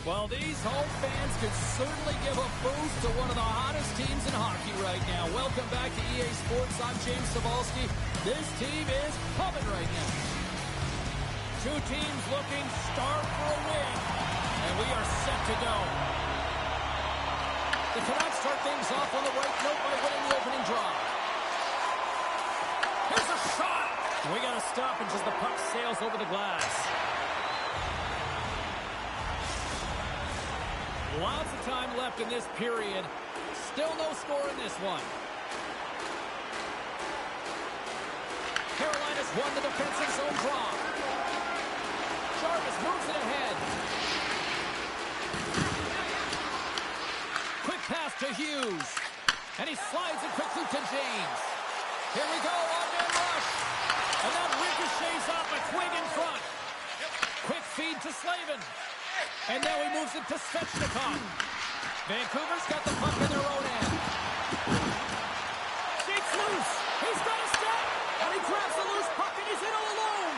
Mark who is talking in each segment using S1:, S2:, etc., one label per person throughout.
S1: Well, these home fans could certainly give a boost to one of the hottest teams in hockey right now. Welcome back to EA Sports. I'm James Cebulski. This team is pumping right now. Two teams looking starved for a win, and we are set to go. The Canucks start things off on the right note by winning the opening draw. Here's a shot! We got to stop it as the puck sails over the glass. Lots of time left in this period. Still no score in this one. Carolina's won the defensive zone draw. Jarvis moves it ahead. Quick pass to Hughes. And he slides it quickly to James. Here we go, on-man rush. And that ricochets off a twig in front. Quick feed to Slavin. And now he moves it to Svechnikov. Vancouver's got the puck in their own end. Shakes loose. He's got a step. And he grabs the loose puck and he's in all alone.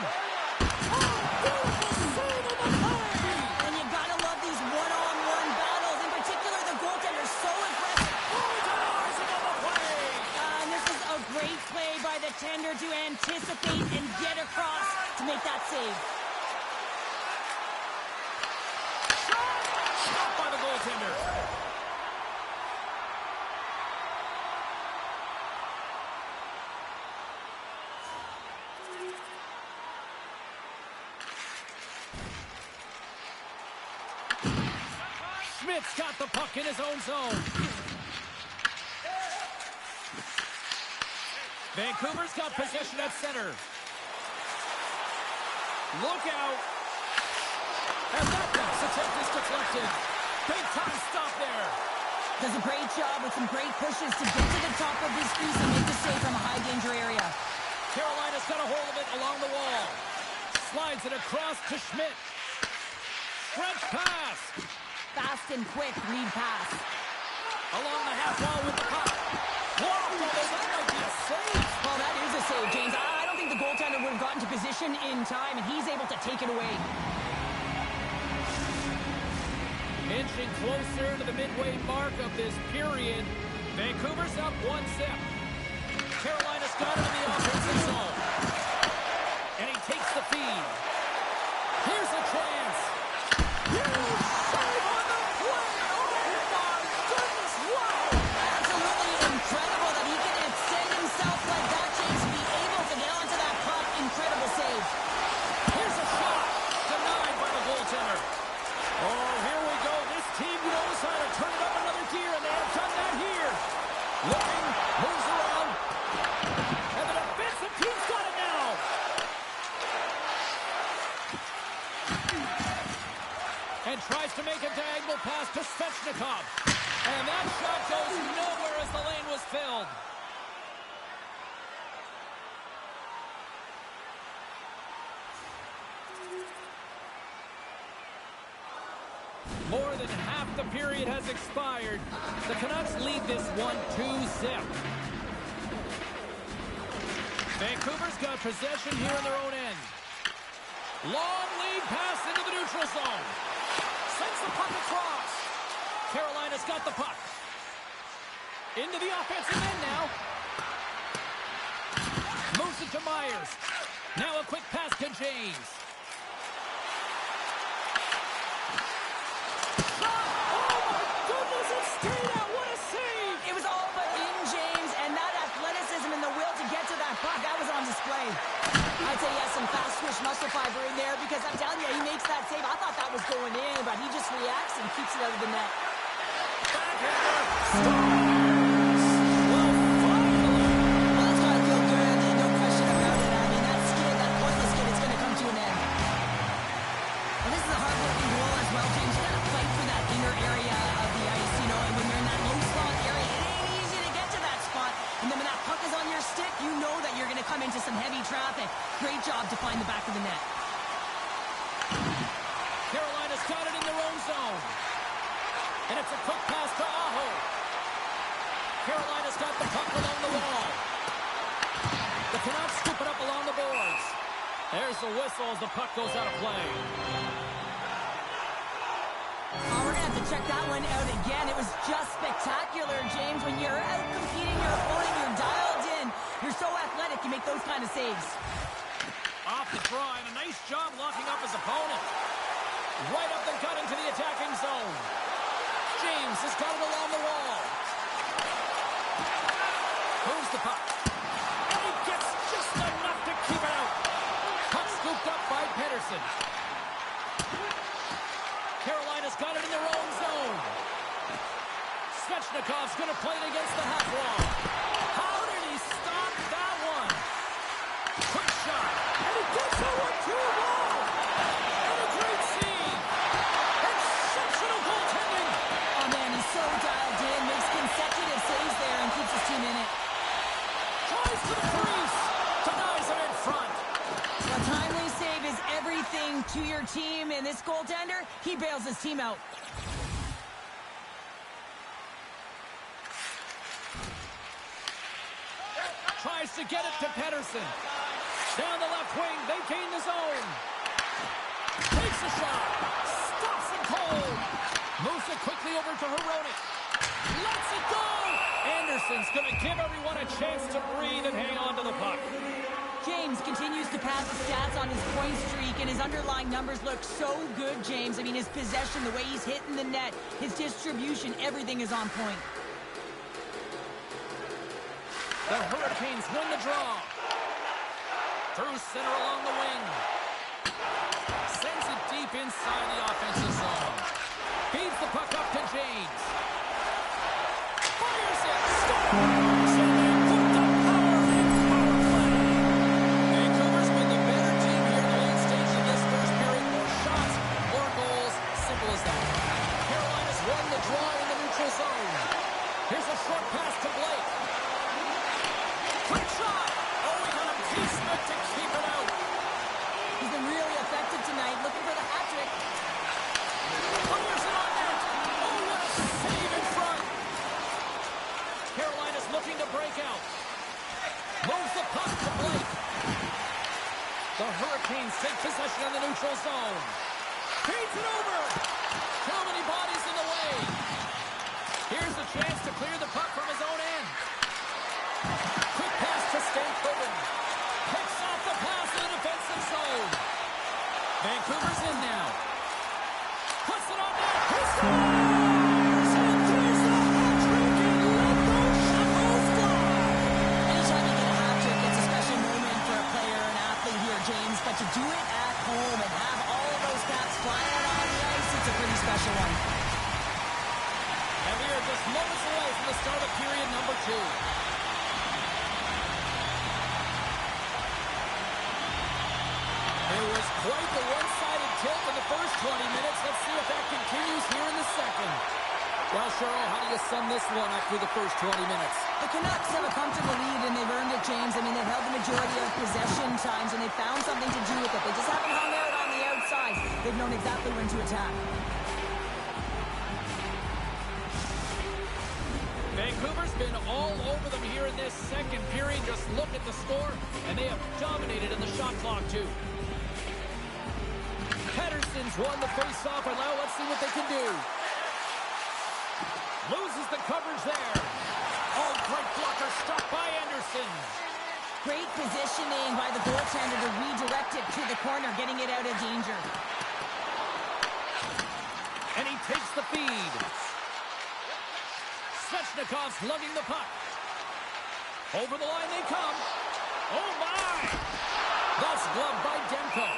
S1: Oh, beautiful save of the play.
S2: And you gotta love these one-on-one battles. In particular, the goaltender's so aggressive.
S1: Of the play.
S2: And this is a great play by the tender to anticipate and get across to make that save.
S1: By the goaltender. Schmidt's got the puck in his own zone. Vancouver's got possession at center. Look out. And that pass attempt is deflected. Big time stop there.
S2: Does a great job with some great pushes to get to the top of his crease and make the save from a high danger area.
S1: Carolina's got a hold of it along the wall. Slides it across to Schmidt. Stretch pass.
S2: Fast and quick lead pass.
S1: Along the half wall with the puck. Whoa, that might be a save.
S2: Well, that is a save, James. I don't think the goaltender would have gotten to position in time, and he's able to take it away.
S1: Inching closer to the midway mark of this period. Vancouver's up 1-0. Carolina's got it in the offensive zone. And he takes the feed. Here's a chance. Huge save on the play. Oh, my goodness. Wow.
S2: Absolutely incredible that he can extend himself like that, James, to be able to get onto that puck. Incredible save.
S1: Here's a shot. Denied by the goaltender. Oh, here we go. This team knows how to turn it up another gear, and they have done that here. Looking, moves around, and the defensive team's got it now. And tries to make a diagonal pass to Svechnikov. And that shot goes nowhere as the lane was filled. More than half the period has expired. The Canucks lead this one 2-0. Vancouver's got possession here in their own end. Long lead pass into the neutral zone. Sends the puck across. Carolina's got the puck. Into the offensive end now. Moves it to Myers. Now a quick pass to James.
S2: I'd say he has some fast twitch muscle fiber in there because I'm telling you, he makes that save. I thought that was going in, but he just reacts and keeps it out of the net. Well, that's gotta feel good. No question about it. I mean, that skid, that pointless skid, it's gonna come to an end. And this is a hard-working goal as well, James. You gotta fight for that inner area of the ice, you know, and when you're in that low slot area, it ain't easy to get to that spot. And then when that puck is on your stick, you know that you're going to come into some heavy traffic. Great job to find the back of the net.
S1: Carolina's got it in their own zone. And it's a quick pass to Aho. Carolina's got the puck along the wall. The Canucks scoop it up along the boards. There's the whistle as the puck goes out of play.
S2: check that one out again. It was just spectacular, James. When you're out competing your opponent, you're dialed in. You're so athletic, you make those kind of saves.
S1: Off the draw, and a nice job locking up his opponent. Right up the gut into the attacking zone. James has got it along the wall. Moves the puck. And he gets just enough to keep it out. Puck scooped up by Pettersson. Carolina's got it in their own zone. Svechnikov's going to play it against the half wall. How did he stop that one? Quick shot. And he gets it with 2 more. And a great save. Exceptional goaltending.
S2: Oh, man, he's so dialed in. Makes consecutive saves there and keeps his team in it.
S1: Tries to the crease. Denies him in front.
S2: A timely save is everything to your team, and this goaltender, he bails his team out.
S1: Tries to get it to Pettersson. Down the left wing, they gain the zone. Takes a shot. Stops it cold. Moves it quickly over to Hronek. Lets it go. Anderson's going to give everyone a chance to breathe and hang on to the puck.
S2: James continues to pass the stats on his point streak, and his underlying numbers look so good, James. I mean, his possession, the way he's hitting the net, his distribution, everything is on point.
S1: The Hurricanes win the draw. Through center along the wing. Sends it deep inside the offensive zone. Feeds the puck up to James. Fires it. Scores! And they put the power in power play. Vancouver's been the better team here in the late stage of this first period. More shots, more goals. Simple as that. Carolina's won the draw in the neutral zone. Here's a short pass to Blake. Quick shot! Oh, he got a piece of it to keep it out.
S2: He's been really effective tonight, looking for the hat trick.
S1: Fires it on net. Oh, what a save in front. Carolina's looking to break out. Moves the puck to Blake. The Hurricanes take possession in the neutral zone. Feeds it over. Too many bodies in the way. Here's the chance to clear the puck from his own end. Quick pass to Stankoven. Picks off the pass in the defensive zone. Vancouver's in now. Puts it on net. He scores! And there's the hat trick and let those shackles fly.
S2: Anytime you get a hat trick, it's a special moment for a player, an athlete here, James. But to do it at home and have all of those caps flying out on the ice, it's a pretty special one.
S1: And we are just moments away from the start of period number 2. It was quite the one-sided tilt in the first 20 minutes. Let's see if that continues here in the second. Well, Cheryl, how do you sum this one up through the first 20 minutes?
S2: The Canucks have a comfortable lead, and they've earned it, James. I mean, they've held the majority of possession times, and they've found something to do with it. They just haven't hung out on the outside. They've known exactly when to attack.
S1: Vancouver's been all over them here in this second period. Just look at the score, and they have dominated in the shot clock, too. Pettersson's won the face-off, and now let's see what they can do. Loses the coverage there. Oh, great blocker stopped by Anderson.
S2: Great positioning by the goaltender to redirect it to the corner, getting it out of danger.
S1: And he takes the feed. Svechnikov's lugging the puck. Over the line they come. Oh, my! That's gloved by Demko.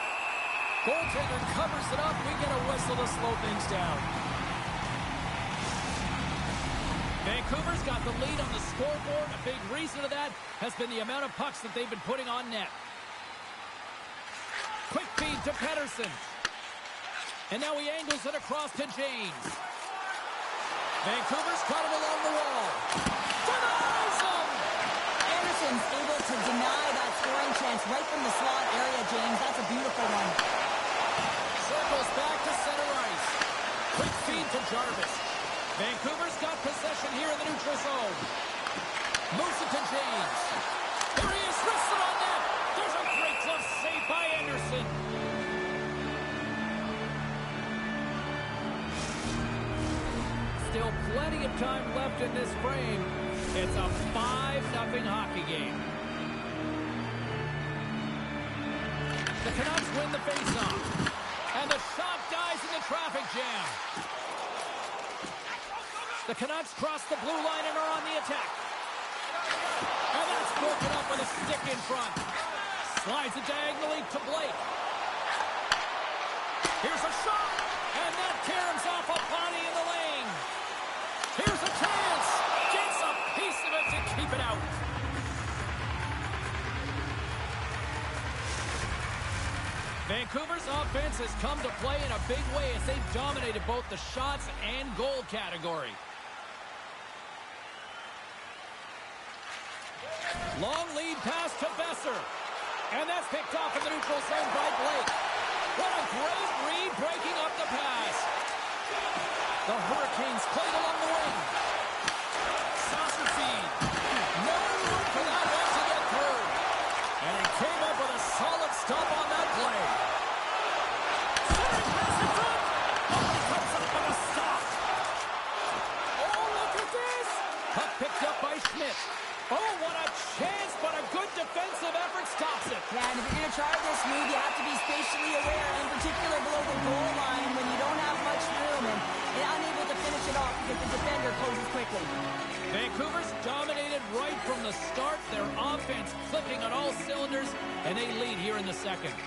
S1: Goaltender covers it up. We get a whistle to slow things down. Vancouver's got the lead on the scoreboard. A big reason of that has been the amount of pucks that they've been putting on net. Quick feed to Pettersson. And now he angles it across to James. Vancouver's got him along the wall. Denies him!
S2: Anderson's able to deny that scoring chance right from the slot area, James. That's a beautiful one.
S1: Circles back to center ice. Quick feed to Jarvis. Vancouver's got possession here in the neutral zone. Moves it to James. There he is, wrestled on net. There's a great glove save by Anderson. still plenty of time left in this frame. It's a 5-0 hockey game. The Canucks win the faceoff. And the shot dies in the traffic jam. The Canucks cross the blue line and are on the attack. And that's broken up with a stick in front. Slides it diagonally to Blake. Here's a shot. And that caroms off a body in the lane. Here's a chance. Gets a piece of it to keep it out. Vancouver's offense has come to play in a big way as they've dominated both the shots and goal category. Long lead pass to Besser. And that's picked off in the neutral zone by Blake. What a great read breaking up the pass. The Hurricanes played along the wing. Saucer feed. No room for that one to get through. And he came up with a solid stop on that play. Centering pass in front. Oh, he comes up with a stop. Oh, look at this. Puck picked up by Schmidt. Oh, what a chance, but a good defensive effort stops it.
S2: Yeah, and if you're going to try this move, you have to be spatially aware, in particular below the goal line when you don't have much room and unable to finish it off because the defender closes quickly.
S1: Vancouver's dominated right from the start. Their offense clicking on all cylinders, and they lead here in the second.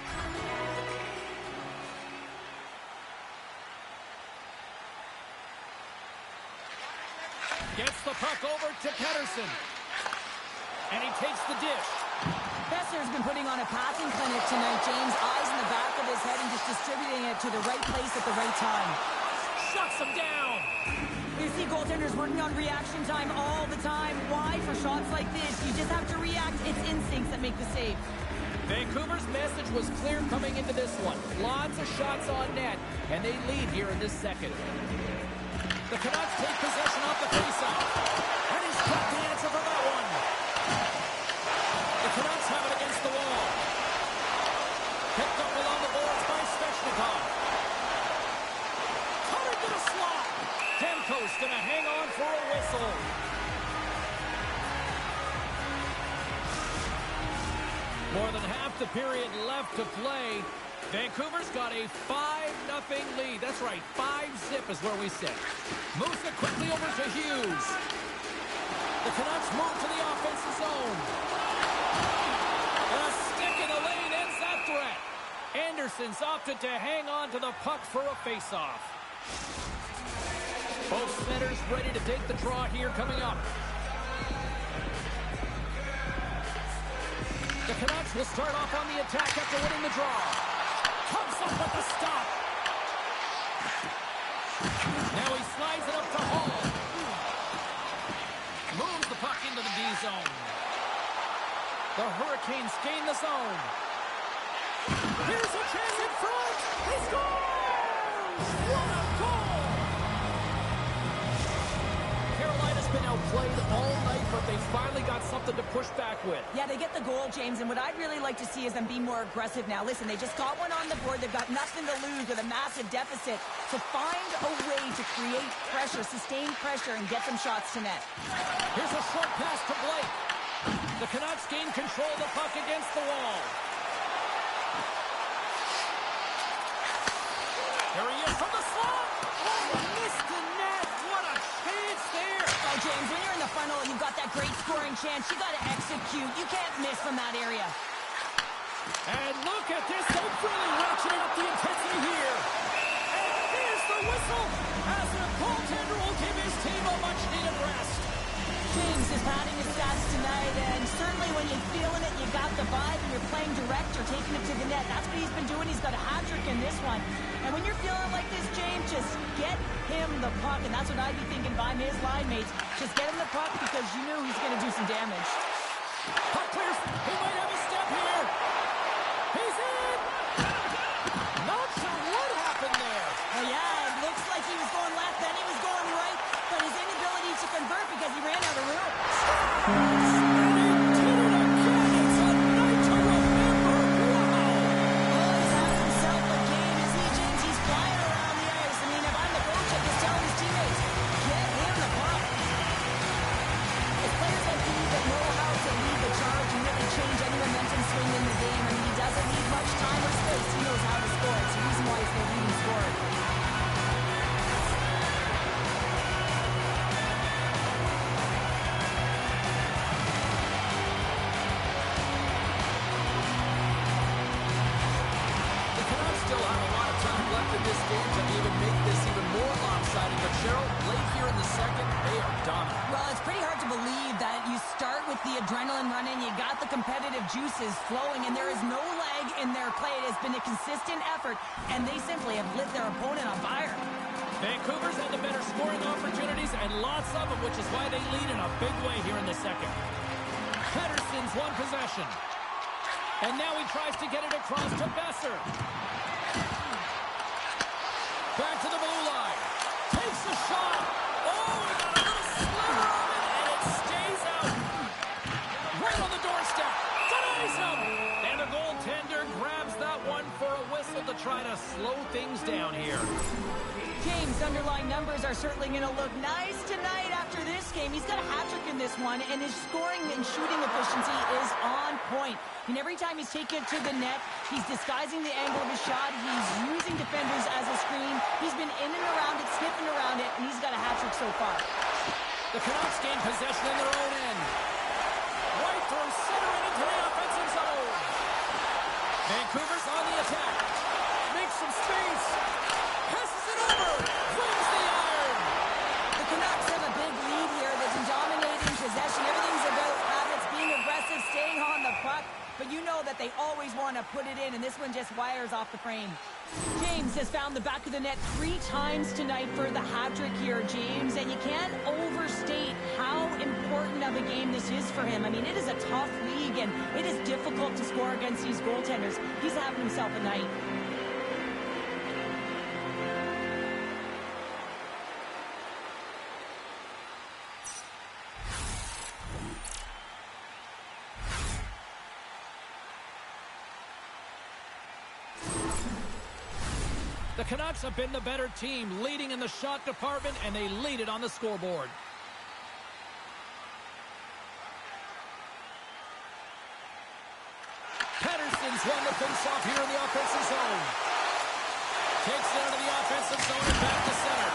S1: Gets the puck over to Pettersson. And he takes the dish.
S2: Besser's been putting on a passing clinic tonight, James. Eyes in the back of his head and just distributing it to the right place at the right time.
S1: Shuts him down.
S2: You see goaltenders working on reaction time all the time. Why? For shots like this, you just have to react. It's instincts that make the save.
S1: Vancouver's message was clear coming into this one. Lots of shots on net, and they lead here in this second. The Canucks take possession off the faceoff. And he's got the answer for that one. The Canucks have it against the wall. Picked up along the boards by Svechnikov. Cut into the slot. Demko's going to hang on for a whistle. More than half the period left to play. Vancouver's got a 5-0 lead. That's right, 5-zip is where we sit. Moves it quickly over to Hughes. The Canucks move to the offensive zone. A stick in the lane ends that threat. Anderson's opted to hang on to the puck for a faceoff. Both centers ready to take the draw here coming up. The Canucks will start off on the attack after winning the draw. Comes up with the stop. Now he slides it up to Hall. Moves the puck into the D zone. The Hurricanes gain the zone. Here's a chance in front. He scores! What a goal! Carolina's been outplayed all night, but they finally got something to push back with.
S2: Yeah, they get the goal, James, and what I'd really like to see is them be more aggressive now. Listen, they just got one on the board. They've got nothing to lose with a massive deficit. So find a way to create pressure, sustain pressure, and get some shots to net.
S1: Here's a short pass to Blake. The Canucks gain control of the puck against the wall. Here he is from the slot. Oh, missed the net. What a chance there.
S2: Oh, James, when you're in the funnel and you've got that great scoring chance, you got to execute. You can't miss from that area.
S1: And look at this. They're really ratcheting up the intensity here. And here's the whistle as the goaltender will give his team a much-needed rest.
S2: James is padding his stats tonight, and certainly when you're feeling it, you got the vibe, and you're playing direct or taking it to the net. That's what he's been doing. He's got a hat trick in this one. And when you're feeling like this, James, just get him the puck, and that's what I'd be thinking if I'm his line mates. Just get him the puck because you know he's going to do some damage.
S1: Puck clears. He might have a step here. He's in. Not sure what happened there.
S2: Oh, yeah, it looks like he was going left, then he was going right, but his inability to convert because he ran out of room.
S1: in this game to even make this even more lopsided. But Cheryl, late here in the second, they are dominant.
S2: Well, it's pretty hard to believe that you start with the adrenaline running, you got the competitive juices flowing, and there is no lag in their play. It has been a consistent effort, and they simply have lit their opponent on fire.
S1: Vancouver's had the better scoring opportunities, and lots of them, which is why they lead in a big way here in the second. Pettersson's one possession. And now he tries to get it across to Besser. Back to the blue line. Takes a shot. Oh, he got a little sliver of it, and it stays out. Right on the doorstep. Denies him. And the goaltender grabs that one for a whistle to try to slow things down here.
S2: James' underlying numbers are certainly going to look nice tonight after this game. He's got a hat-trick in this one, and his scoring and shooting efficiency is on point. And every time he's taken it to the net, he's disguising the angle of his shot. He's using defenders as a screen. He's been in and around it, sniffing around it, and he's got a hat-trick so far.
S1: The Canucks gain possession in their own end. Right through center and into the offensive zone. Vancouver's on the attack. Makes some space. Passes it over. Wins the iron.
S2: The Canucks have a big lead here. They've been dominating possession. Everything's about habits, being aggressive, staying on the puck. But you know that they always want to put it in, and this one just wires off the frame. James has found the back of the net 3 times tonight for the hat-trick here, James, and you can't overstate how important of a game this is for him. I mean, it is a tough league, and it is difficult to score against these goaltenders. He's having himself a night.
S1: The Canucks have been the better team, leading in the shot department, and they lead it on the scoreboard. Pettersson's won the face-off here in the offensive zone. Takes it out of the offensive zone and back to center.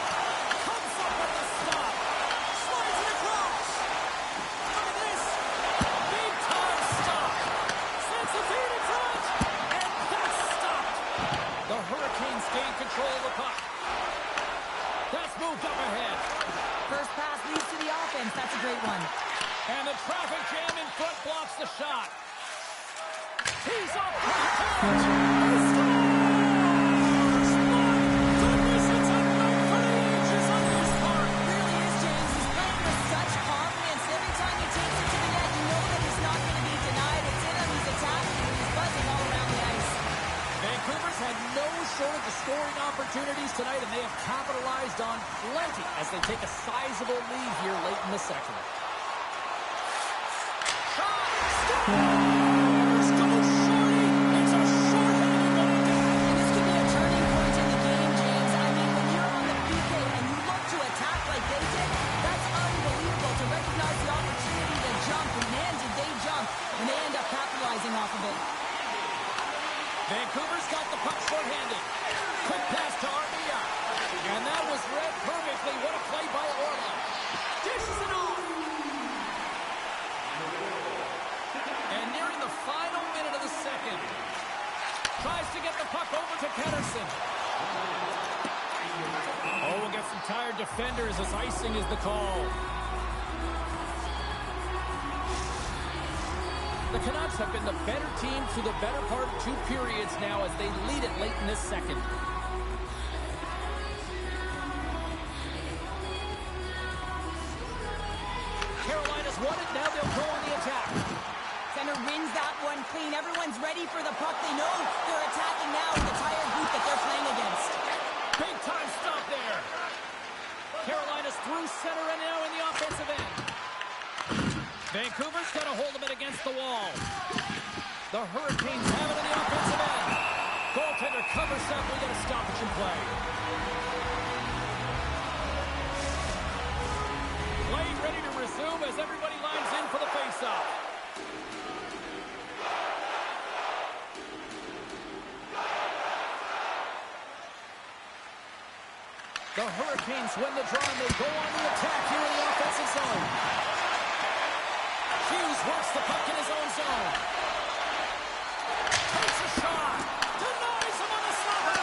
S1: Comes up with the stop. Slides it across. Look at this. Big-time stop. Sends the feed in front. And that's stopped. The Hurricanes gain control of the puck. That's moved up ahead.
S2: First pass leads to the offense. That's a great one.
S1: And the traffic jam in front blocks the shot. He's up. He scores! My goodness, it's a night for the ages on this part.
S2: It really is, James. He's playing with such confidence. Every time he takes it to the net, you know that he's not going to be denied. It's in him. He's attacking. He's buzzing all around the ice.
S1: Vancouver's had no shortage of scoring opportunities tonight, and they have capitalized on plenty as they take a sizable lead here late in the second. Shot! Scores! Goes shorty! It's a short-handed one again!
S2: And this could be a turning point in the game, James. I mean, when you're on the PK and you look to attack like they did, that's unbelievable to recognize the opportunity to jump. And man, did they jump. And they end up capitalizing off of it.
S1: Vancouver's got the puck short-handed. Quick pass to Armia. And that was read perfectly. What a play by Orla. Dishes it off. And nearing the final minute of the second. Tries to get the puck over to Pettersson. Oh, we'll get some tired defenders as icing is the call. The Canucks have been the better team through the better part of 2 periods now as they lead it late in this second. Carolina's won it, now they'll go on the attack.
S2: Center wins that one clean. Everyone's ready for the puck. They know they're attacking now with the tired group that they're playing against.
S1: Big time stop there. Carolina's through center and now in the offensive end. Vancouver's got a hold of it against the wall. The Hurricanes have it in the offensive end. Goaltender covers up. We got a stoppage in play. Play ready to resume as everybody lines in for the faceoff. The Hurricanes win the draw and they go on the attack here in the offensive zone. Hughes works the puck in his own zone. Takes a shot. Denies him on the slapper.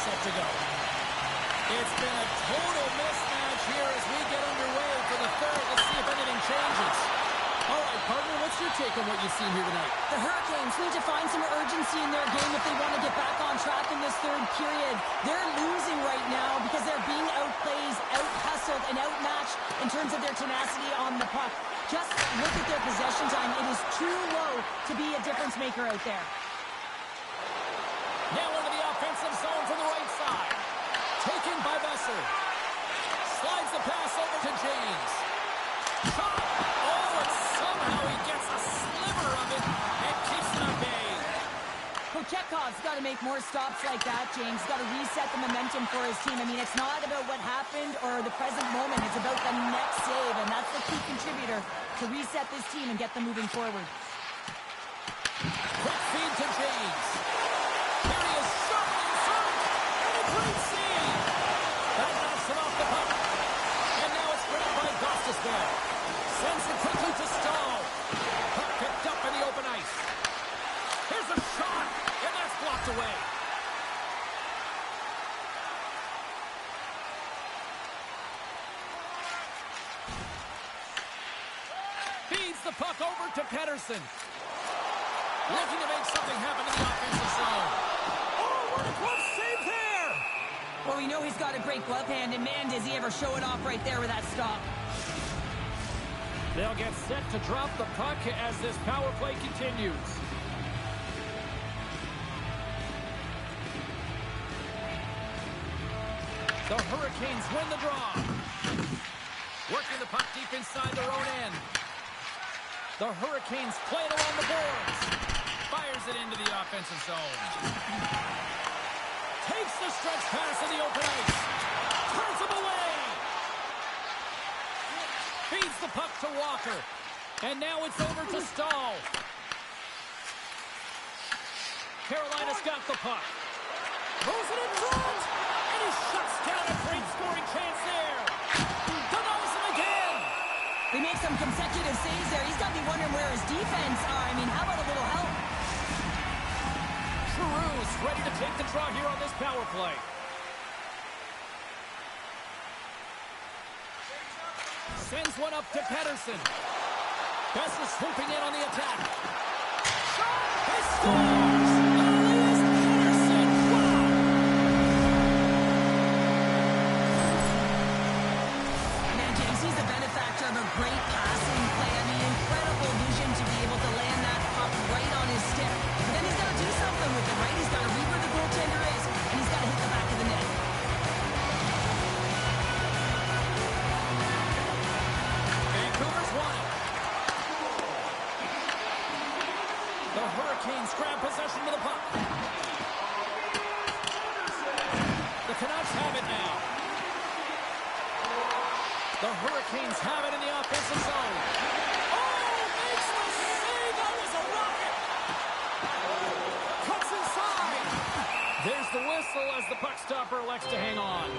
S1: set to go. It's been a total mismatch here as we get underway for the third. Let's see if anything changes. All right, partner, what's your take on what you've seen here tonight?
S2: The Hurricanes need to find some urgency in their game if they want to get back on track in this third period. They're losing right now because they're being outplayed, out-hustled, and outmatched in terms of their tenacity on the puck. Just look at their possession time. It is too low to be a difference maker out there.
S1: Now into the offensive zone from the right side. Taken by Besser. Slides the pass over to James. Shot! Oh, and somehow he gets a sliver of it and keeps it at bay.
S2: Kochekhov's got to make more stops like that, James. Got to reset the momentum for his team. I mean, it's not about what happened or the present moment. It's about the next save, and that's the key contributor to reset this team and get them moving forward.
S1: Quick feed to James. Here he is, shot inside, and a great save. That knocks it off the puck. And now it's grabbed by Gostisbehere. Sends it quickly to Stahl. Puck picked up in the open ice. Here's a shot, and that's blocked away. Feeds the puck over to Pettersson. Looking to make something happen in the offensive zone. Oh, what a glove save there!
S2: Well, we know he's got a great glove hand, and man, does he ever show it off right there with that stop.
S1: They'll get set to drop the puck as this power play continues. The Hurricanes win the draw. Working the puck deep inside their own end. The Hurricanes play it along the boards. Fires it into the offensive zone. Takes the stretch pass in the open ice. Turns him away. Feeds the puck to Walker. And now it's over to Stahl. Carolina's got the puck. Throws it in front. And he shuts down a great scoring chance there. Denies him again.
S2: They make some consecutive saves there. He's got to be wondering where his defense are. I mean, how about a little help?
S1: Giroux's ready to take the draw here on this power play. Sends one up to Pettersson. Besser swooping in on the attack. Shot! He scores! Elias Pettersson! Wow!
S2: Man, James, he's a benefactor of a great passing play. I mean, incredible vision to be able to land that puck right on his stick. But then he's got to do something with it, right? He's got to read where the goaltender is, and he's got to hit the back of the net.
S1: Vancouver's won it. The Hurricanes grab possession of the puck. The Canucks have it now. The Hurricanes have it in the offensive zone. Oh, makes the save. That was a rocket. Cuts inside. There's the whistle as the puck stopper elects to hang on.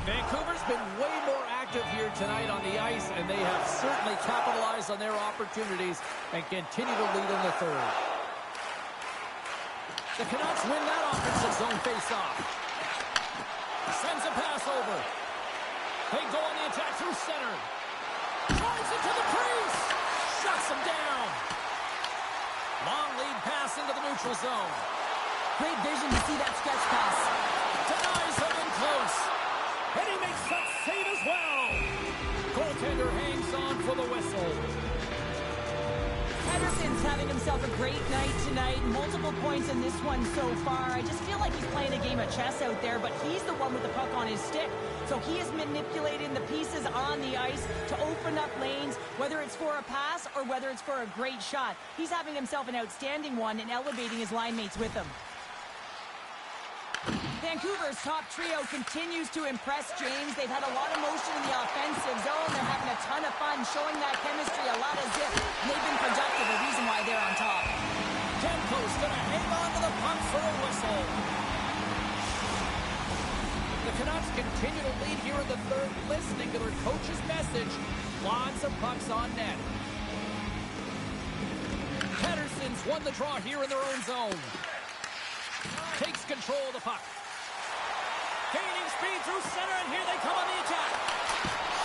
S1: Vancouver's been way more active here tonight on the ice, and they have certainly capitalized on their opportunities and continue to lead in the third. The Canucks win that offensive zone face-off. Sends a pass over. They go on the attack through center. Drives it to the crease. Shuts him down. Long lead pass into the neutral zone.
S2: Great vision to see that stretch pass.
S1: Denies him in close. And he makes that save as well. Goaltender hangs on for the whistle.
S2: Pettersson's having himself a great night tonight. Multiple points in this one so far. I just feel like he's playing a game of chess out there, but he's the one with the puck on his stick. So he is manipulating the pieces on the ice to open up lanes, whether it's for a pass or whether it's for a great shot. He's having himself an outstanding one and elevating his line mates with him. Vancouver's top trio continues to impress, James. They've had a lot of motion in the offensive zone. They're having a ton of fun, showing that chemistry, a lot of zip. And they've been productive, a reason why they're on top.
S1: Demko's going to hang on to the puck for a whistle. The Canucks continue to lead here in the third, listening to their coach's message. Lots of pucks on net. Pettersson Hurricanes won the draw here in their own zone. Takes control of the puck. Gaining speed through center, and here they come on the attack.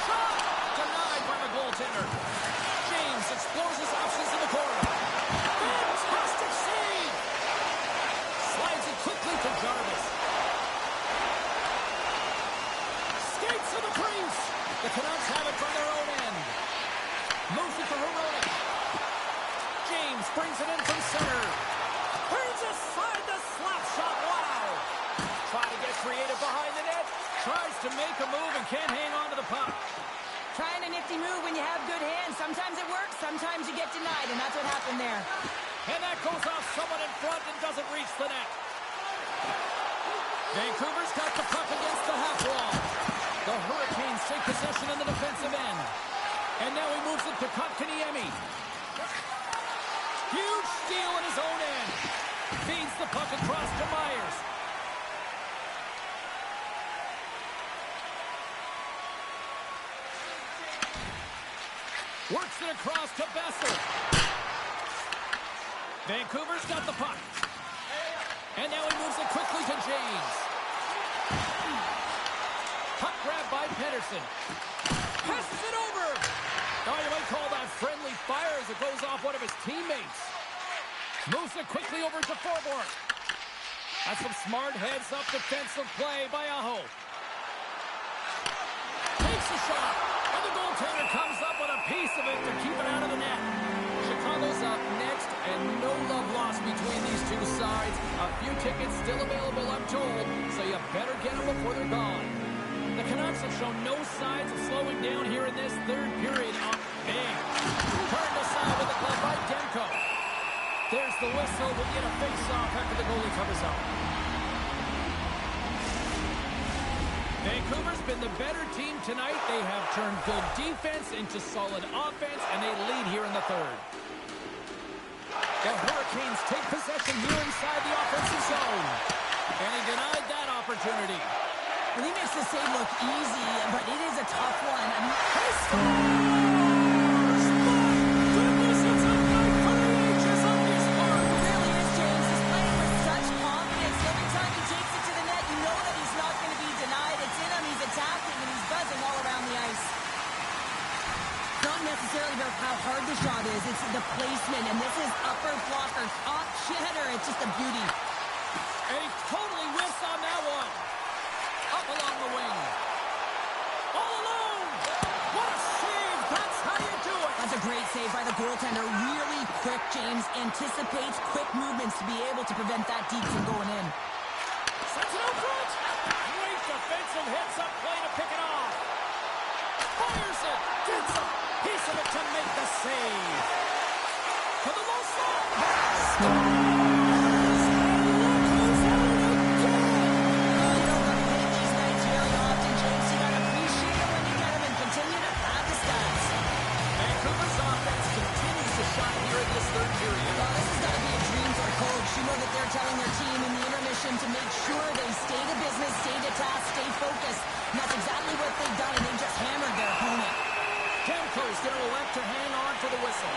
S1: Shot! Denied by the goaltender. James explores his options in the corner. Fantastic save! Slides it quickly to Jarvis. Skates to the crease. The Canucks have it from their own end. Moves it to Hirona. James brings it in from center. Turns aside the slap shot. Wow! Trying to get creative behind the net. Tries to make a move and can't hang on to the puck.
S2: Trying a nifty move when you have good hands. Sometimes it works, sometimes you get denied, and that's what happened there.
S1: And that goes off someone in front and doesn't reach the net. Vancouver's got the puck against the half wall. The Hurricanes take possession in the defensive end. And now he moves it to Kotkaniemi. Huge steal in his own end. Feeds the puck across to Myers. Works it across to Bessel. Vancouver's got the puck. And now he moves it quickly to James. Puck grabbed by Pedersen. Passes it over. Oh, you might call that friendly fire as it goes off one of his teammates. Moves it quickly over to Forborg. That's some smart heads-up defensive play by Aho. Takes a shot. And the goaltender comes up with a piece of it to keep it out of the net. Chicago's up next, and no love lost between these two sides. A few tickets still available, I'm told, so you better get them before they're gone. The Canucks have shown no signs of slowing down here in this third period. Big. Turned aside with a glove by Demko. There's the whistle. We'll get a face-off after the goalie covers up. Vancouver's been the better team tonight. They have turned good defense into solid offense, and they lead here in the third. The Hurricanes take possession here inside the offensive zone. And he denied that opportunity.
S2: And he makes the save look easy, but it is a tough one. I mean, he
S1: scores! My goodness, it's a night for the ages on this mark.
S2: It really is, James. He's playing with such confidence. Every time he takes it to the net, you know that he's not going to be denied. It's in him, he's attacking, and he's buzzing all around the ice. It's not necessarily about how hard the shot is, it's the placement, and this is upper blocker, top header. It's just a beauty.
S1: And he totally whiffs on that one. Up along the wing. All alone. What a save. That's how you do it.
S2: That's a great save by the goaltender. Really quick, James. Anticipates quick movements to be able to prevent that deep from going in.
S1: Sets it out front. Great defensive heads-up play to pick it off. Fires it. Gets a piece of it to make the save. To the low slot.
S2: You know that they're telling their team in the intermission to make sure they stay to business, stay to task, stay focused. And that's exactly what they've done, and they've just hammered their opponent.
S1: Demko's going to elect to hang on to the whistle.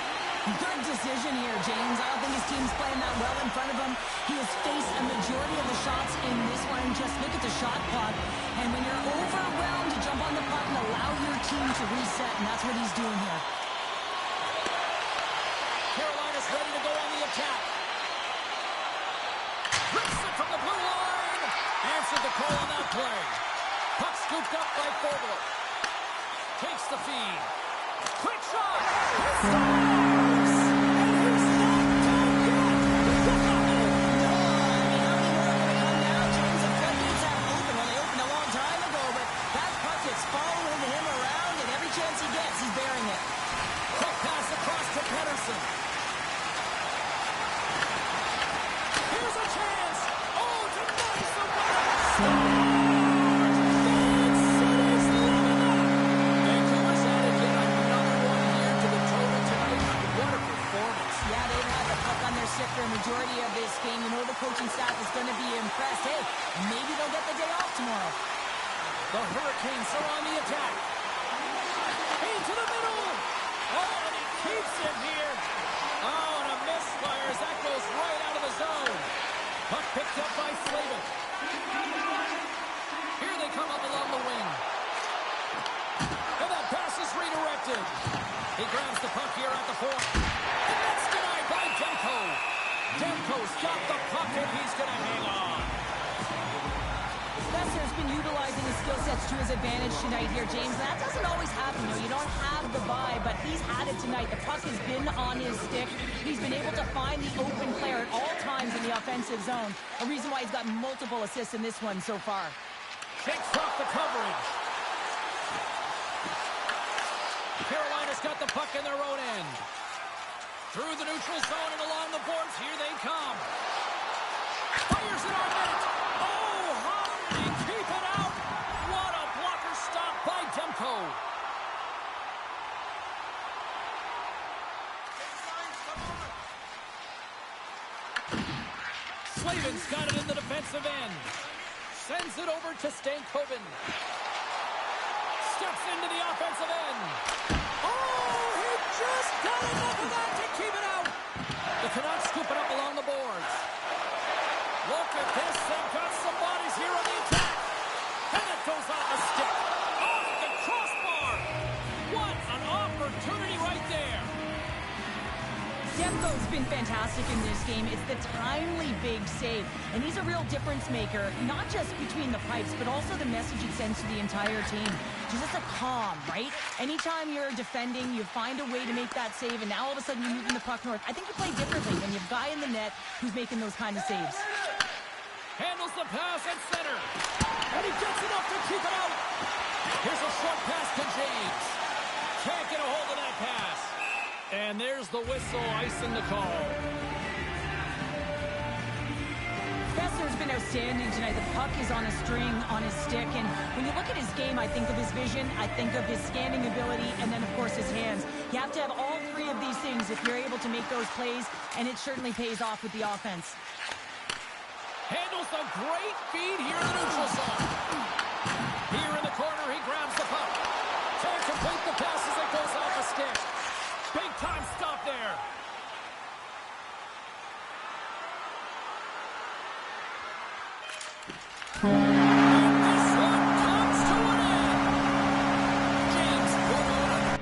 S2: Good decision here, James. I don't think his team's playing that well in front of him. He has faced a majority of the shots in this one. Just look at the shot clock. And when you're overwhelmed, you jump on the puck and allow your team to reset, and that's what he's doing here.
S1: Carolina's ready to go on the attack. Rips it from the blue line. Answered the call on that play. Puck scooped up by Forborg. Takes the feed. Quick shot. He scores! And he's not done yet.
S2: No, I mean, how many more are going to come now, James? The floodgates have opened. Well, they opened a long time ago, but that puck is following him around, and every chance he gets, he's bearing it.
S1: Quick pass across to Pedersen. Here's a chance. Oh, denies the one. Vancouver's added yet another one here to the total tonight. What a performance.
S2: Yeah, they've had the puck on their stick for a majority of this game. You know the coaching staff is going to be impressed. Hey, maybe they'll get the day off tomorrow.
S1: The Hurricanes are on the attack. Into the middle. Oh, and he keeps it here. Oh, and a misfire as that goes right out of the zone. Puck picked up by Slavin. Here they come up along the wing. And that pass is redirected. He grabs the puck here at the point. And that's denied by Demko. Demko's got the puck and he's going to hang on.
S2: Besser's been utilizing his skill sets to his advantage tonight here, James. That doesn't always happen. You don't have the vibe, but he's had it tonight. The puck has been on his stick. He's been able to find the open player at all times in the offensive zone. A reason why he's got multiple assists in this one so far.
S1: Shakes off the coverage. Carolina's got the puck in their own end. Through the neutral zone and along the boards, here they come. Fires it on net. Oh, how did he keep it out? What a blocker stop by Demko. Slavin's got it in the defensive end. Sends it over to Stankoven. Steps into the offensive end. Oh, he just got enough of that to keep it out. The Canucks scoop it up along the boards. Look at this. They've got some bodies here on the attack. And it goes off the stick. Off the crossbar. What an opportunity right there.
S2: Demko's been fantastic in this game. It's the timely big save. And he's a real difference maker, not just between the pipes, but also the message it sends to the entire team. Just a calm, right? Anytime you're defending, you find a way to make that save, and now all of a sudden you're moving the puck north. I think you play differently when you have a guy in the net who's making those kind of saves.
S1: Handles the pass at center. And he gets enough to keep it out. Here's a short pass to James. Can't get a hold of that pass. And there's the whistle, icing the call.
S2: Besser's been outstanding tonight. The puck is on a string, on his stick. And when you look at his game, I think of his vision, I think of his scanning ability, and then, of course, his hands. You have to have all three of these things if you're able to make those plays, and it certainly pays off with the offense.
S1: Handles a great feed here in the neutral zone. Here in the corner, he grabs the puck. Can't complete the pass as it goes off a stick. Big time stop there. And this one comes to an end. James Woodard.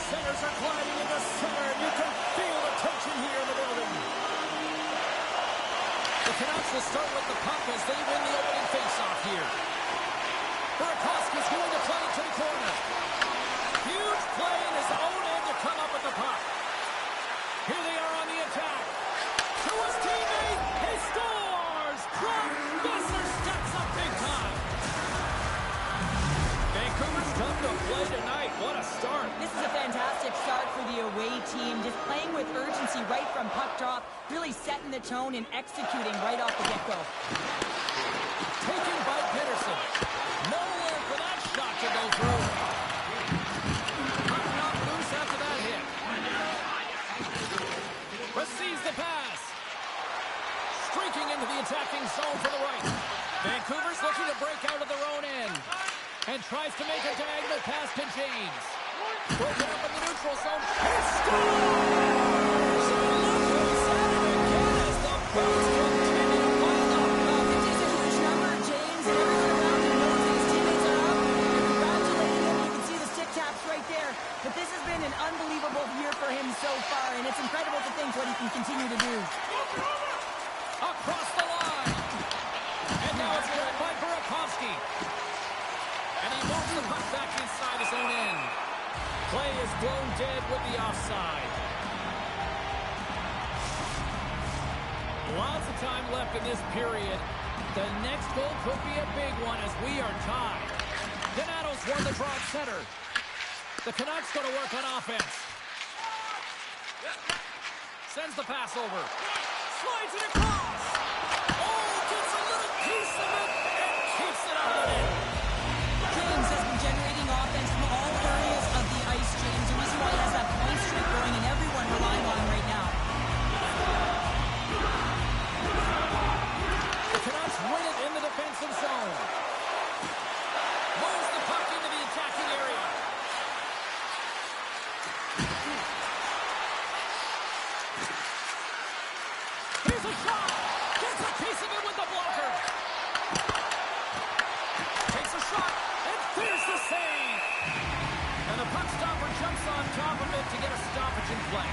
S1: Centers are gliding into center, and you can feel the tension here in the building. The Canucks will start with the puck as they win the opening faceoff here. Burakovsky's going to play it to the corner. Huge play in his own end to come up with the puck. Here they are on the attack. To his teammate, he scores! Brock Besser steps up big time. Vancouver's come to play tonight. What a start.
S2: This is a fantastic start for the away team. Just playing with urgency right from puck drop, really setting the tone and executing right off the get-go.
S1: Taken by Peterson. Nowhere for that shot to go through. Puck knocked loose after that hit. Receives the pass. Streaking into the attacking zone for the right. Vancouver's looking to break out of their own end. And tries to make a diagonal pass to James. Broken up in the neutral zone. He scores! Again as the points continue to pile up.
S2: This is a huge number, James. And everyone around him knows that his teammates are up. They're congratulating him. You can see the stick taps right there. But this has been an unbelievable year for him so far, and it's incredible to think what he can continue to do.
S1: Across the line. And now it's grabbed by Burakovsky. And he moves the puck back inside his own end. Play is blown dead with the offside. Lots of time left in this period. The next goal could be a big one as we are tied. Donato's won the draw at center. The Canucks going to work on offense. Sends the pass over. Slides it across. Oh, gets a little piece of it and keeps it out of the net.
S2: James has been generating offense from all areas of the ice, James. The reason why he has that point streak going and everyone relying on him right now.
S1: The Canucks win it in the defensive zone. Moves the puck into the attacking area. Here's a shot. Gets a piece of it with the blocker. Takes a shot. And there's the save. And the puck stopper jumps on top of it to get a stoppage in play.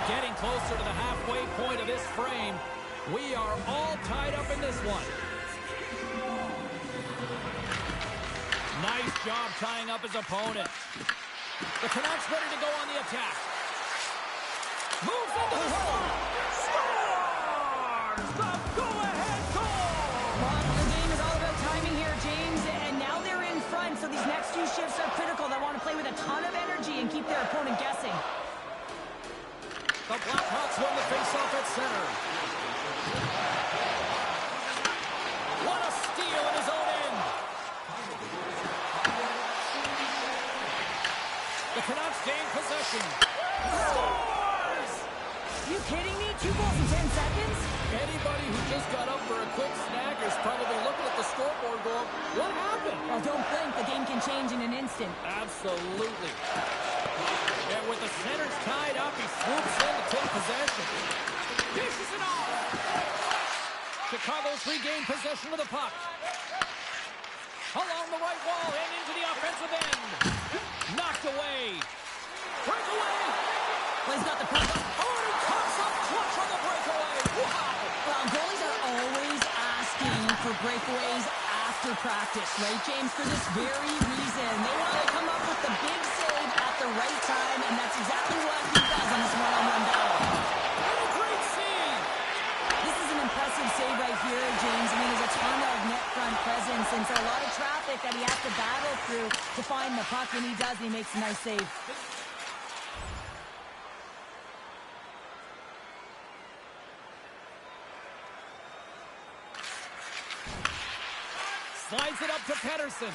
S1: Getting closer to the halfway point of this frame. We are all tied up in this one. Nice job tying up his opponent. The Canucks ready to go on the attack. Moves into the slot. Scores! The go-ahead goal!
S2: Well, the game is all about timing here, James, and now they're in front, so these next few shifts are critical. They want to play with a ton of energy and keep their opponent guessing.
S1: The Blackhawks win the faceoff at center. What a steal in his own end. The Canucks gain possession. Scores!
S2: Are you kidding me? 2 goals in 10 seconds?
S1: Anybody who just got up for a quick snack is probably looking at the scoreboard going, what happened?
S2: Well, don't blink. The game can change in an instant.
S1: Absolutely. And with the centers tied up, he swoops in to take possession. Dishes it off. Chicago's regained possession of the puck. Along the right wall and into the offensive end. Knocked away. Breakaway.
S2: Well, he's got the puck.
S1: Oh, and he comes up clutch on the breakaway. Wow.
S2: Well, goalies are always asking for breakaways after practice, right, James? For this very reason. They want to come up with the big save at the right time, and that's exactly what he does on this one-on-one battle.
S1: What a great save.
S2: This is an impressive save right here, James. I mean, there's a ton of net front presence, and so a lot of traffic that he has to battle through to find the puck. When he does, he makes a nice save.
S1: Slides it up to Pettersson.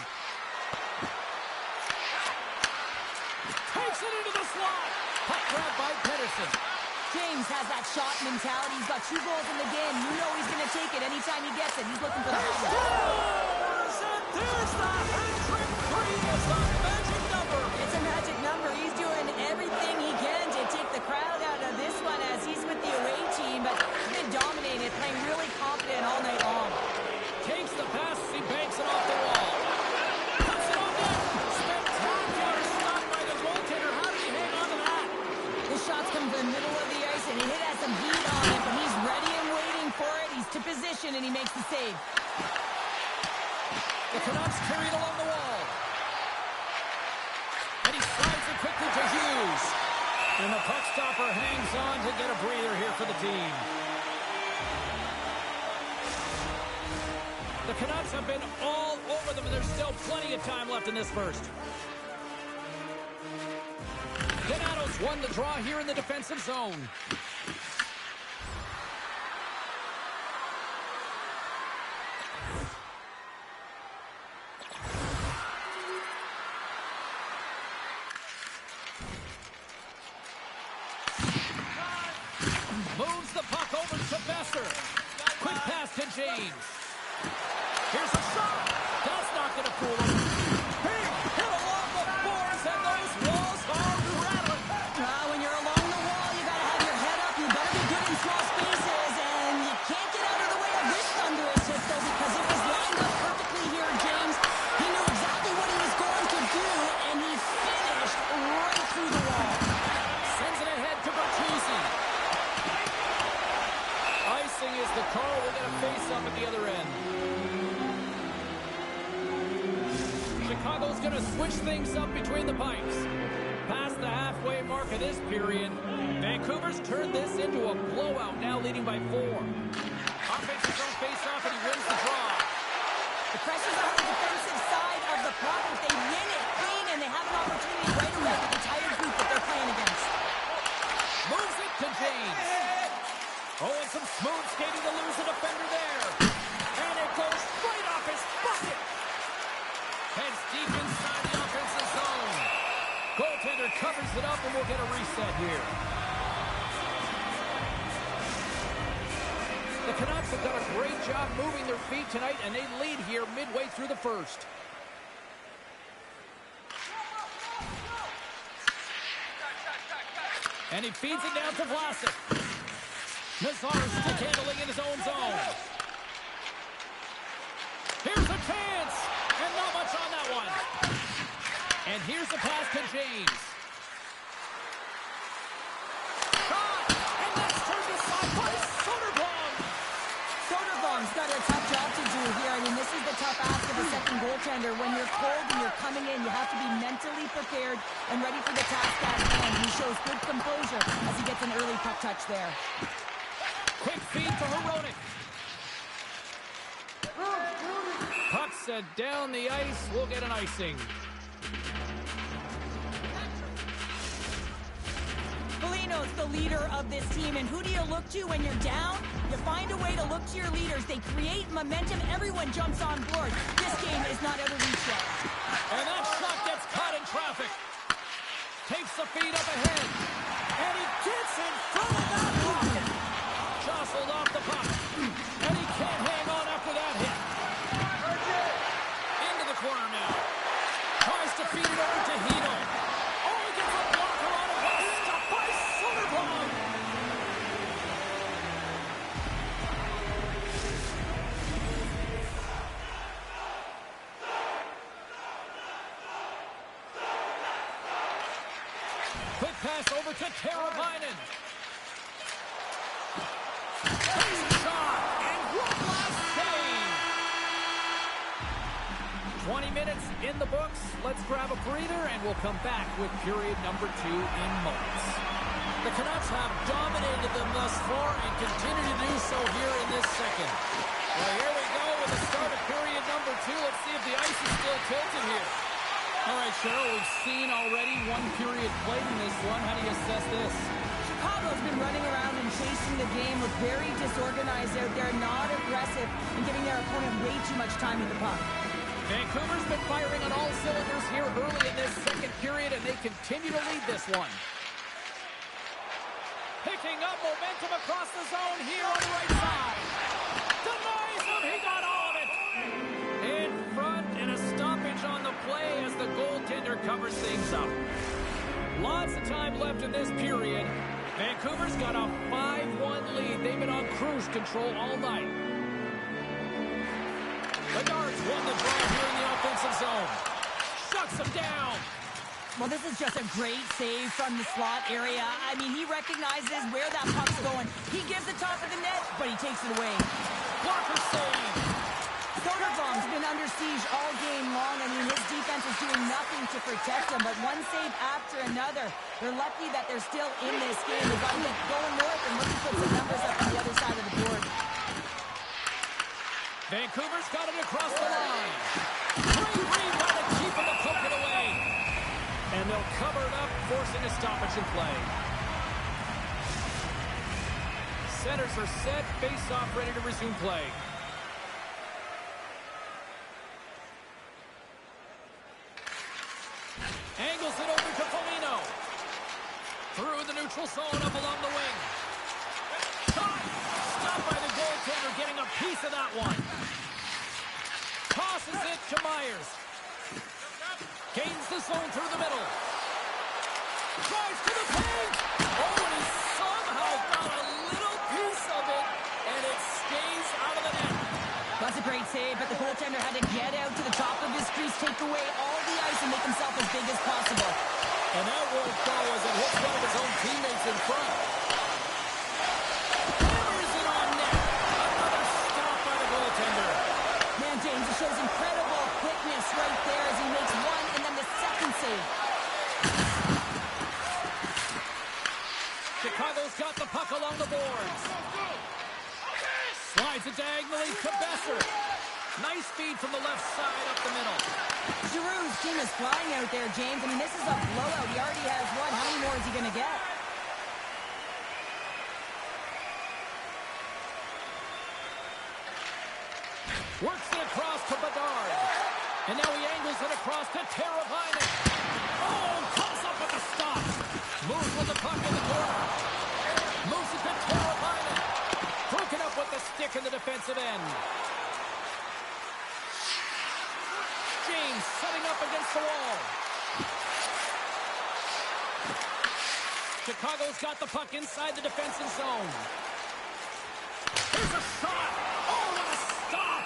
S1: Takes it into the slot. Puck grab by Pettersson.
S2: James has that shot mentality. He's got 2 goals in the game. You know he's going to take it anytime he gets it. He's looking for the home run.
S1: Scores! And there's the hat-trick. 3 is the magic number.
S2: It's a magic number. He's doing everything he can to take the crowd out of this one as he's with the away team, but he's been dominating, playing really confident all night long.
S1: Takes the pass. He banks it off the wall. Puts it on net. Spectacular stop by the goaltender. How did he hang on to that?
S2: The shots come from the middle of the ice, and he has some heat on it, but he's ready and waiting for it. He's to position, and he makes the save.
S1: The Canucks carry it along the wall. And he slides it quickly to Hughes. And the puck stopper hangs on to get a breather here for the team. The Canucks have been all over them, and there's still plenty of time left in this first. Donato's won the draw here in the defensive zone. Moves the puck over to Besser. Quick pass to James. Here's a shot. That's not going to fool him. Big hit along the boards, and those walls are rattling.
S2: When you're along the wall, you got to have your head up. You better be good in small spaces, and you can't get out of the way of this thunderous hit, though, because it was lined up perfectly here, James. He knew exactly what he was going
S1: guessing is the call. We'll get a face-up at the other end. Chicago's going to switch things up between the pipes. Past the halfway mark of this period, Vancouver's turned this into a blowout, now leading by 4. Offensive zone face-off, and he wins the draw.
S2: The pressure's on the defensive side of the puck. If they win it clean and they have an opportunity right away with the tired group that they're playing against.
S1: Moves it to James. Oh, and some smooth skating to lose a defender there. And it goes right off his bucket. Heads deep inside the offensive zone. Goaltender covers it up, and we'll get a reset here. The Canucks have done a great job moving their feet tonight, and they lead here midway through the first. And he feeds it down to Vlasic. Nazar stick handling in his own zone. Here's a chance, and not much on that one. And here's the pass to James. Shot, and that's turned aside by Soderblom.
S2: Soderblom's got a tough job to do here. I mean, this is the tough ask of a second goaltender. When you're cold and you're coming in, you have to be mentally prepared and ready for the task at hand. He shows good composure as he gets an early puck touch there.
S1: Quick feed to Hronek. Puck set down the ice. We'll get an icing.
S2: Foligno's the leader of this team, and who do you look to when you're down? You find a way to look to your leaders. They create momentum. Everyone jumps on board. This game is not out of reach yet.
S1: And that shot gets caught in traffic. Takes the feed up ahead. And he gets in front of that rocket. Jostled off the puck. And he can't hang on after that hit. Into the corner now. Tries to feed it over to Hino. Oh, he gets a blocker on it. Well stopped by Soderblom. Quick pass over to Teravainen. Shot, and one last save. 20 minutes in the books. Let's grab a breather, and we'll come back with period number 2 in moments. The Canucks have dominated them thus far and continue to do so here in this second. Well, here we go with the start of period number 2. Let's see if the ice is still tilted here. All right, Cheryl, we've seen already one period played in this one. How do you assess this?
S2: Chicago's been running around and chasing the game, look very disorganized out there, not aggressive, and giving their opponent way too much time with the puck.
S1: Vancouver's been firing on all cylinders here early in this second period, and they continue to lead this one. Picking up momentum across the zone here on the right side. Denies him, he got all of it. In front, and a stoppage on the play as the goaltender covers things up. Lots of time left in this period. Vancouver's got a 5-1 lead. They've been on cruise control all night. Bedard's won the draw here in the offensive zone. Shuts him down.
S2: Well, this is just a great save from the slot area. I mean, he recognizes where that puck's going. He gives the top of the net, but he takes it away.
S1: Blocker save.
S2: Soderblom's been under siege all game long. I mean, his defense is doing nothing to protect him, but one save after another. They're lucky that they're still in this game. They've got to get going north and look to put some numbers up on the other side of the board.
S1: Vancouver's got it across the line. Great read by the keeper to poke it away. And they'll cover it up, forcing a stoppage in play. Centers are set, face-off ready to resume play. Angles it over to Foligno. Through the neutral zone, up along the wing. Shot! Stopped by the goaltender, getting a piece of that one. Tosses it to Myers. Gains the zone through the middle. Drives to the paint. Oh, and he somehow got a little piece of it, and it stays out of the net.
S2: That's a great save, but the goaltender had to get out to the top of his crease, take away all the ice, and make himself as big as possible.
S1: And that won't go as it hits one of his own teammates in front. Hammers it on net. Slides it diagonally to Besser. Nice feed from the left side up the middle.
S2: Giroux's team is flying out there, James. I mean, this is a blowout. He already has one. How many more is he going to get?
S1: Works it across to Bedard. And now he angles it across to Teravainen. Oh, comes up with the stop. Moves with the puck in the corner. Moves it to Teravainen. Broken up with the stick in the defensive end. James setting up against the wall. Chicago's got the puck inside the defensive zone. Here's a shot. Oh, what a stop.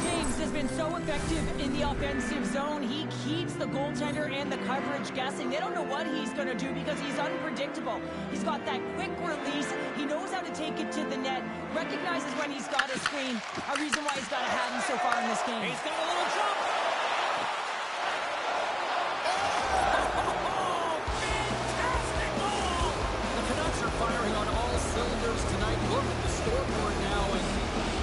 S2: James has been so effective in the offensive zone. He keeps the goaltender and the coverage guessing. They don't know what he's going to do because he's unpredictable. He's got that quick release. He knows how to take it to the net. Recognizes when he's got a screen. A reason why he's got a hat so far in this game.
S1: He's got a little jump. Fantastic goal! The Canucks are firing on all cylinders tonight. Look at the scoreboard now, and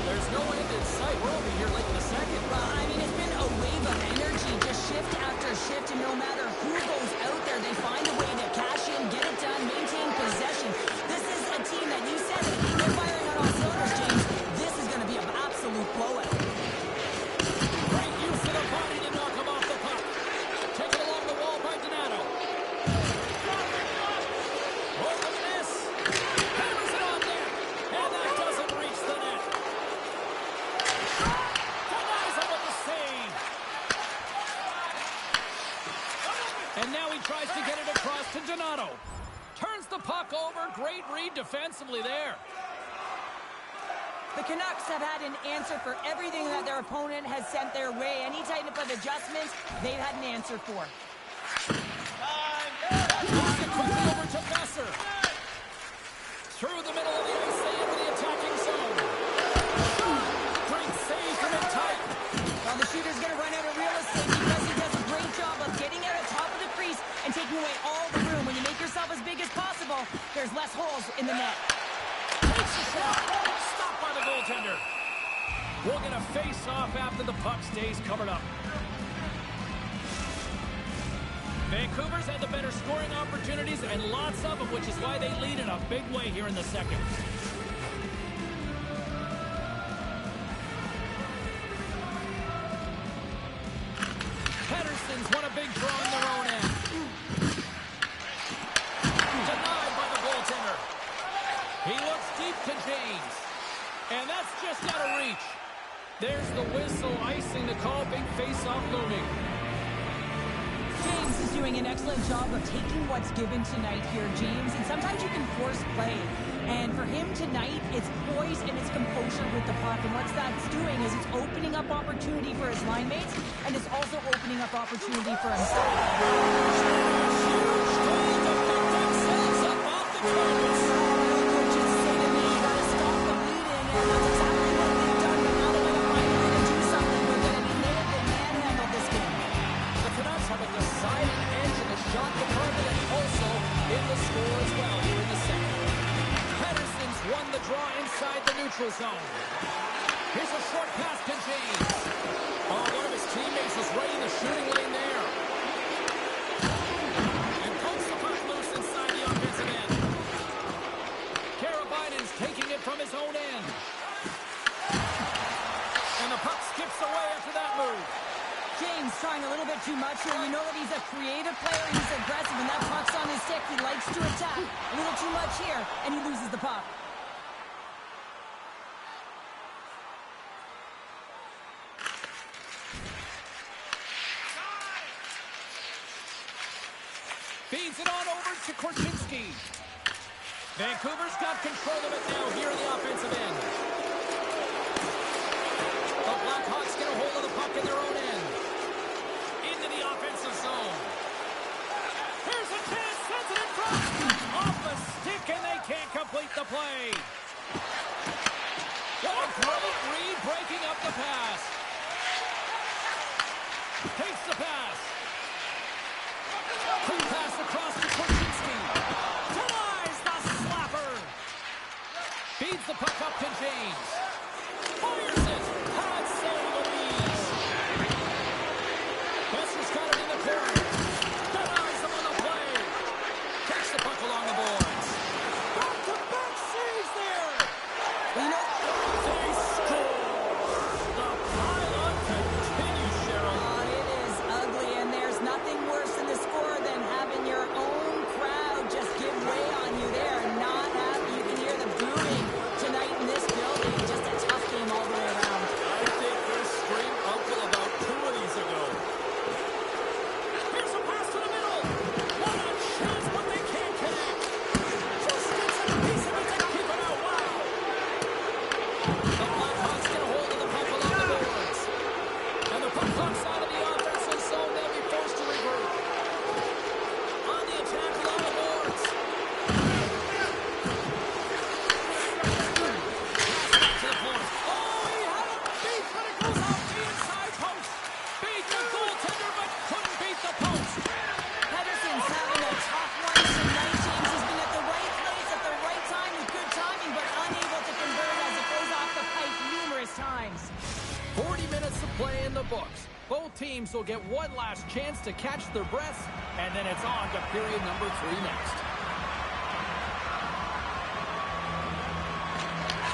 S1: there's no end in sight. We're over here late in the second.
S2: I mean, it's been a wave of energy, just shift after shift, and no matter who goes out there, they find a way to cash in, get it done, maintain possession. This is a team that you said it. They're firing on all cylinders, James. This is going to be an absolute blowout.
S1: Great use of the body to knock him off the puck. Taken along the wall by Donato. Open this. Hammers it on there. And that doesn't reach the net. Denies him with the save. And now he tries to get it across to Donato. Turns the puck over. Great read defensively there.
S2: The Canucks have had an answer for everything that their opponent has sent their way. Any type of adjustments, they've had an answer for.
S1: Moves it quickly over to Besser. Through the middle of the ice, they into the attacking zone. Great save from it tight.
S2: Well, the shooter's going to run out of real estate because he does a great job of getting out on top of the crease and taking away all the room. When you make yourself as big as possible, there's less holes in the net.
S1: Takes the shot. Stopped by the goaltender. We'll get a face-off after the puck stays covered up. Vancouver's had the better scoring opportunities and lots of them, which is why they lead in a big way here in the second. Pedersen's won a big draw on their own end. Denied by the goaltender. He looks deep to James. And that's just out of reach. There's the whistle, icing the call, big face-off looming.
S2: James is doing an excellent job of taking what's given tonight here, James. And sometimes you can force play. And for him tonight, it's poise and it's composure with the puck. And what that's doing is it's opening up opportunity for his line mates, and it's also opening up opportunity for himself.
S1: Huge goal to pick themselves up off the canvas.
S2: Coaches say to me, you gotta stop the bleeding, and that's exactly what they've done. But now they're gonna find a way to do something with it. I mean, they have been manhandled this game.
S1: The Canucks have a decided edge in the shot department and also in the score as well here in the second. Pedersen's won the draw inside the neutral zone. Here's a short pass to James. Oh, one of his teammates was right in the shooting lane there. And pokes the puck loose inside the offensive end. Teravainen's taking it from his own end. And the puck skips away after that move.
S2: James trying a little bit too much here. You know that he's a creative player. He's aggressive. When that puck's on his stick, he likes to attack. A little too much here, and he loses the puck.
S1: Feeds it on over to Korchinski. Vancouver's got control of it now here in the offensive end. The Blackhawks get a hold of the puck in their own end. Into the offensive zone. Here's a chance, sends it in front. Off the stick, and they can't complete the play. What a great read, breaking up the pass. Takes the pass. Quick pass across to Korchinski. along the boards. Back-to-back saves there.
S2: Well, you know,
S1: They score. The pile-on continues, Cheryl.
S2: it is ugly, and there's nothing worse in the score than having your own crowd just give way on you. They are not happy. You can hear the booing tonight in this building. Just a tough game all the way around.
S1: I think they're straight uncle about 2 of these ago. Here's a pass to the middle. What a chance, but they can't connect. Just gets a piece of it to keep it out. Wow. The Blackhawks get a hold of the puck along the boards. And the puck comes out of the offensive zone. They'll be forced to regroup. On the attack along the boards. Pass back to the point. Oh, he had it beat, but it goes off the inside post. Beat the goaltender, but couldn't beat the post.
S2: Pedersen's having a tough one tonight, James. He's been at the right place at the right time with good timing, but unable to convert as it goes off the pipe numerous times.
S1: 40 minutes of play in the books. Both teams will get one last chance to catch their breaths, and then it's on to period number 3 next.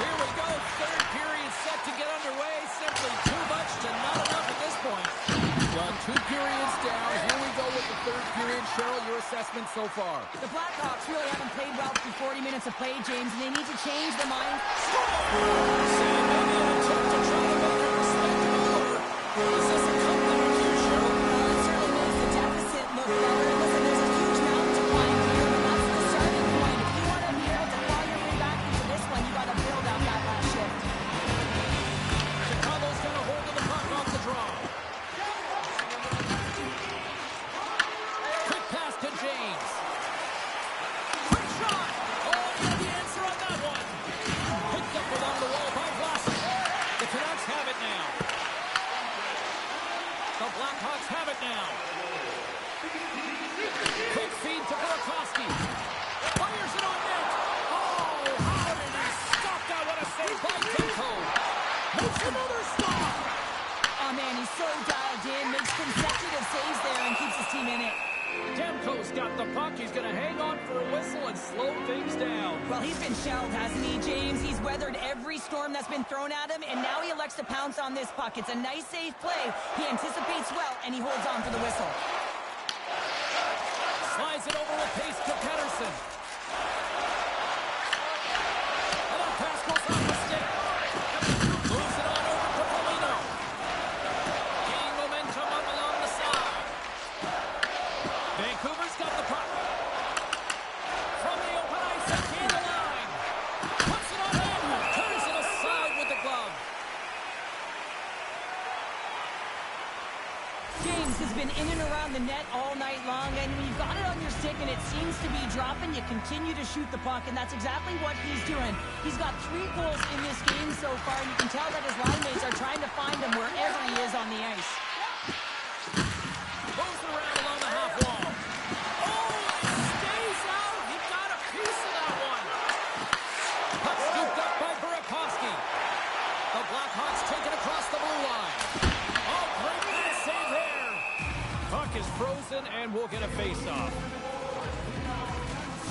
S1: Here we go. Third period set to get underway. Simply too much to not enough at this point. Well, 2 periods down. Here we go with the third period. Cheryl, your assessment so far.
S2: The Blackhawks really haven't played well through 40 minutes of play, James, and they need to change their mind.
S1: Sam, maybe an attempt to try to make it respectable. Is this a comeback here, Cheryl?
S2: It certainly makes the deficit look better. And listen, there's a huge mountain to climb here, but that's the starting point. If you want to be able to claw your way back into this one, you got to build out that last shift.
S1: Chicago's got a hold of the puck off the draw. Quick pass to James. Quick shot. Oh, he had the answer on that one. Picked up along the wall by Vlasic. The Canucks have it now. The Blackhawks have it now. Quick feed to Burakovsky. Fires it on net. Oh, how did he stop that? What a save by Demko. Makes another stop.
S2: Oh, man, he's so dialed in, makes consecutive saves there and keeps his team in it.
S1: Demko's got the puck. He's going to hang on for a whistle and slow things down.
S2: Well, he's been shelled, hasn't he, James? He's weathered every storm that's been thrown at him, and now he elects to pounce on this puck. It's a nice, safe play. He anticipates well, and he holds on for the whistle.
S1: Slides it over with pace to Pedersen. Another pass goes off the stick. Moves it on over to Foligno. Gaining momentum up along the side. Vancouver's got the puck. From the open ice and gain the line. Puts it on in. Turns it aside with the glove.
S2: James has been in and around the net all night long, and when you've got it on your stick and it seems to be dropping, you continue to shoot the puck, and that's exactly what he's doing. He's got 3 goals in this game so far, and you can tell that his line mates are trying to find him wherever he is on the ice.
S1: Moves it around along the half wall. Oh, it stays out. He got a piece of that one. Puck scooped up by Burakovsky. The Blackhawks take it across the blue line. Oh, great pass save there. Puck is frozen, and we'll get a face-off.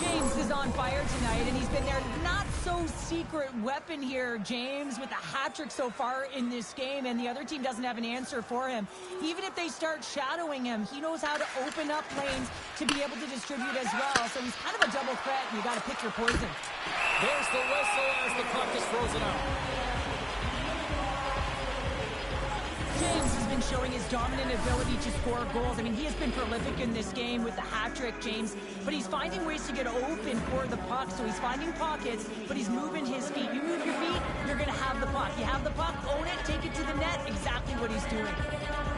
S2: James is on fire tonight, and he's been their not-so-secret weapon here, James, with a hat-trick so far in this game, and the other team doesn't have an answer for him. Even if they start shadowing him, he knows how to open up lanes to be able to distribute as well, so he's kind of a double threat, and you got to pick your poison.
S1: There's the whistle as the puck is frozen out.
S2: James has been showing his dominant ability to score goals. I mean, he has been prolific in this game with the hat trick, James, but he's finding ways to get open for the puck. So he's finding pockets, but he's moving his feet. You move your feet, you're going to have the puck. You have the puck, own it, take it to the net. Exactly what he's doing.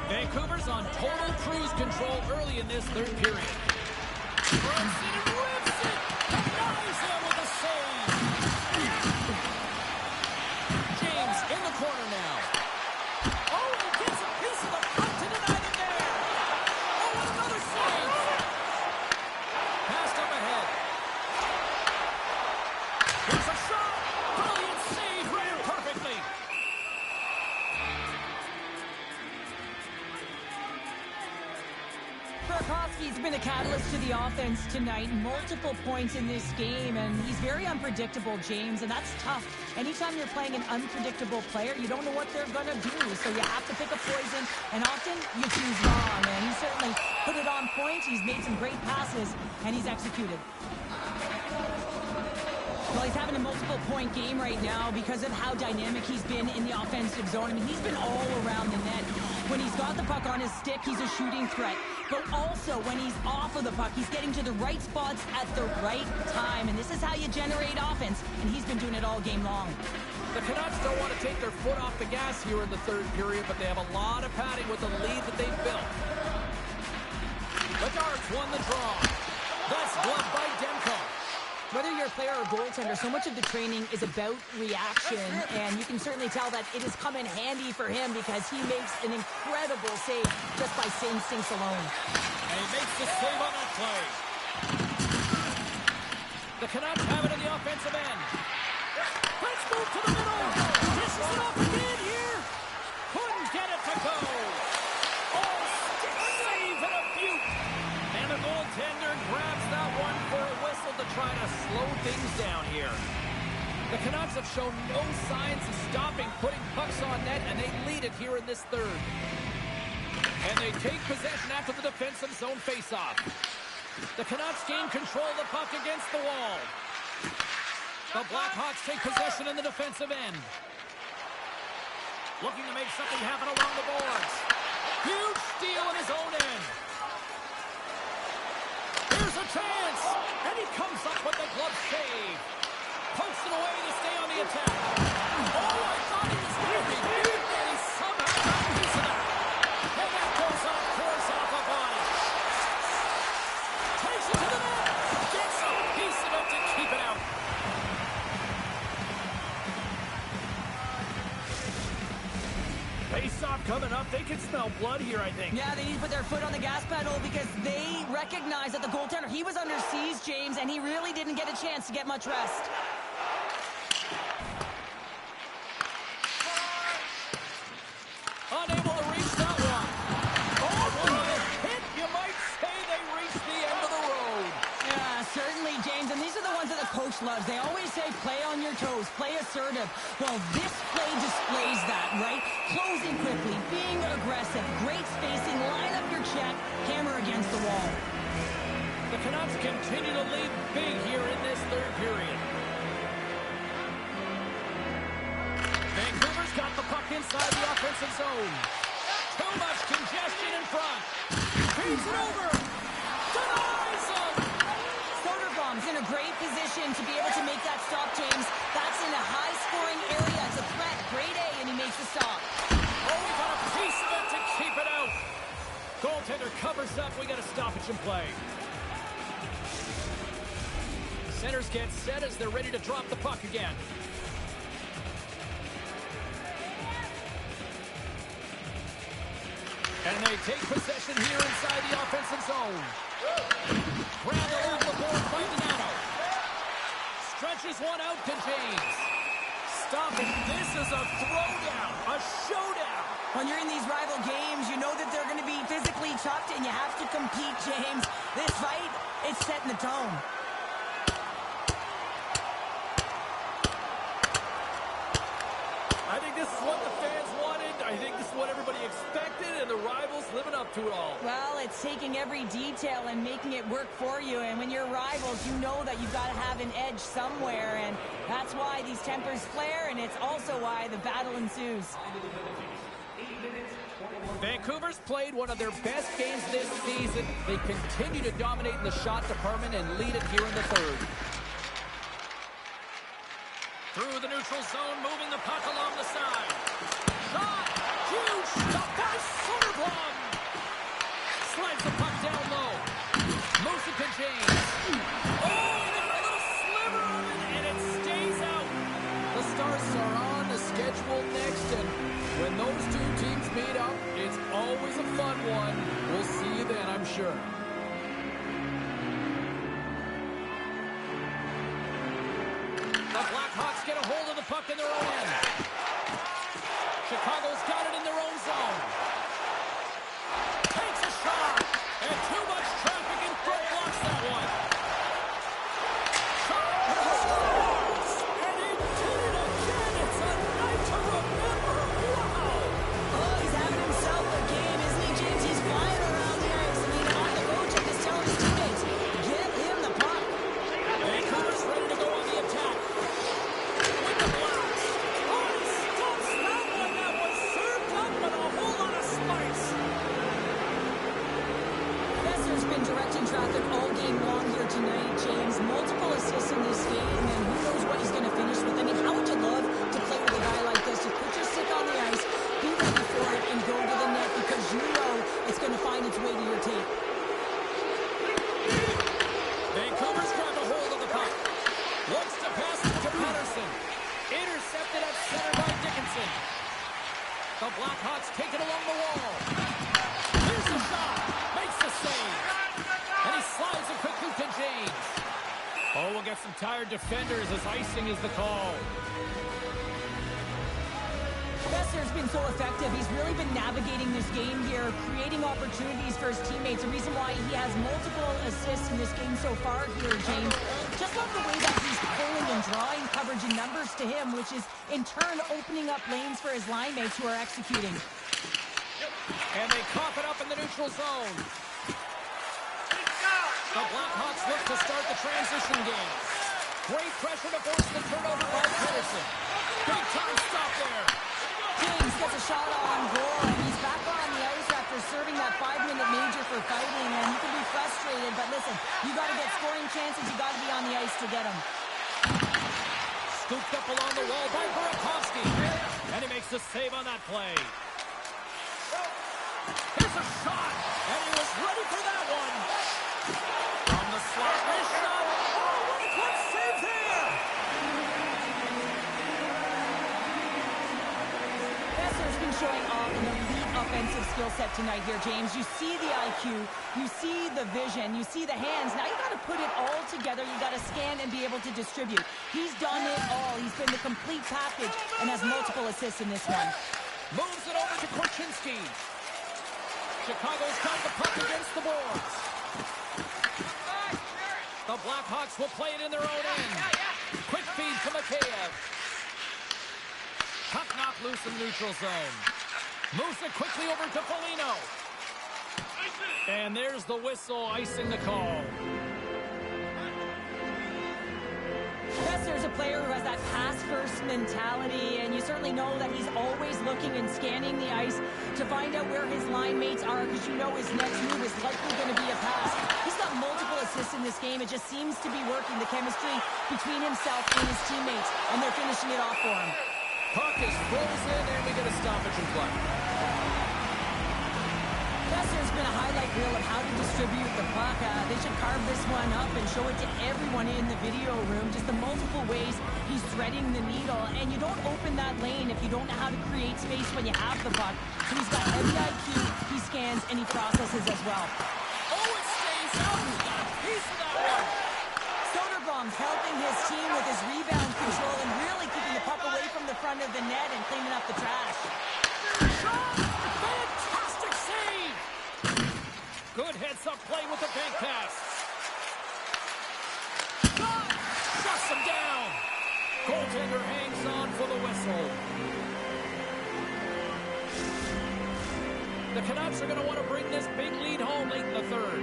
S1: Vancouver's on total cruise control early in this third period. Runs it and rips it. Denies him with a save. James in the corner now. Oh, he gets a piece of the puck to deny them there. Oh, and another save. Passed up ahead. Here's a shot. Brilliant save, ran perfectly.
S2: Burakovsky's been a catalyst to the offense tonight. Multiple points in this game, and he's very unpredictable, James, and that's tough. Anytime you're playing an unpredictable player, you don't know what they're going to do, so you have to pick a poison, and often you choose wrong, and he certainly put it on point. He's made some great passes, and he's executed. Well, he's having a multiple-point game right now because of how dynamic he's been in the offensive zone. I mean, he's been all around the net. When he's got the puck on his stick, he's a shooting threat. But also, when he's off of the puck, he's getting to the right spots at the right time. And this is how you generate offense, and he's been doing it all game long.
S1: The Canucks don't want to take their foot off the gas here in the third period, but they have a lot of padding with the lead that they've built. The Darts won the draw. That's gloved by Demko.
S2: Whether you're a player or goaltender, so much of the training is about reaction, and you can certainly tell that it has come in handy for him because he makes an incredible save just by instincts alone.
S1: And he makes the save on that play. The Canucks have it in the offensive end. Let's move to the middle. Dishes it off again here. Couldn't get it to go. Oh, stick save and a beaut. And the goaltender grabs that one for a whistle to try to slow things down here. The Canucks have shown no signs of stopping putting pucks on net, and they lead it here in this third. And they take possession after the defensive zone faceoff. The Canucks gain control of the puck against the wall. The Blackhawks take possession in the defensive end. Looking to make something happen along the boards. Huge steal in his own end. Here's a chance. And he comes up with the glove save. Pokes it away to stay on the attack. Oh, I thought he was going to be beat, and he somehow got a piece of that. And that goes off course off a body. Takes it to the net. Gets a piece of it to keep it out. Face-off coming up. They can smell blood here, I think.
S2: Yeah, they need to put their foot on the gas pedal because they recognize that the goaltender, he was under siege, James, and he really didn't get a chance to get much rest.
S1: Unable to reach that one. Oh, what a hit. You might say they reached the end of the road.
S2: Yeah, certainly, James, and these are the ones that the coach loves. They always say play on your toes, play assertive. Well, this play displays that, right? Closing quickly, being aggressive, great spacing, line up your check, hammer against the wall.
S1: The Canucks continue to lead big here in this third period. Vancouver's got the puck inside the offensive zone. Too much congestion in front. Feeds it over. Denies him.
S2: Soderblom's in a great position to be able to make that stop, James. That's in a high-scoring area. It's a threat. Grade A, and he makes the stop.
S1: Oh, we got a piece of it to keep it out. Goaltender covers up. We got a stoppage in play. Centers get set as they're ready to drop the puck again. And they take possession here inside the offensive zone. Grabbed along the board by Donato. Stretches one out to James. Stop it. This is a throwdown, a showdown.
S2: When you're in these rival games, you know that they're going to be physically tough, and you have to compete, James. This fight, it's setting the tone.
S1: I think this is what the fans wanted. I think this is what everybody expected, and the rivals living up to it all.
S2: Well, it's taking every detail and making it work for you, and when you're rivals, you know that you've got to have an edge somewhere, and that's why these tempers flare, and it's also why the battle ensues.
S1: Vancouver's played one of their best games this season. They continue to dominate in the shot department and lead it here in the third. Through the neutral zone, moving the puck along the side. Shot! Huge stop by Soderblom! Slides the puck down low. Moves it to James. Oh, and a little sliver of it, and it stays out. The Stars are on the schedule next, and when those two teams meet up, it's always a fun one. We'll see you then, I'm sure. The Blackhawks get a hold of the puck in their own end. Chicago's got it in their own zone. Takes a shot. And too much traffic in front, The Blackhawks take it along the wall. Here's the shot. Makes the save. And he slides it quickly to James. Oh, we'll get some tired defenders as icing is the call.
S2: Besser's been so effective. He's really been navigating this game here, creating opportunities for his teammates. The reason why he has multiple assists in this game so far here, James. Just love the way that he's pulling and drawing coverage and numbers to him, which is in turn opening up lanes for his line mates who are executing.
S1: And they cough it up in the neutral zone. The Blackhawks look to start the transition game. Great pressure to force the turnover by Pedersen. Big time stop there.
S2: James gets a shot on goal, and he's back on the ice after serving that 5-minute major for fighting, and you can be frustrated, but listen, you got to get scoring chances, you got to be on the ice to get them.
S1: Scooped up along the wall by Burakovsky, and he makes the save on that play. Here's a shot, and he was ready for that one. From the slot, this shot. Oh, what a quick save there!
S2: Besser's been showing off an elite offensive skill set tonight here, James. You see the IQ, you see the vision, you see the hands. Now you got to put it all together. You got to scan and be able to distribute. He's done it all. He's been the complete package and has multiple assists in this one.
S1: Moves it over to Korchinski. Chicago's got the puck against the boards. The Blackhawks will play it in their own end. Quick feed to Mikheyev. Puck knocked loose in neutral zone. Moves it quickly over to Foligno. And there's the whistle icing the call.
S2: Besser's a player who has that pass-first mentality, and you certainly know that he's always looking and scanning the ice to find out where his line mates are, because you know his next move is likely going to be a pass. He's got multiple assists in this game. It just seems to be working, the chemistry between himself and his teammates, and they're finishing it off for him.
S1: Puck is frozen, and we get a stoppage in play.
S2: Besser's been a highlight reel of how to distribute the puck. They should carve this one up and show it to everyone in the video room. Just the multiple ways he's threading the needle. And you don't open that lane if you don't know how to create space when you have the puck. So he's got heavy IQ, he scans, and he processes as well.
S1: Oh, it stays out. He's got a piece of that one.
S2: Soderblom's helping his team with his rebound control and really keeping the puck away from the front of the net and cleaning up the trash.
S1: Shot! Fantastic save! Good heads-up play with the bank pass. Shot! Shuts him down! Goaltender hangs on for the whistle. The Canucks are going to want to bring this big lead home late in the third.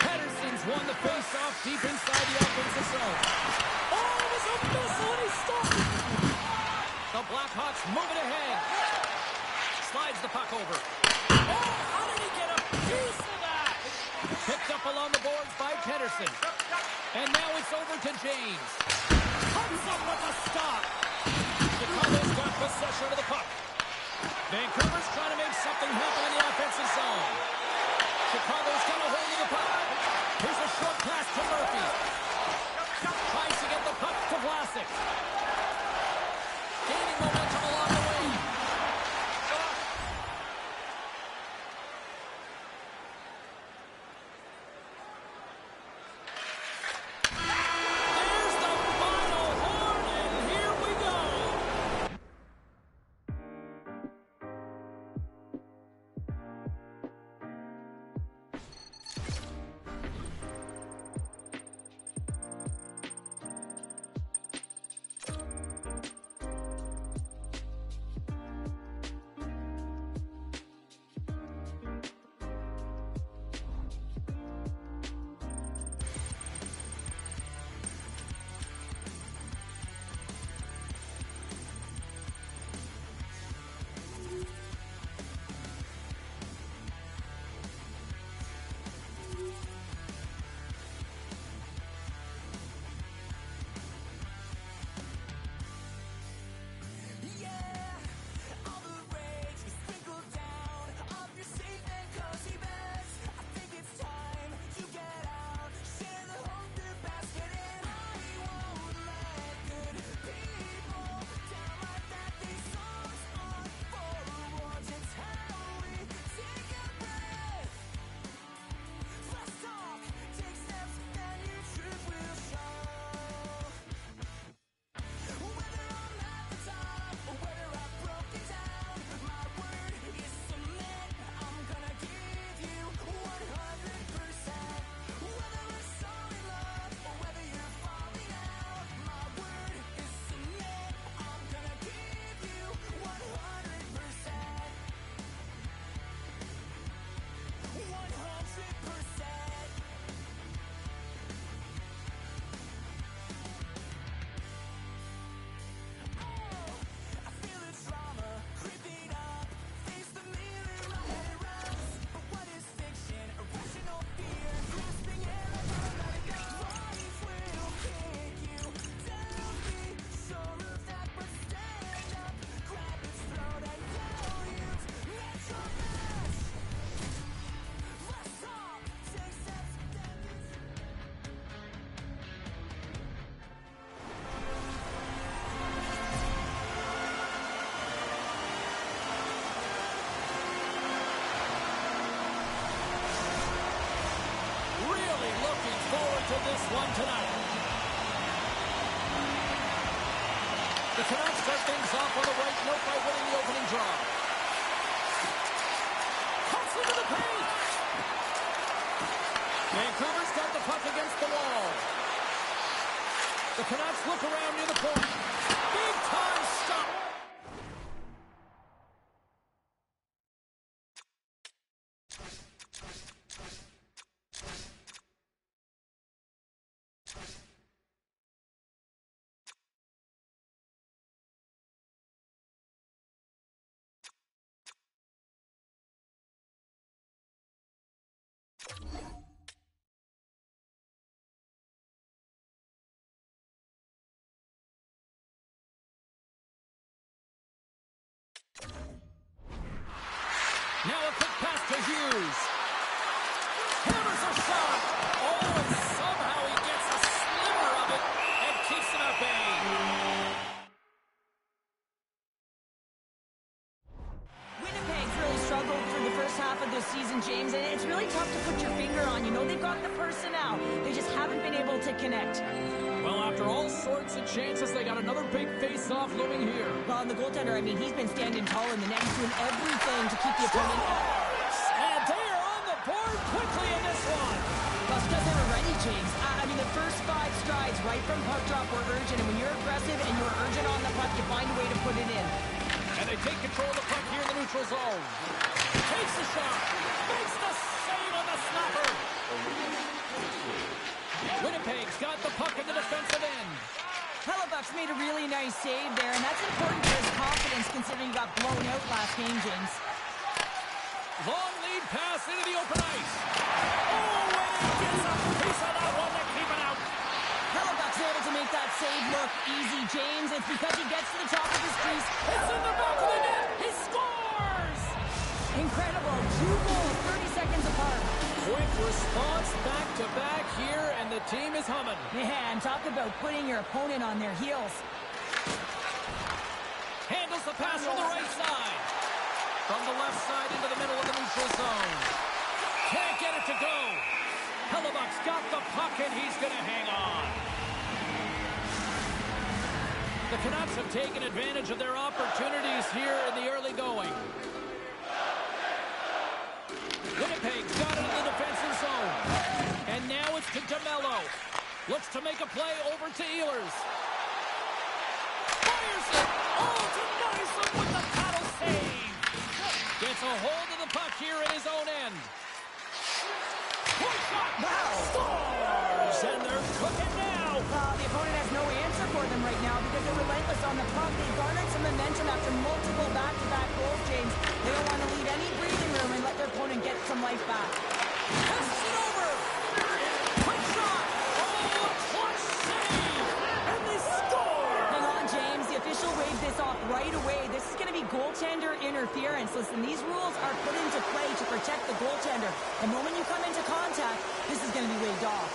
S1: Pedersen's won the face-off deep inside the offensive zone. Oh, it was a missile and he stopped it! The Blackhawks move it ahead. Slides the puck over. Oh, how did he get a piece of that? Picked up along the boards by Pedersen. And now it's over to James. Comes up with a stop. Chicago's got possession of the puck. Vancouver's trying to make something happen in the offensive zone. Chicago's got a hold of the puck. Here's a short pass to Murphy. Tries to get the puck to Vlasic. Gaining momentum along the way. There's the final horn, and here we go. looking forward to this one tonight. The Canucks start things off on the right note by winning the opening draw. Cuts into the paint. Vancouver's got the puck against the wall. The Canucks look around near the point. Big time stop. Now a quick pass to Hughes. Hammers a shot. Oh, and somehow he gets a sliver of it and keeps it at bay.
S2: Winnipeg's really struggled through the first half of this season, James, and it's really tough to put your finger on. You know, they've got the personnel. They just haven't been able to connect.
S1: Well, after all sorts of chances, they got another big face-off looming here.
S2: Well, and the goaltender, I mean, he's been standing tall in the net. He's doing everything to keep the opponent out.
S1: And they are on the board quickly in this one.
S2: Well, it's because they were ready, James. I mean, the first 5 strides right from puck drop were urgent, and when you're aggressive and you're urgent on the puck, you find a way to put it in.
S1: And they take control of the puck here in the neutral zone. Takes the shot. Makes the save on the snapper. Winnipeg's got the puck in the defensive end.
S2: Hellebuck's made a really nice save there, and that's important for his confidence considering he got blown out last game, James.
S1: Long lead pass into the open ice. Oh, and he gets a piece of that one to keep it out.
S2: Hellebuck's able to make that save look easy, James. It's because he gets to the top of his crease.
S1: It's in the back of the net. He scores!
S2: Incredible. 2 goals, 30 seconds apart.
S1: Quick response back-to-back here, and the team is humming.
S2: Man, talk about putting your opponent on their heels.
S1: Handles the pass from the right side. From the left side into the middle of the neutral zone. Can't get it to go. Hellebuck's got the puck, and he's going to hang on. The Canucks have taken advantage of their opportunities here in the early going. Winnipeg's got it in the defensive zone. And now it's to DeMello. Looks to make a play over to Ehlers. Fires it. Oh, denies him with the paddle save. Gets a hold of the puck here in his own end. Point shot.
S2: Wow.
S1: Scores. And they're cooking now.
S2: The opponent has no answer for them right now because they're relentless on the puck. They've garnered some momentum after multiple back-to-back goals, James. They don't want to leave any breathing room and let their opponent get some life back.
S1: Passes it over. Quick shot. Oh, clutch save. And they score.
S2: Hang on, James. The official waved this off right away. This is going to be goaltender interference. Listen, these rules are put into play to protect the goaltender. The moment you come into contact, this is going to be waved off.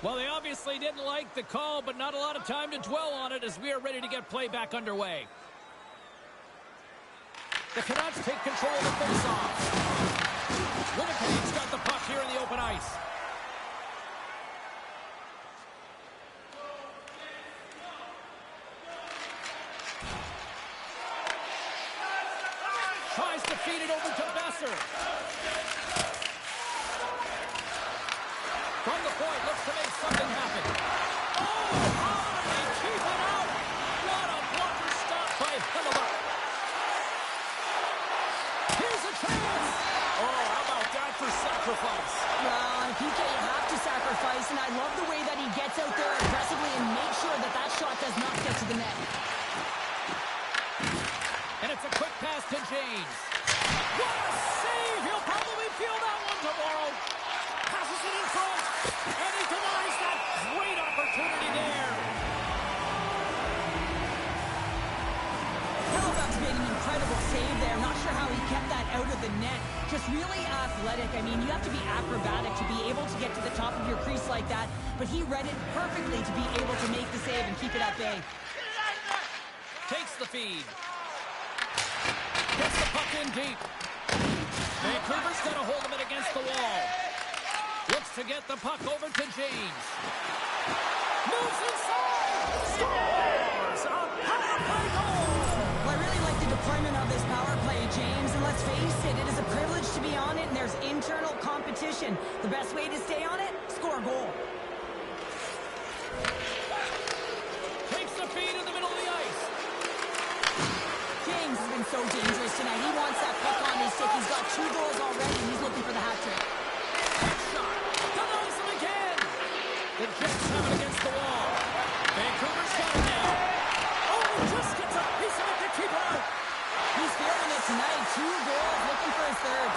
S1: Well, they obviously didn't like the call, but not a lot of time to dwell on it as we are ready to get play back underway. The Canucks take control of the faceoff. Winnipeg's got the puck here in the open ice. Tries to feed it over to Besser. From the point, looks to make something happen. Oh, how did they keep it out? What a blocker stop by Hellebuck. Here's a chance. Oh, how about that for sacrifice?
S2: Well, PK, you have to sacrifice, and I love the way that he gets out there aggressively and makes sure that that shot does not get to the net.
S1: And it's a quick pass to James. What a save! He'll probably feel that one tomorrow. Passes it in front, and he denies that great opportunity there.
S2: Hellebuck's made an incredible save there. Not sure how he kept that out of the net. just really athletic. I mean, you have to be acrobatic to be able to get to the top of your crease like that, but he read it perfectly to be able to make the save and keep it at bay.
S1: Takes the feed. Gets the puck in deep. Vancouver's got a hold of it against the wall. Looks to get the puck over to James. Moves inside. Scores! A power play goal!
S2: Well, I really like the deployment of this power play, James, and let's face it, it is a privilege to be on it, and there's internal competition. The best way to stay on it, score a goal.
S1: Takes the feed in the middle of the ice.
S2: James has been so dangerous tonight. He wants that puck on his stick. He's got 2 goals already, and he's looking for the hat trick.
S1: Shot. Denies him again. The Jets have it against the wall. Vancouver's got it now. Oh, he just gets a piece of it to keep it out.
S2: He's feeling it tonight. 2 goals, looking for his third.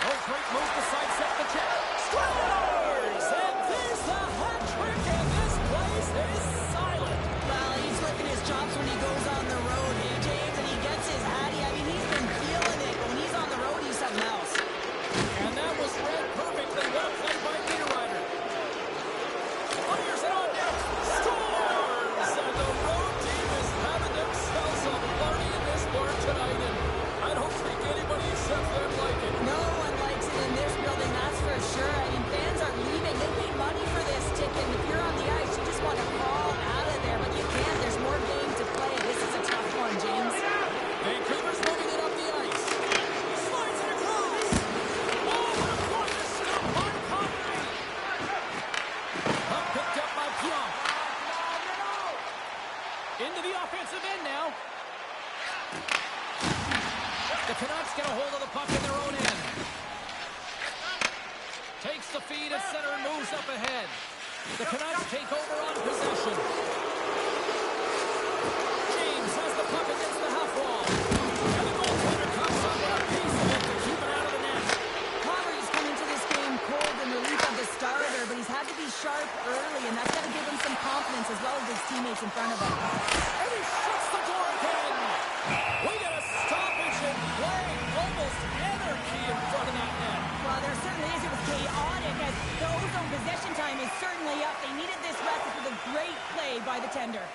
S1: Oh, great move to sidestep the Jet. Scores! And there's the hat trick, and this place is silent.
S2: Well, he's flipping his chops when he goes on the road, hey, James, and he gets his hattie. I mean, he's been feeling it, but when he's on the road, he's something else.
S1: And that was read perfectly. Well played by Niederreiter. Fires it on net. Scores! And the road team is having themselves a party in this bar tonight, and I don't think anybody except them like it.
S2: No one likes it in this building, that's for sure. I mean, fans are leaving. They pay money for this ticket, and if you're on the ice, you just want to crawl out of there, but you can't. There's more game to play. This is a tough one, James.
S1: Vancouver's moving it up the ice. Slides it across. Oh, what a corner stop by Connery. Puck picked up by Pionk. Into the offensive end now. The Canucks get a hold of the puck in their own end. Takes the feed at center and moves up ahead. The Canucks take over on possession. James has the puck against the half wall. And the goaltender comes up with a piece of it to keep it out of the net.
S2: Connery's come into this game cold in relief of the starter, but he's had to be sharp early, and that's got to give him some confidence as well as his teammates in front of him.
S1: And he shuts the door again. We got a stoppage in play. Almost anarchy in front of that net.
S2: Well, there certainly is. It was chaotic as the ozone possession time is certainly up. They needed this rest with a great play by the tender.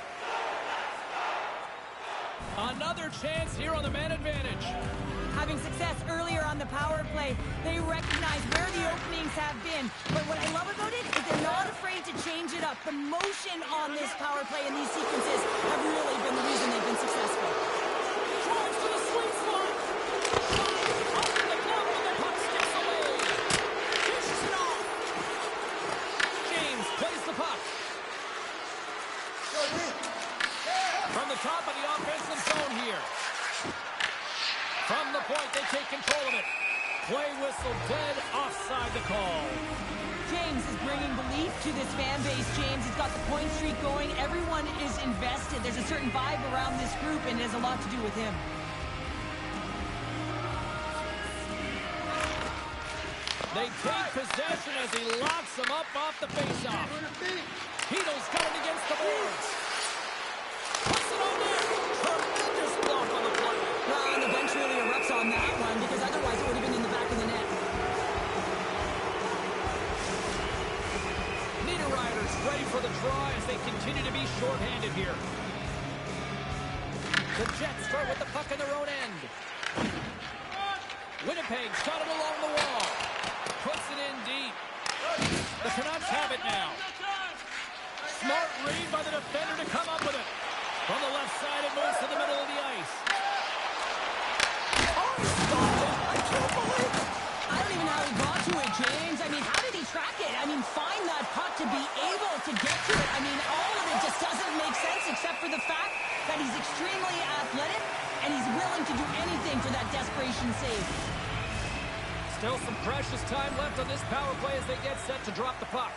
S1: Another chance here on the man advantage.
S2: Having success earlier on the power play, they recognize where the openings have been. But what I love about it is they're not afraid to change it up. The motion on this power play and these sequences have really been the reason they've been successful.
S1: Drives to the sweet spot. Up in the glove and the puck skips away. Dishes it off. James plays the puck. From the top of the offensive zone here. From the point, they take control of it. Play whistle dead, offside the call.
S2: James is bringing belief to this fan base, James. He's got the point streak going. Everyone is invested. There's a certain vibe around this group, and it has a lot to do with him.
S1: They take possession as he locks them up off the faceoff. Heedle's coming against the boards. Puts it on there. Tremendous block on the play.
S2: Well, and the bench really erupts on that one because otherwise it would have been in the back of the net.
S1: Niederreiter's ready for the draw as they continue to be shorthanded here. The Jets start with the puck in their own end. Winnipeg's got it along the wall. Puts it in deep. The Canucks have it now. Smart read by the defender to come up with it. From the left side, it moves to the middle of the ice. Oh, he stopped it! I can't believe it!
S2: I don't even know how he got to it, James. I mean, how did he track it? I mean, find that puck to be able to get to it. I mean, all of it just doesn't make sense except for the fact that he's extremely athletic and he's willing to do anything for that desperation save.
S1: Still some precious time left on this power play as they get set to drop the puck.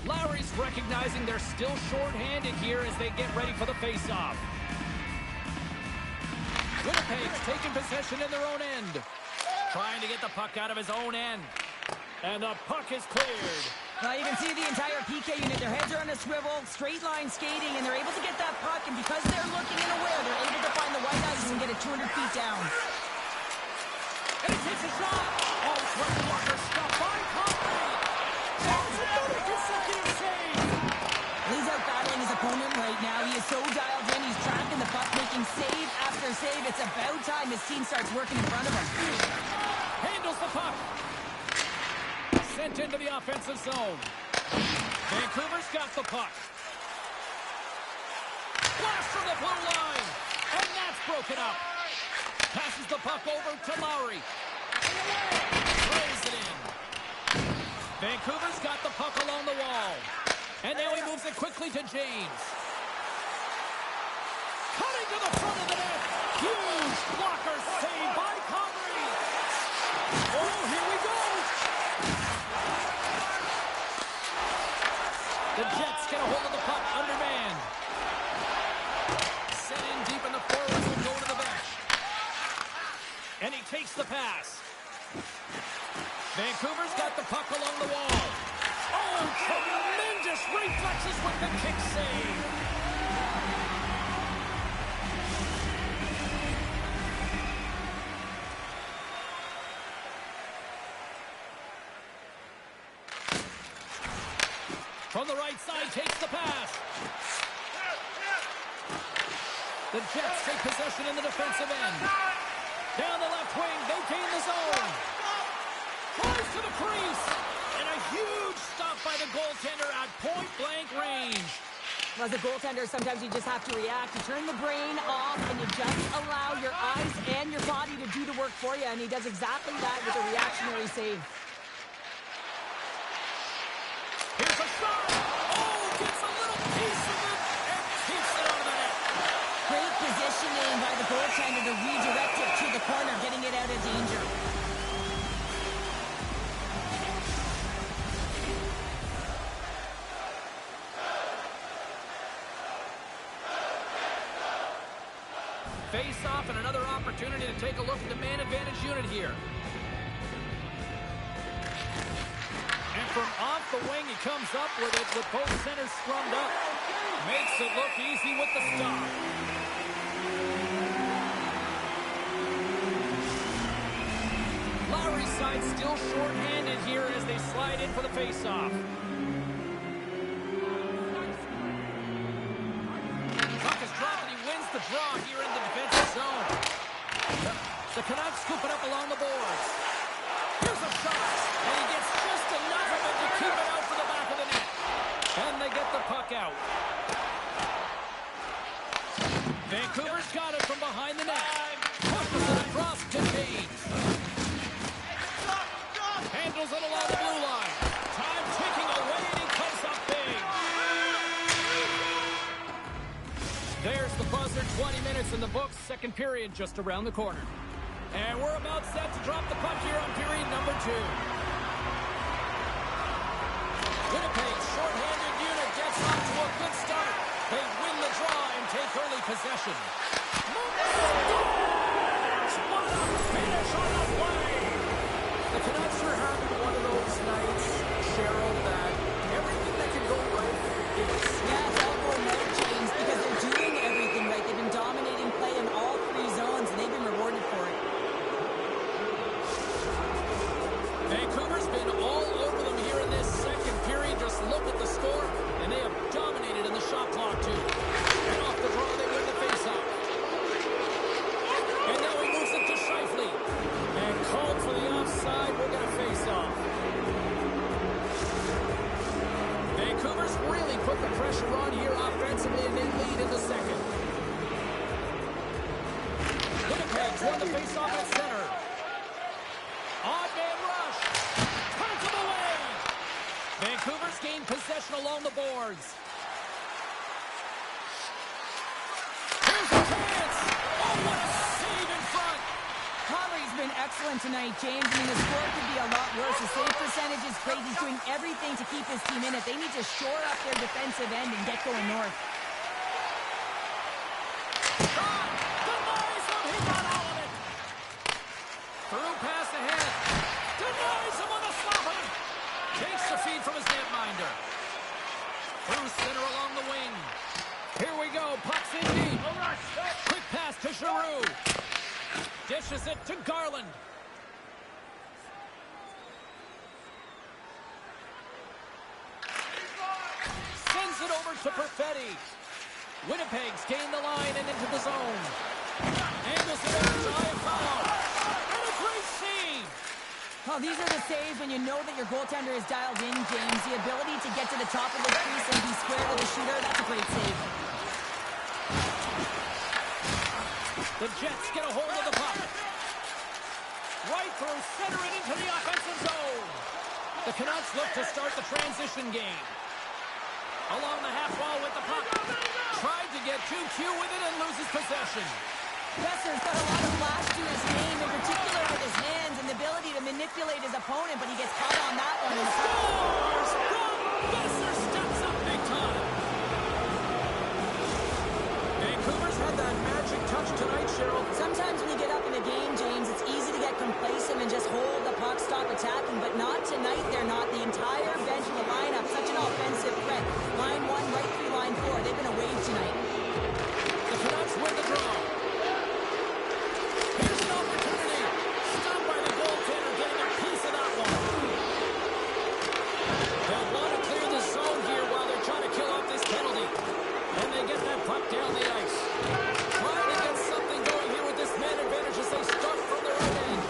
S1: Lowry's recognizing they're still short-handed here as they get ready for the face-off. Winnipeg's taking possession in their own end. Trying to get the puck out of his own end. And the puck is cleared.
S2: Well, you can see the entire PK unit. Their heads are on a swivel, straight line skating, and they're able to get that puck. And because they're looking and aware, they're able to find the white ice and get it 200 feet down.
S1: And he takes a shot. Oh, great blocker stuff by Conley. That's another consecutive save.
S2: He's out battling his opponent right now. He is so dialed in. He's tracking the puck, making save after save. It's about time his team starts working in front of him.
S1: Handles the puck. Sent into the offensive zone. Vancouver's got the puck. Blast from the blue line. And that's broken up. Passes the puck over to Lowry. Throws it in. Vancouver's got the puck along the wall. And now he moves it quickly to James. Cutting to the front of the net. Huge blocker save by Conley. Oh, here we go. The Jets get a hold of the puck undermanned. Set in deep in the forwards will go to the bench. And he takes the pass. Vancouver's got the puck along the wall. Oh, tremendous reflexes with the kick save. From the right side, takes the pass. The Jets take possession in the defensive end. Down the left wing, they gain the zone. Flies to the crease. And a huge stop by the goaltender at point-blank range.
S2: As a goaltender, sometimes you just have to react. You turn the brain off, and you just allow your eyes and your body to do the work for you. And he does exactly that with a reactionary save.
S1: Here's a shot. Oh, gets a little piece of it and keeps it out of the net.
S2: Great positioning by the goaltender to redirect it to the corner, getting it out of danger.
S1: Face off and another opportunity to take a look at the man advantage unit here. And from off the wing, he comes up with it with both centers scrummed up. Makes it look easy with the stop. Lowry's side still short-handed here as they slide in for the face-off. Puck is dropped and he wins the draw here in the defensive zone. The Canucks scoop it up along the boards. Here's a shot, and he gets just enough of it to keep it out for the back of the net. And they get the puck out. Vancouver's got it from behind the net. Pushes it across to James. Handles it along the blue line. Time ticking away, and he comes up big. There's the buzzer. 20 minutes in the books. Second period just around the corner. And we're about set to drop the puck here on period number 2. Winnipeg's short-handed unit gets off to a good start. They win the draw and take early possession. What a finish on the play!
S3: The Canucks are having one of those nights, Cheryl, that everything that can go right is.
S2: Yeah, it's all going right, James, because they're doing everything right. They've been dominating play in all 3 zones, and they've been rewarded for it.
S1: Vancouver's been all over them here in this second period. Just look at the score, and they have dominated in the shot clock, too. And off the draw, they win the faceoff. And now he moves it to Scheifele. And called for the offside. We'll get a face-off. Vancouver's really put the pressure on here offensively, and they lead in the second. Winnipeg's won the face-off at center. Odd man rush. Turns him away. Vancouver's gained possession along the boards. Here's a chance. Oh, what a save in front.
S2: Conley's been excellent tonight, James. I mean, the score could be a lot worse. The save percentage is great. He's doing everything to keep his team in it. They need to shore up their defensive end and get going north.
S1: Shot. Denies him. He got all of it. Through pass ahead. Denies him on the stopper. Takes the feed from his netminder. Through center along the wing. Here we go. Puck's in deep. Quick pass to Giroux. Dishes it to Garland. Sends it over to Perfetti. Winnipeg's gained the line and into the zone. Angles it over to Iafallo. And a great save.
S2: Oh, these are the saves when you know that your goaltender is dialed in, James. The ability to get to the top of the crease and be square to the shooter, that's a great save.
S1: The Jets get a hold of the puck. Right through center and into the offensive zone. The Canucks look to start the transition game. Along the half wall with the puck. Tried to get too cute with it and loses possession.
S2: Besser's got a lot of flash to his game, in particular with his hands and the ability to manipulate his opponent, but he gets caught on that one.
S1: And scores! Besser steps up big time. Vancouver's had that magic touch tonight, Cheryl.
S2: Sometimes when you get up in a game, James, it's easy to get complacent and just hold the puck, stop attacking, but not tonight. They're not. The entire bench in the lineup, such an offensive threat. Line 1 right through line 4. They've been a wave tonight.
S1: The Canucks win the draw. Here's an opportunity. Stopped by the goaltender, getting a piece of that one. They'll want to clear the zone here while they're trying to kill off this penalty. And they get that puck down the ice. Trying to get something going here with this man advantage as they start from the right end.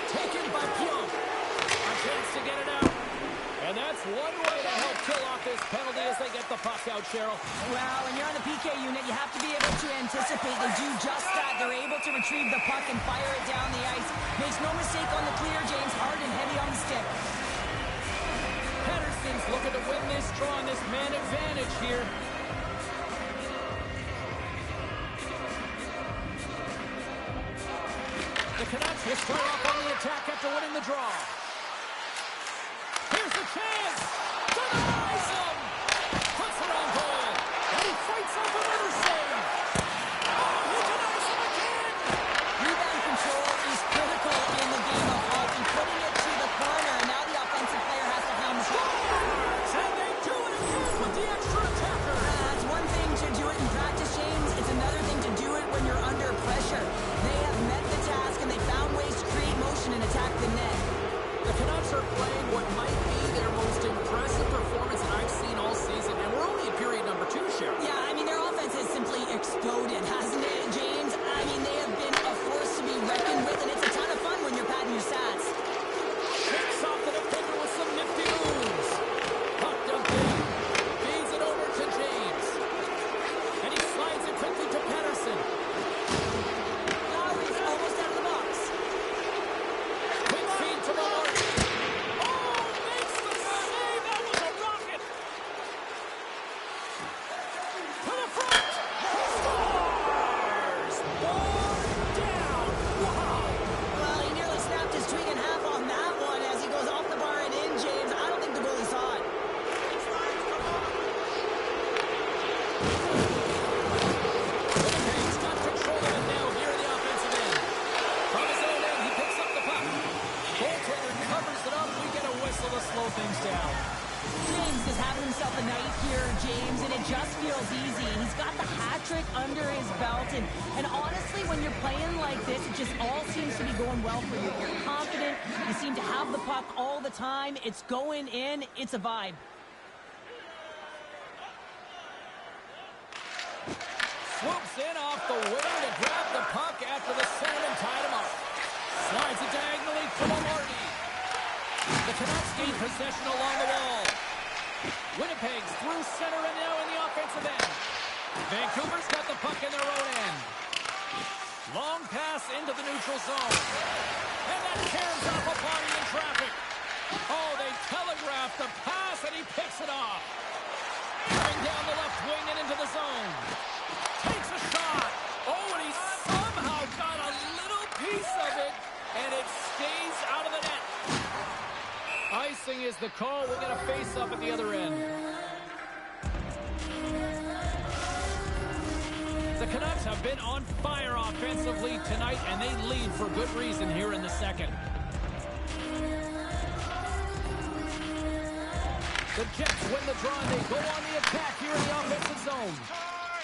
S1: Taken by Pionk. A chance to get it out. And that's one way to help kill off this penalty as they get the puck out, Cheryl.
S2: Well, when you're on the PK unit, you have to be able to anticipate. They do just that. They're able to retrieve the puck and fire it down the ice. Makes no mistake on the clear, James. Hard and heavy on the stick.
S1: Pettersson's looking to win this draw on this man advantage here. The Canucks will start off on the attack after winning the draw. Here's the chance! Denies him! Puts it on goal! And he fights off another save! Oh, he denies him again!
S2: Rebound control is critical in the game of hockey. Putting it to the corner, and now the offensive player has to hound the shot.
S1: And they do it again with the extra attacker!
S2: It's one thing to do it in practice, James. It's another thing to do it when you're under pressure. They have met the task, and they found ways to create motion and attack the net.
S3: The Canucks are playing what might be their most impressive performance that I've seen all season, and we're only in period number 2, Cheryl.
S2: Yeah, I mean, their offense has simply exploded, hasn't it, James? I mean, they have been a force to be reckoned with, and it's a ton of fun when you're padding your stats.
S1: Shakes off the defender with some nifty moves. Puck dumped in. Feeds it over to James. And he slides it quickly to Pettersson.
S2: Now he's almost out of the box.
S1: Quick feed to Maloney. Oh, makes the save. That was a rocket. To the front. Scores. Born down. Wow.
S2: Well, he nearly snapped his twig in half on that one as he goes off the bar and in, James. I don't think the goalie saw it.
S1: Winnipeg's got control of it now here in the offensive end. From his own end, he picks up the puck. Goaltender covers it up. We get a whistle to slow things down.
S2: James is having himself a night here, James, and it just feels easy. He's got the hat trick under his belt, and honestly, when you're playing like this, it just all seems to be going well for you. You're confident. You seem to have the puck all the time. It's going in. It's a vibe.
S1: Swoops in off the wing to grab the puck after the centerman tied him up. Slides it diagonally to Maloney. The Canucks gain possession along the wall. Winnipeg's through center and now in the offensive end. Vancouver's got the puck in their own end. Long pass into the neutral zone. And that tears off a body in traffic. Oh, they telegraph the pass and he picks it off. Coming down the left wing and into the zone. Takes a shot. Oh, and he somehow got a little piece of it, and it stays out of the net. Icing is the call. We'll get a face-up at the other end. The Canucks have been on fire offensively tonight, and they lead for good reason here in the second. The Jets win the draw, and they go on the attack here in the offensive zone.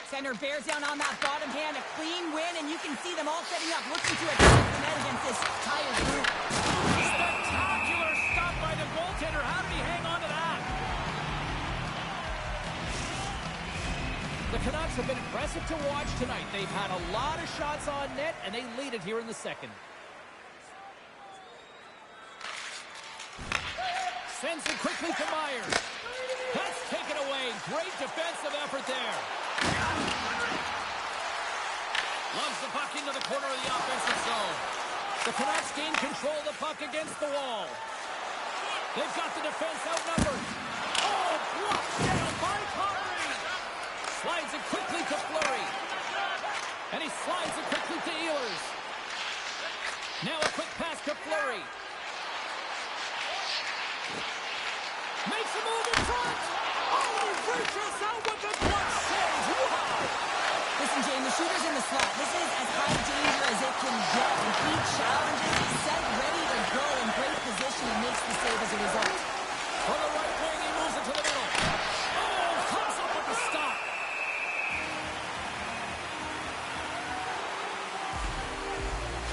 S2: Center bears down on that bottom hand, a clean win, and you can see them all setting up, looking to attack the net against this tired group.
S1: Spectacular stop by the goaltender. How did he hang on to that? The Canucks have been impressive to watch tonight. They've had a lot of shots on net, and they lead it here in the second. Sends it quickly to Myers. That's taken away. Great defensive effort there. Loves the puck into the corner of the offensive zone. The Canucks gain control of the puck against the wall. They've got the defense outnumbered. Oh, blocked down by Connery. Slides it quickly to Fleury. And he slides it quickly to Ehlers. Now a quick pass to Fleury. Makes a move in front. Oh, he reaches out with the glove save. Wow.
S2: Listen, Jane, the shooter's in the slot. This is as high danger as it can get. And he challenges, he's set, ready to go in great position, and makes the save as a result.
S1: On the right wing, he moves it to the middle. Oh, comes up with the stop.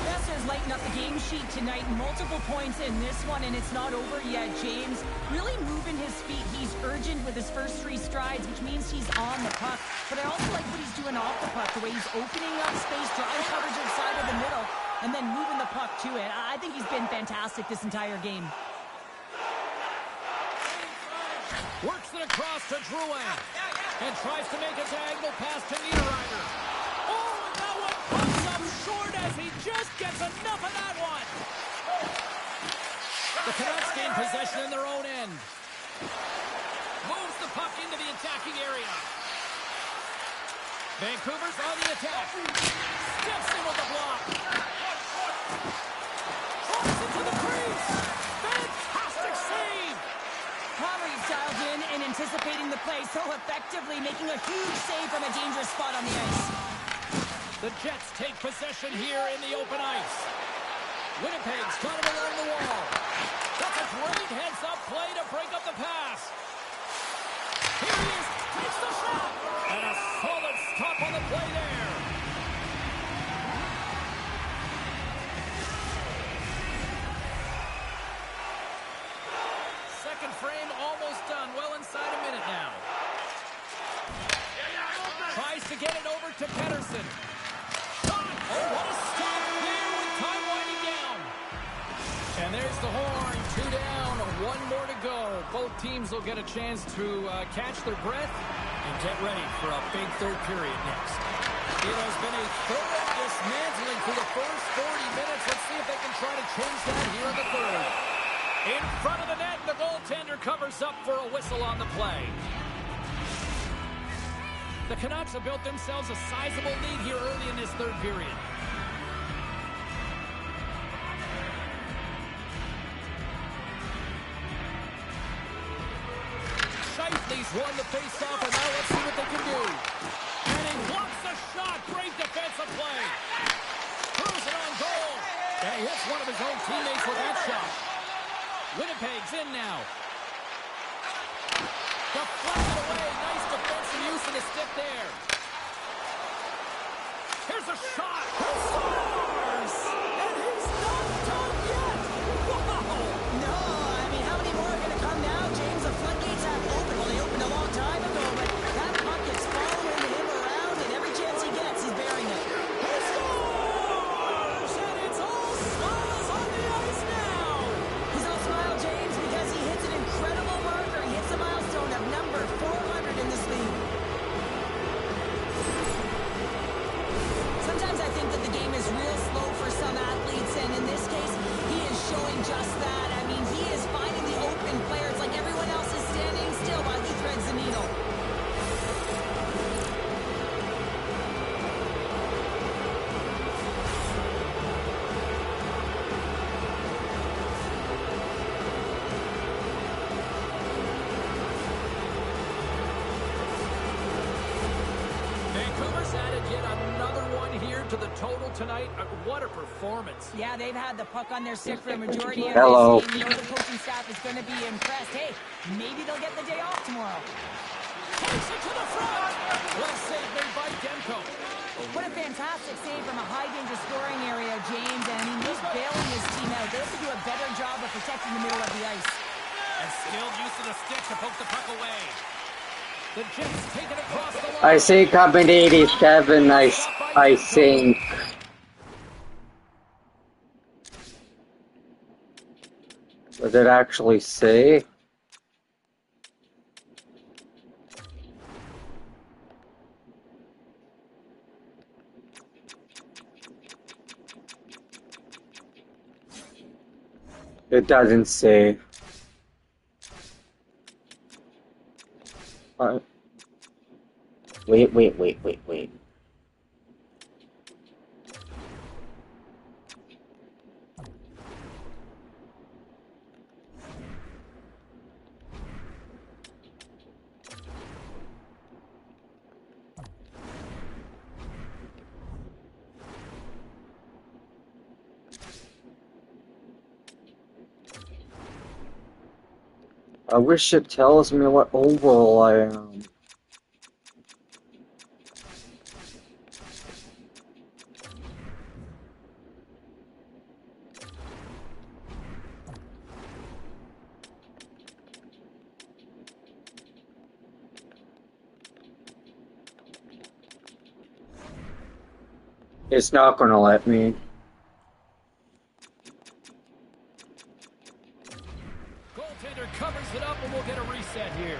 S2: Besser's lighten up the game sheet tonight. Multiple points in this one, and it's not over yet. James really moving his feet. He's urgent with his first 3 strides, which means he's on the puck. But I also like what he's doing off the puck, the way he's opening up space, drawing coverage inside of the middle, and then moving the puck to it. I think he's been fantastic this entire game.
S1: Works it across to Drouin. And tries to make a diagonal pass to Niederreiter. Oh, and that one comes up short as he just gets enough of that one. The Canucks gain possession in their own end. Moves the puck into the attacking area. Vancouver's on the attack. Steps in with the block. Drops into the crease. Fantastic save.
S2: Connery's dialed in and anticipating the play so effectively, making a huge save from a dangerous spot on the ice.
S1: The Jets take possession here in the open ice. Winnipeg's got it along the wall. That's a great heads-up play to break up the pass. Here he is, takes the shot, and a solid stop on the play there. Second frame almost done, well inside a minute now. Tries to get it over to Pettersson. Oh, what a stop there with time winding down. And there's the horn. 2 down, 1 more to go. Both teams will get a chance to catch their breath and get ready for a big third period next. It has been a thorough dismantling through the first 40 minutes. Let's see if they can try to change that here in the third. In front of the net, the goaltender covers up for a whistle on the play. The Canucks have built themselves a sizable lead here early in this third period. Scheifele's won the faceoff, and now let's see what they can do. And he blocks the shot. Great defensive play. Throws it on goal. And he hits one of his own teammates with that shot. Winnipeg's in now. Deflected away. Nice defensive use of the stick there. Here's a shot. He scores! And he's not done yet. Wow!
S2: No, I mean, how many more are going to come now, James? The floodgates have opened. Well, they opened a long time ago, but that puck is following him around, and every chance he gets, he's burying it.
S1: He scores! And it's all smiles on the ice now.
S2: He's all smile, James, because he hits an incredible marker. He hits a milestone of number 400 in this league. Sometimes I think that the game is real slow for some athletes, and in this case, he is showing just that. I mean, he is finding the open player. It's like everyone else is standing still while he threads the needle.
S1: Vancouver's added yet another one here
S3: to the total tonight. What a performance.
S2: Yeah, they've had the puck on their stick for a majority of
S4: Hello.
S2: this game. You know the coaching staff is going to be impressed. Hey, maybe they'll get the day off tomorrow.
S1: Takes it to the front. What a save made by Demko.
S2: What a fantastic save from a high-danger scoring area, James. And I mean, he's bailing his team out. They have to do a better job of protecting the middle of the ice.
S1: And skilled use of the stick to poke the puck away. The Jets take it across the line.
S4: I see coming 87, I think. What did it actually say? It doesn't say. Wait. I wish it tells me what overall I am. It's not gonna let me.
S1: Goaltender covers it up, and we'll get a reset here.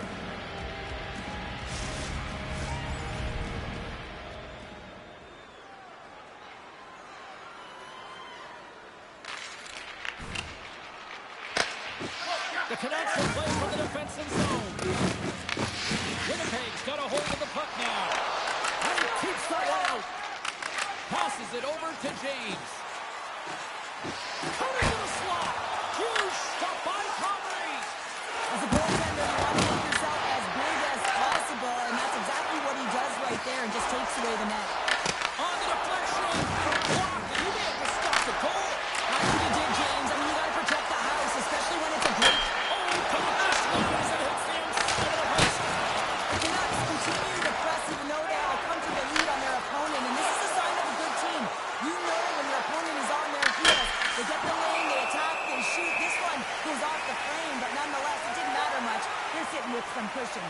S1: The Canucks will play from the defensive zone. Winnipeg's got a hold of the puck now. And he keeps that one out. Passes it over to James. Coming to the slot. Huge stop by Comrie.
S2: As a goaltender, you want to make yourself as big as possible, and that's exactly what he does right there and just takes away the net.
S1: On the deflection. Blocked. He may have to stop the goal.
S2: I think he did, James. I mean, you got to protect the house, especially when it's a break.
S1: Oh, to the back line as it hits the inside of the post.
S2: The Canucks continue to press even though they have a comfortable lead on their opponent, and this is a sign of a good team. You know when your opponent is on their heels. They get the lane, they attack, they shoot. This one goes off the frame, but nonetheless, it didn't matter much. They're sitting with some cushion.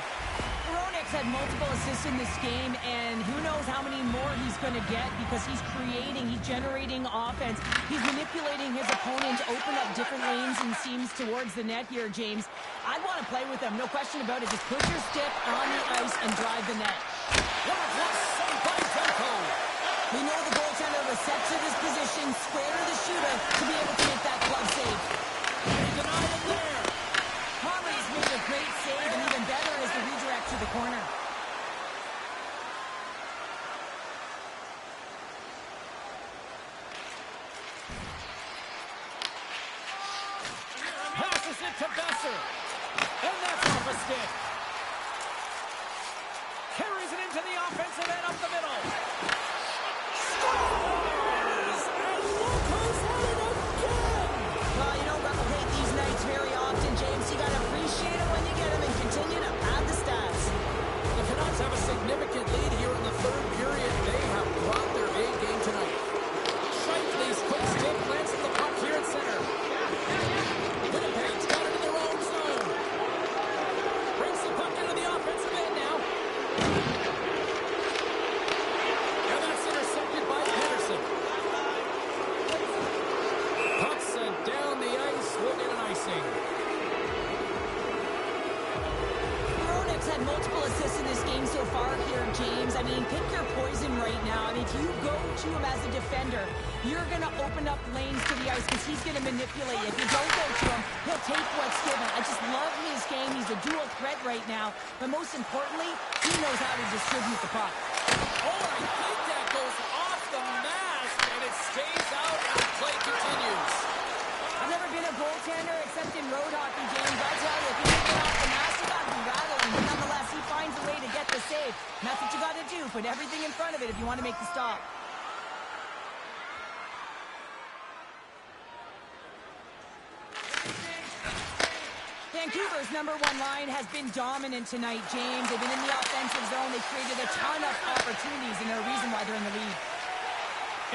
S2: Veronic's had multiple assists in this game, and who knows how many more he's going to get because he's creating, he's generating offense. He's manipulating his opponent to open up different lanes and seams towards the net here, James. I'd want to play with him, no question about it. Just put your stick on the ice and drive the net.
S1: What a block save by Demko.
S2: We know the goaltender was set to this position, square to the shooter, to be able to make that glove save.
S1: And he denied him there.
S2: Comrie's made a great save, and even better is the redirect to the corner.
S1: Passes it to Besser. And that's off a stick. Carries it into the offensive end up the middle. Scores! And look who's at it again!
S2: Well, you don't replicate these nights very often, James. You got to appreciate it when you get them and continue to pad the stats.
S3: The Canucks have a significant lead here in the third period. They have brought their A game tonight. Shifley's quick stick lands the puck here at center. Winnipeg's got it in their own zone. Brings the puck into the offensive end now. And that's intercepted by Pedersen. Puck sent down the ice. We'll get an icing.
S2: Veronic's had multiple assists in this game so far here, James. I mean, pick your poison right now. I mean, if you go to him as a defender, you're going to open up lanes to the ice because he's going to manipulate you. If you don't go to him, he'll take what's given. I just love his game. He's a dual threat right now. But most importantly, he knows how to distribute the puck.
S3: Oh, I think that goes off the mask, and it stays out, and the play continues.
S2: I've never been a goaltender except in road hockey, James. I tell you, if you take it off the mask, you got to be rattling. But nonetheless, he finds a way to get the save. And that's what you got to do. Put everything in front of it if you want to make the stop. Vancouver's number one line has been dominant tonight, James. They've been in the offensive zone. They've created a ton of opportunities, and they're a reason why they're in the lead.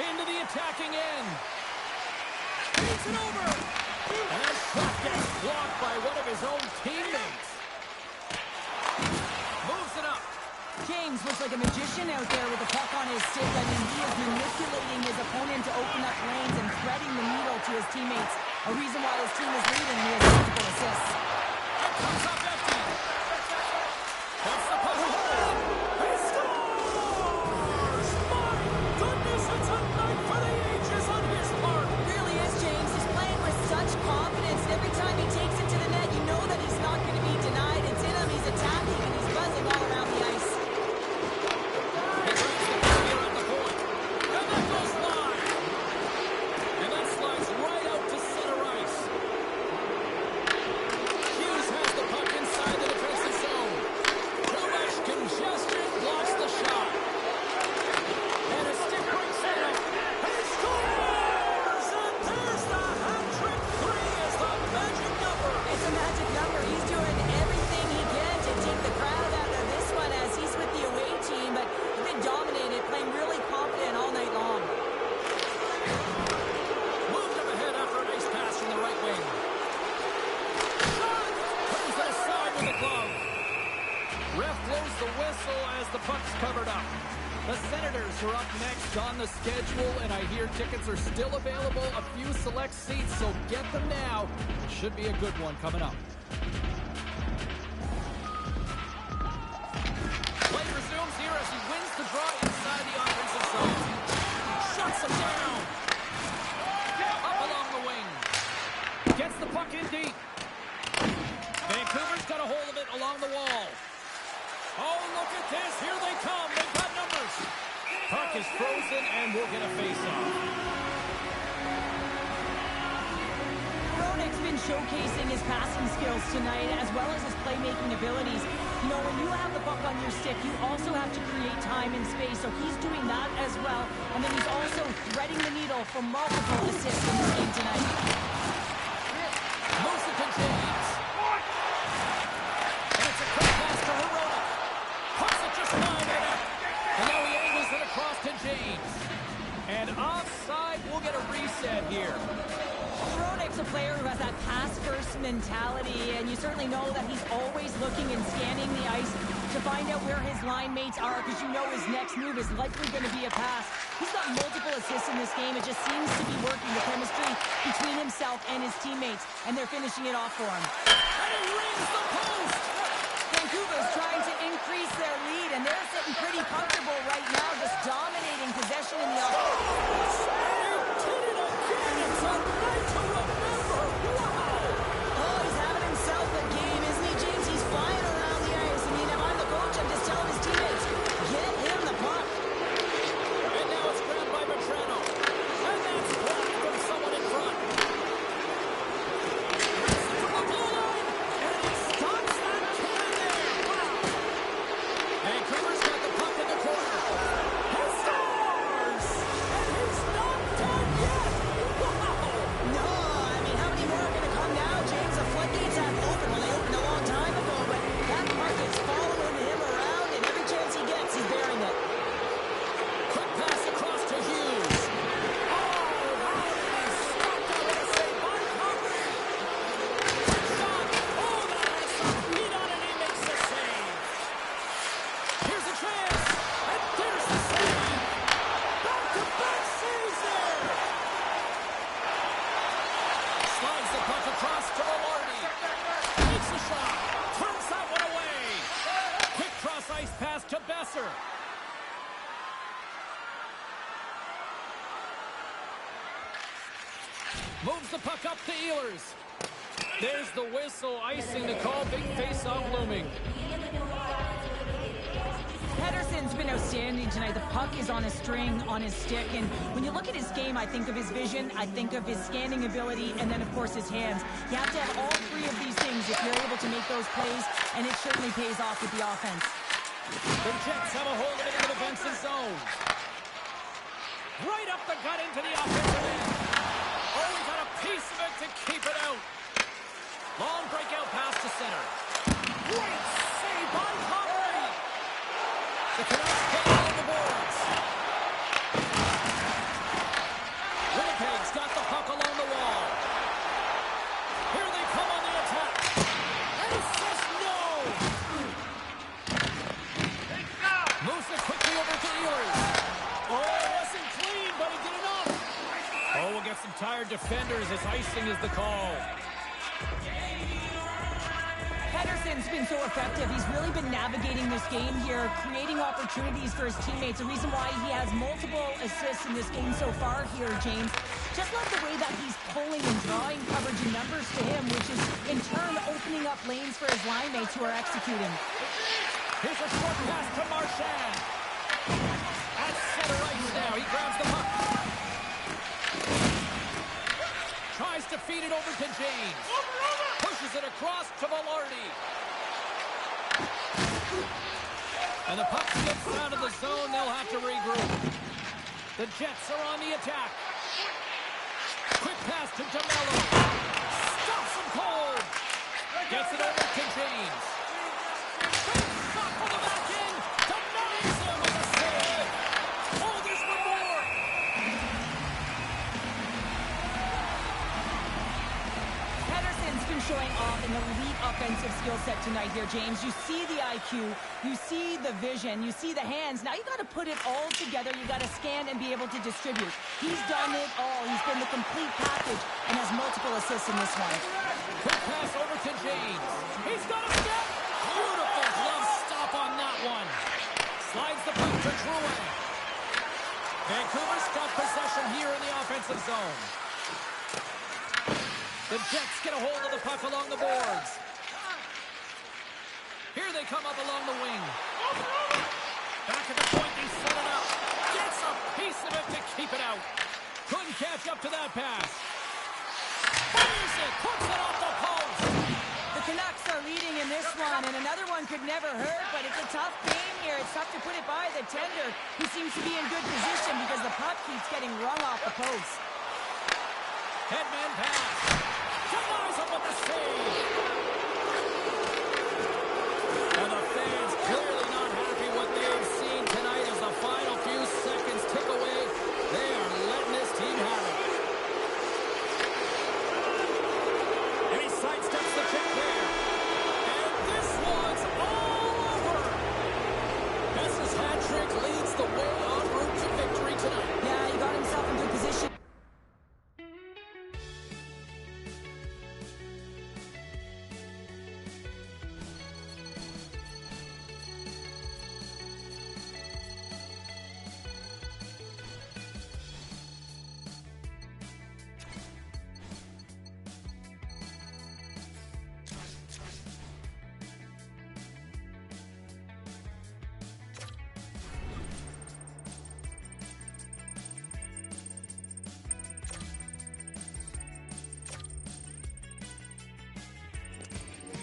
S1: Into the attacking end. Takes it over. And that shot gets blocked by one of his own teammates. Moves it up.
S2: James looks like a magician out there with the puck on his stick. I mean, he is manipulating his opponent to open up lanes and threading the needle to his teammates. A reason why his team is leading. He has multiple assists.
S1: It comes up empty. That's the puck. He scores! My goodness, it's a night for the ages on his part.
S2: Really is, James. He's playing with such confidence. Every time he takes it to the net, you know that he's not going to be denied. It's in him. He's attacking, and he's buzzing all around the ice.
S1: He brings the puck here at the point. And that goes wide. And that slides right out to center ice. Hughes has the puck inside the defensive zone. Too much congestion blocks the shot. And a stick breaks it up. He scores! And there's the hat-trick. 3 is the magic number.
S2: It's a magic number. He's doing everything he can to take the crowd out of this one as he's with the away team, but he's been dominated, playing really confident all night long.
S1: Moved him ahead after a nice pass from the right wing. Shot! Turns it aside with the glove. Ref blows the whistle as the puck's covered up. The Senators are up next on the schedule, and I hear tickets are still available, a few select seats, so get them now. It should be a good one coming up. Play resumes here as he wins the draw inside the offensive zone. Shuts him down. Up along the wing. Gets the puck in deep. Vancouver's got a hold of it along the wall. Oh, look at this. Here they come. They've got numbers. Puck is frozen, and we'll get a face-off.
S2: Hronek's been showcasing his passing skills tonight as well as his playmaking abilities. You know, when you have the puck on your stick, you also have to create time and space, so he's doing that as well. And then he's also threading the needle for multiple assists in this game tonight.
S1: Moves it to James. And it's a quick pass to Hronek. Puts it just wide of it. And now he angles it across to James. And offside, we'll get a reset here.
S2: Hronek's a player who has that pass-first mentality, and you certainly know that he's always looking and scanning the ice to find out where his line mates are, because you know his next move is likely going to be a pass. He's got multiple assists in this game. It just seems to be working, the chemistry between himself and his teammates, and they're finishing it off for him.
S1: And he rings the post.
S2: Vancouver's trying to increase their lead, and they're sitting pretty comfortable right now, just dominating possession in the offense.
S1: It's a night to remember. Wow.
S2: Oh, he's having himself a game, isn't he, James? He's flying around the ice. I mean, if I'm the coach, I'm just telling his teammates, get him the puck.
S1: And now it's grabbed by Vetrano. And that's blocked from someone in front. It's from the blue line. And he stops that can there. Wow. Vancouver's got the puck in the corner. He scores! And he's not done yet. Wow.
S2: No, I mean, how many more are going to come now, James? The floodgates have opened. Well, they opened a long time ago, but that puck is following him around, and every chance he gets, he's bearing it.
S1: Quick pass across to Hughes. Oh, how did he stop that with a save by Conley? Quick shot. Oh, that has some heat on it. He makes the save. Here's a chance. And there's the save. Back-to-back saves there. Slides the puck across to Velarde. Takes the shot. Turns that one away. Quick cross-ice pass to Besser. Moves the puck up to Ehlers. There's the whistle, icing the call. Big face-off looming.
S2: Pettersson's been outstanding tonight. The puck is on a string, on his stick, and when you look at his game, I think of his vision, I think of his scanning ability, and then, of course, his hands. You have to have all three of these things if you're able to make those plays, and it certainly pays off with the offense.
S1: The Jets have a hold of it in the defensive zone. Right up the gut into the offensive end. Oh, we got a piece of it to keep it out. Long breakout pass to center. Great save by Connery. The Canucks get it on the boards. Winnipeg's got the puck along the wall. Here they come on the attack. And he says no. Moves it quickly over to Ehlers. Oh, it wasn't clean, but he did enough. Oh, we'll get some tired defenders as icing is the call.
S2: Pedersen's been so effective. He's really been navigating this game here, creating opportunities for his teammates. The reason why he has multiple assists in this game so far here, James. Just love the way that he's pulling and drawing coverage and numbers to him, which is in turn opening up lanes for his line mates who are executing.
S1: Here's a short pass to Marchand. At center ice now. He grabs the puck. Tries to feed it over to James. Pushes it across to Velarde. And the puck slips out of the zone. They'll have to regroup. The Jets are on the attack. Quick pass to DeMello. Stops him cold. Gets it over to James. Big shot for the back end. Denies him with a save. Oh, there's one more.
S2: Pedersen's been showing off an elite offensive skill set tonight here, James. You see the IQ, you see the vision, you see the hands. Now you got to put it all together. You got to scan and be able to distribute. He's done it all. He's been the complete package and has multiple assists in this one.
S1: Quick pass over to James. He's got a step. Beautiful glove stop on that one. Slides the puck to Drouin. Vancouver's got possession here in the offensive zone. The Jets get a hold of the puck along the boards. Here they come up along the wing. Back at the point, they set it up. Gets a piece of it to keep it out. Couldn't catch up to that pass. Fires it, puts it off the post.
S2: The Canucks are leading in this one, and another one could never hurt, but it's a tough game here. It's tough to put it by the tender, who seems to be in good position because the puck keeps getting rung off the post.
S1: Headman pass. Denies him with the save. And the fans clearly not happy what they've seen tonight as the final few seconds tick away. They are letting this team have it. And he sidesteps the check there. And this one's all over. Hess's hat trick leads the way en route to victory tonight.
S2: Yeah, he got himself in good position.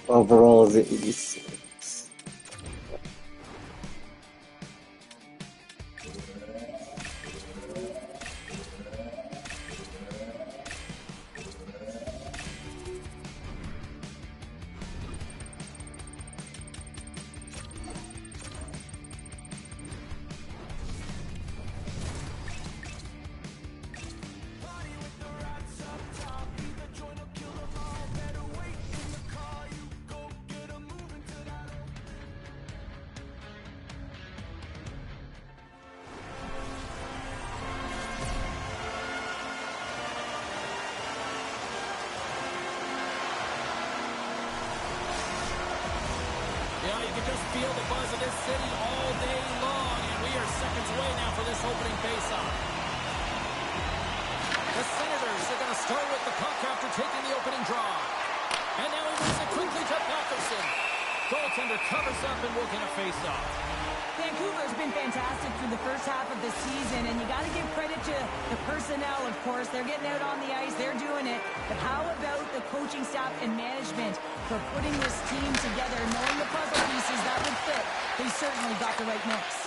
S4: Overall, it's
S1: Yeah, you can just feel the buzz of this city all day long, and we are seconds away now for this opening faceoff. The Senators are going to start with the puck after taking the opening draw. And now he moves it quickly to Patterson. Goaltender covers up and will get a faceoff.
S2: Vancouver's been fantastic through the first half of the season, and you got to give credit to the personnel, of course. They're getting out on the ice. They're doing it. But how about the coaching staff and management for putting this team together, knowing the puzzle pieces that would fit? They certainly got the right mix.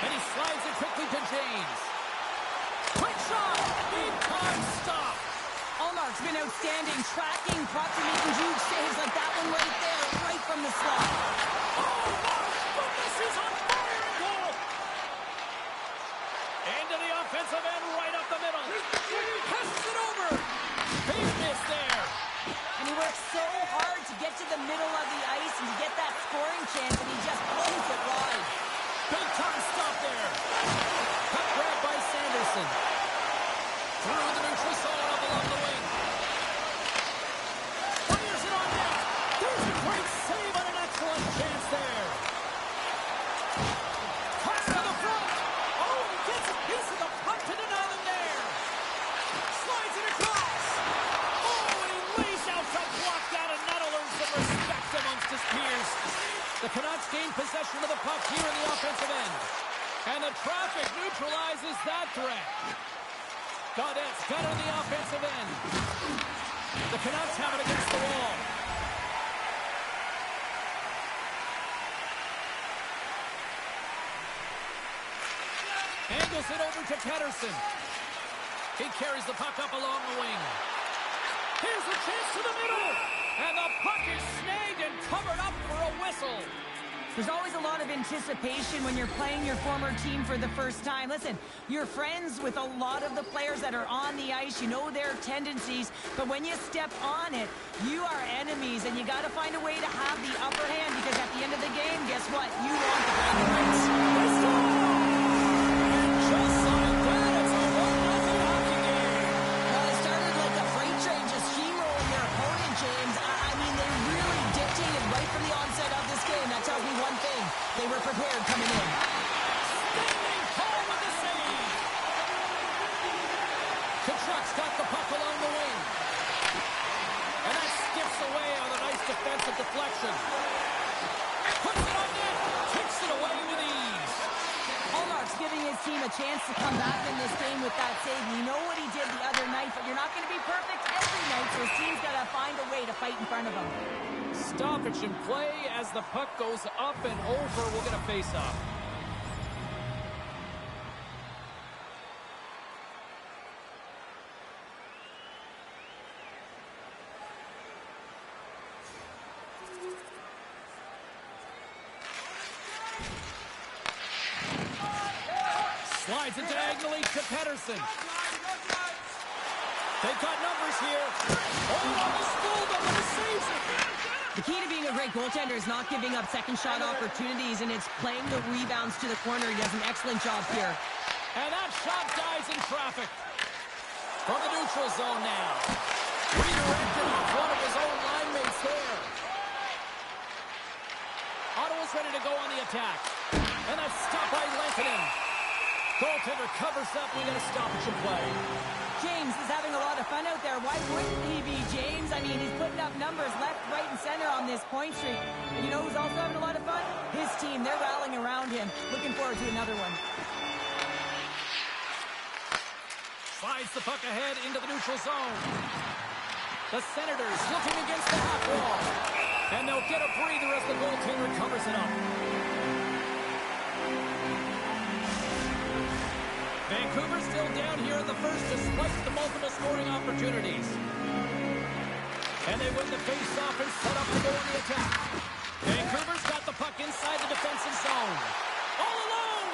S1: And he slides it quickly to James. Quick shot! Big time stop!
S2: All Allmark's been outstanding, tracking pucks and making huge saves like that one right there, right from the slot.
S1: Oh, my goodness, he's on fire in goal. Into the offensive end, right up the middle. Passes it over. Big miss there.
S2: And he works so hard to get to the middle of the ice and to get that scoring chance, and he just pulls it wide.
S1: Big time stop there. Puck grabbed by Sanderson. Through the neutral zone up along the wing. Fires it on net. There's a great save on an excellent chance there. Toss to the front. Oh, he gets a piece of the puck to deny them there. Slides it across. Oh, and he lays out to block that, and that'll earn some respect amongst his peers. The Canucks gain possession of the puck here in the offensive end. And the traffic neutralizes that threat. Gaudette's got it on the offensive end. The Canucks have it against the wall. Angles it over to Pettersson. He carries the puck up along the wing. Here's the chance to the middle. And the puck is snagged and covered up for a whistle.
S2: There's always a lot of anticipation when you're playing your former team for the first time. Listen, you're friends with a lot of the players that are on the ice. You know their tendencies. But when you step on it, you are enemies. And you got to find a way to have the upper hand, because at the end of the game, guess what? You want the bragging rights.
S1: And just like that, it's a 1-0 hockey game.
S2: Well, it started like a freight train just steamrolling your opponent, James. I mean, they really dictated right from the onset of this game. That tells me one thing. They were prepared coming in.
S1: Standing tall with the save. Kachuk's got the puck along the wing. And that skips away on a nice defensive deflection. Puts it on net. Kicks it away with ease.
S2: Allmark's giving his team a chance to come back in this game with that save. You know what he did the other night, but you're not going to be perfect every night, so his team's got to find a way to fight in front of him.
S1: Stoppage in play as the puck goes up and over. We'll get a face-off. Slides it diagonally to Pettersson. They've got numbers here. Oh, on the still, but he saves it.
S2: The key to being a great goaltender is not giving up second shot opportunities, and it's playing the rebounds to the corner. He does an excellent job here.
S1: And that shot dies in traffic. From the neutral zone now. Redirected off one of his own line mates there. Ottawa's ready to go on the attack. And that's stopped by Lehtonen. Goaltender covers up. We got a stoppage in play.
S2: James is having a lot of fun out there. Why wouldn't he be, James? I mean, he's putting up numbers left, right, and center on this point streak. And you know who's also having a lot of fun? His team. They're rallying around him. Looking forward to another one.
S1: Slides the puck ahead into the neutral zone. The Senators looking against the half wall. And they'll get a breather as the goaltender covers it up. Vancouver still down here in the first despite the multiple scoring opportunities. And they win the face-off and set up to go on the attack. Vancouver's got the puck inside the defensive zone. All alone!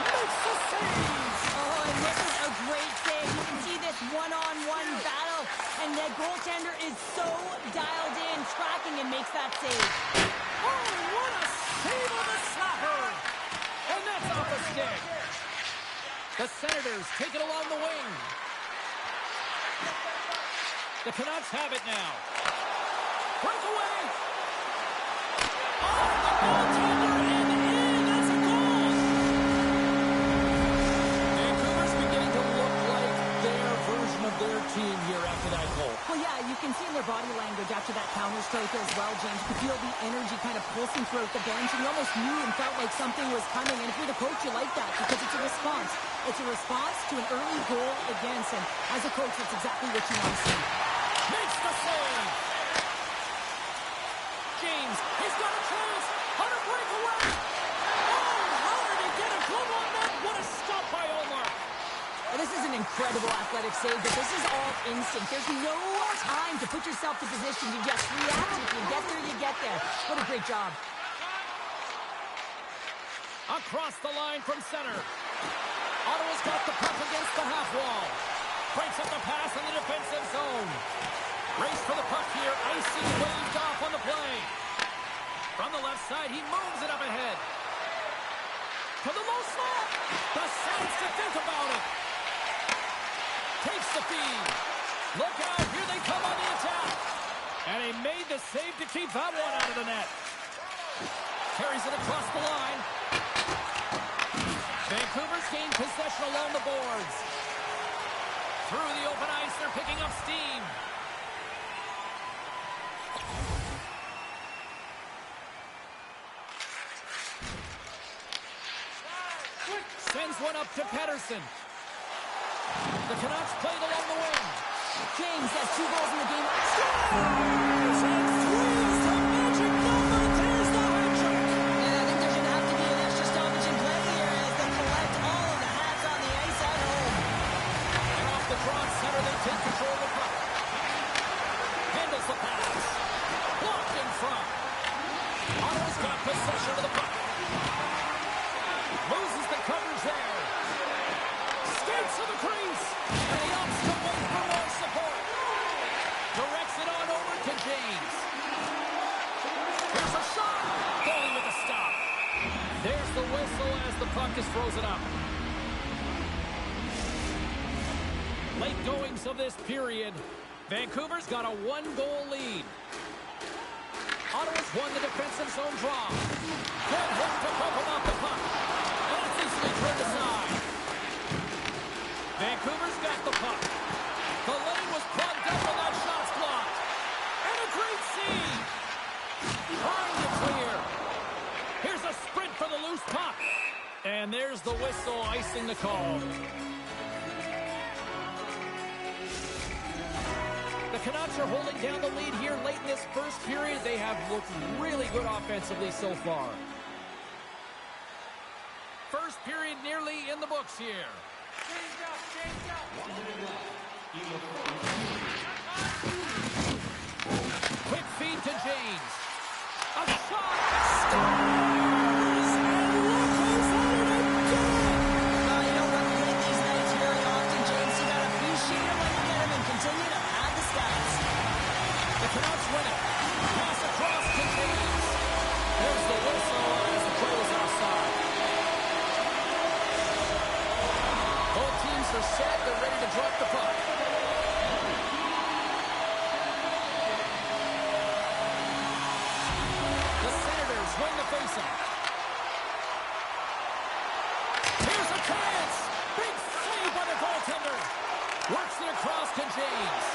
S1: Makes the save!
S2: Oh, and this is a great save. You can see this one-on-one battle. And the goaltender is so dialed in, tracking, and makes that save.
S1: Oh, what a save on the slapper! And that's off a stick. The Senators take it along the wing. The Canucks have it now. Breakaway! Off the goaltender and in! That's a goal! Vancouver's beginning to look like their version of their team here after that goal.
S2: Well, yeah, you can see in their body language after that counter-stroke as well, James. You could feel the energy kind of pulsing throughout the bench, and you almost knew and felt like something was coming. And if you're the coach, you like that because it's a response. It's a response to an early goal against, and as a coach, that's exactly what you want to see.
S1: Makes the save! James, he's got a chance on a breakaway! Oh, how did he get a glove on that? What a stop by Omar!
S2: Well, this is an incredible athletic save, but this is all instinct. There's no time to put yourself to position. You just react. If you get there, you get there. What a great job.
S1: Across the line from center. Ottawa's got the puck against the half wall. Breaks up the pass in the defensive zone. Race for the puck here. Icy waved off on the play. From the left side, he moves it up ahead. To the low slot. The sense to think about it. Takes the feed. Look out. Here they come on the attack. And he made the save to keep that one out of the net. Carries it across the line. Vancouver's gained possession along the boards. Through the open ice, they're picking up steam. Sends one up to Pettersson. The Canucks played along the wing.
S2: James has 2 goals in the game.
S1: Scores and threes the magic number. There's the high trick.
S2: And I think there's going to have to be an extra stoppage in play here as they collect all of the hats on the ice at home.
S1: And off the draw center, they take control of the puck. Handles the pass. Blocked in front. Ottawa's got possession of the puck. Loses the coverage there. Skates to the crease. And he opts to wait for more support. Directs it on over to James. Here's a shot. Goalie with a stop. There's the whistle as the puck is frozen up. Late goings of this period. Vancouver's got a 1-goal lead. Ottawa's won the defensive zone draw. Good hook to poke him off the puck. And it's easily turned aside. Vancouver's got the puck. The lane was plugged up and that shot's blocked. And a great save. Trying to clear. Here's a sprint for the loose puck. And there's the whistle icing the call. The Canucks are holding down the lead here late in this first period. They have looked really good offensively so far. First period nearly in the books here. Quick feed to James. A shot. Scores! And look who's had it again!
S2: Well, you don't replicate these nights very often, James. You got to appreciate it when you get them and continue to pad the stats.
S1: The Canucks win it. Pass across to James. There's the whistle as the play was offside. Both teams are set. They're ready to drop the puck. The Senators win the faceoff. Here's a chance. Big save by the goaltender. Works it across to James.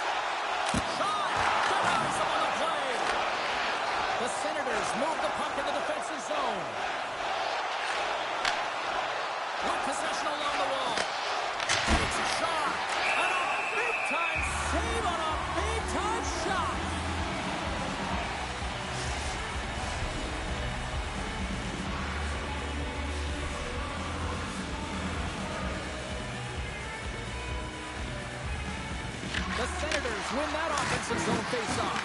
S1: Shot. Denies him on the play. The Senators move the puck in the defensive zone. With possession along the wall. Takes a shot. And a big-time save on a big-time shot. The Senators win that offensive zone face-off.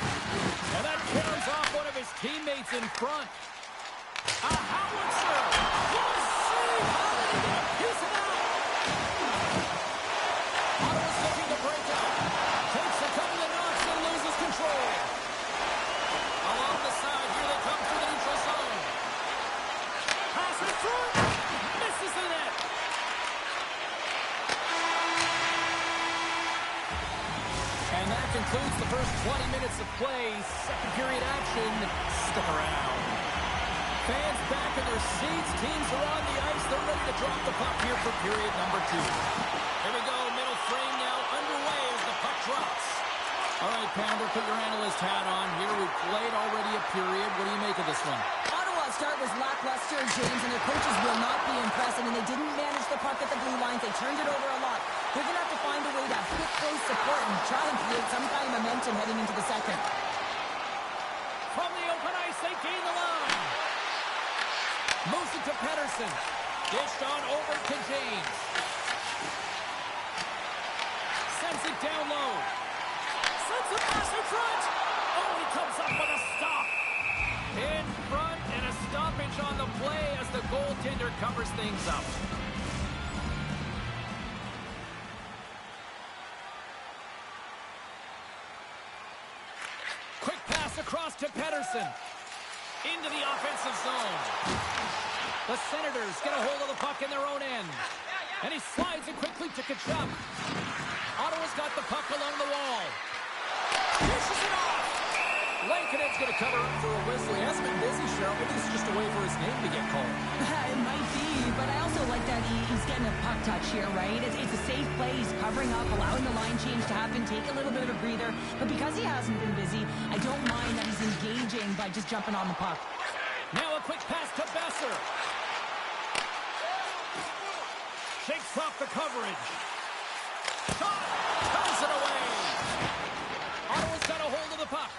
S1: And that carries off one of his teammates in front. A howitzer! What a save! How did he get a piece of that? Ottawa's looking to break out. Takes a couple of knocks and loses control. Along the side, here they come through the neutral zone. Pass it through. Misses the net. And that concludes the first 20 minutes of play. Second period action. Stick around. Fans back in their seats. Teams are on the ice. They're ready to drop the puck here for period number 2. Here we go. Middle frame now underway as the puck drops. All right, Pounder, put your analyst hat on here. We've played already a period. What do you make of this one?
S2: Ottawa's start was lackluster, James, and their coaches will not be impressed. I mean, they didn't manage the puck at the blue lines. They turned it over a lot. They're going to have to find a way to hit close support and try and create some kind of momentum heading into the second.
S1: From the open ice, they gain the line. Moves it to Pettersson. Dished on over to James. down low. Sends a pass in front. Oh, he comes up with a stop. In front and a stoppage on the play as the goaltender covers things up. Quick pass across to Pettersson. Into the offensive zone. The Senators get a hold of the puck in their own end. And he slides it quickly to Kachuk. Ottawa's got the puck along the wall. Dishes it off. Lankinen's going to cover up for a whistle. He hasn't been busy, Cheryl. Maybe this is just a way for his name to get called.
S2: It might be, but I also like that he's getting a puck touch here, right? It's a safe play. He's covering up, allowing the line change to happen, take a little bit of a breather. But because he hasn't been busy, I don't mind that he's engaging by just jumping on the puck.
S1: Now a quick pass to Besser. Shakes off the coverage. Shot! Turns it away. Ottawa's got a hold of the puck.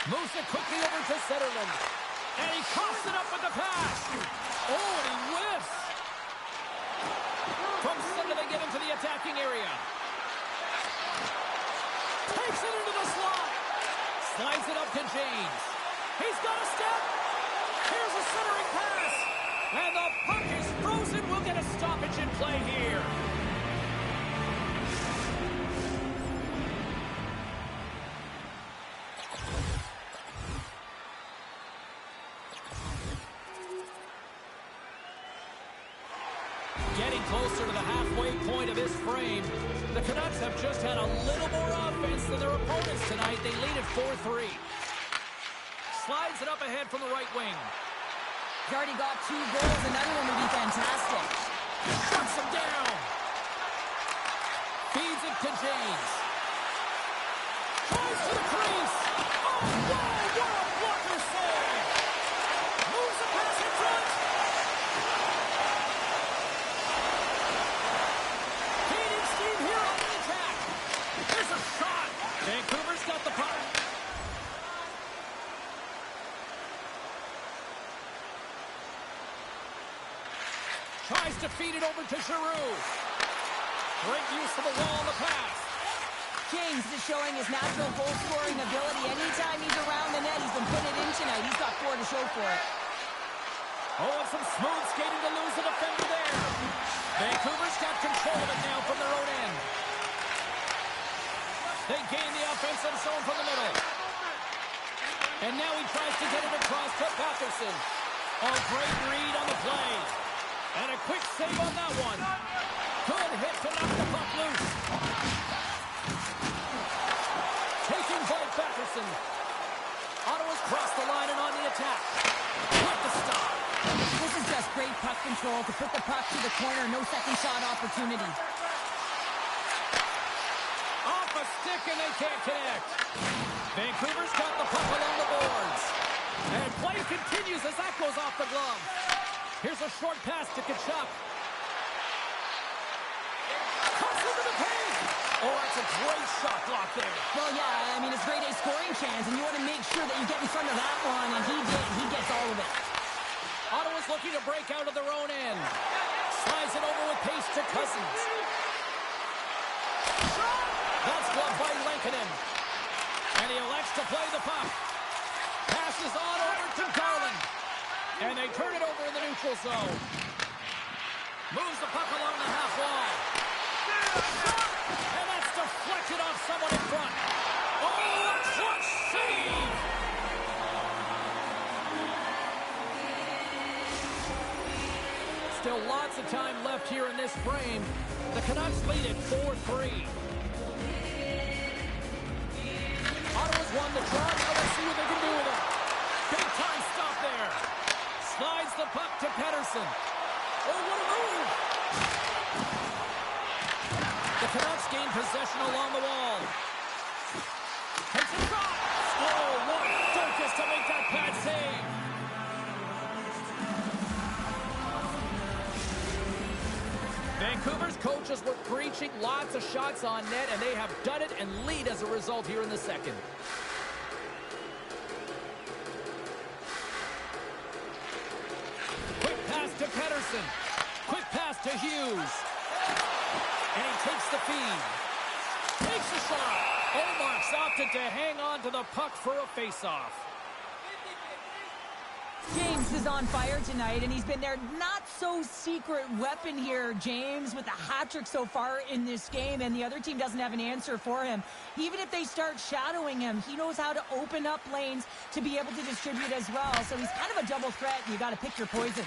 S1: Moves it quickly over to Zetterlund. And he coughs it up with the pass. Oh, and he whiffs. From center, they get into the attacking area. Takes it into the slot. Slides it up to James. He's got a step. Here's a centering pass. And the puck is frozen. We'll get a stoppage in play here. Getting closer to the halfway point of this frame, the Canucks have just had a little more offense than their opponents tonight. They lead at 4-3. Slides it up ahead from the right wing.
S2: He's already got 2 goals. Another one would be fantastic.
S1: Shuts him down. Feeds it to James. Tries to the crease. Oh, wow, what a blocker save. Moves the pass in front. Gaining steam here on the attack. There's a shot. Vancouver's got the puck. Tries to feed it over to Giroux. Great use of the wall on the pass.
S2: James is showing his natural goal-scoring ability. Anytime he's around the net, he's been putting it in tonight. He's got 4 to show for it.
S1: Oh, and some smooth skating to lose the defender there. Vancouver's got control of it now from their own end. They gain the offensive zone from the middle. And now he tries to get it across to Patterson. Oh, great read on the play. And a quick save on that one. Good hit to knock the puck loose. Taking by Patterson. Ottawa's crossed the line and on the attack. With the stop.
S2: This is just great puck control to put the puck to the corner. No second shot opportunity.
S1: Off a stick and they can't connect. Vancouver's got the puck along the boards. And play continues as that goes off the glove. Here's a short pass to Kachuk. Cuts into the paint. Oh, that's a great shot block there.
S2: Well, yeah, I mean, it's grade A scoring chance, and you want to make sure that you get in front of that one, and he did. He gets all of it.
S1: Ottawa's looking to break out of their own end. Slides it over with pace to Cousins. That's blocked by Lankinen. And he elects to play the puck. Passes on over to Garland. And they turn it over in the neutral zone. Moves the puck along the half wall. And that's deflected off someone in front. Oh, a clutch save! Still lots of time left here in this frame. The Canucks lead at 4-3. Ottawa's won the draw. Now let's see what they can do with it. Big time stop there. Slides the puck to Pettersson. Oh, what a move! The Canucks gain possession along the wall. Takes a shot. Oh, what focus to make that bad save. Vancouver's coaches were preaching lots of shots on net, and they have done it and lead as a result here in the second. To Pettersson. Quick pass to Hughes. And he takes the feed. Takes a shot. Olmark's opted to hang on to the puck for a face-off.
S2: James is on fire tonight, and he's been their not-so-secret weapon here, James, with a hat-trick so far in this game, and the other team doesn't have an answer for him. Even if they start shadowing him, he knows how to open up lanes to be able to distribute as well, so he's kind of a double threat, and you got to pick your poison.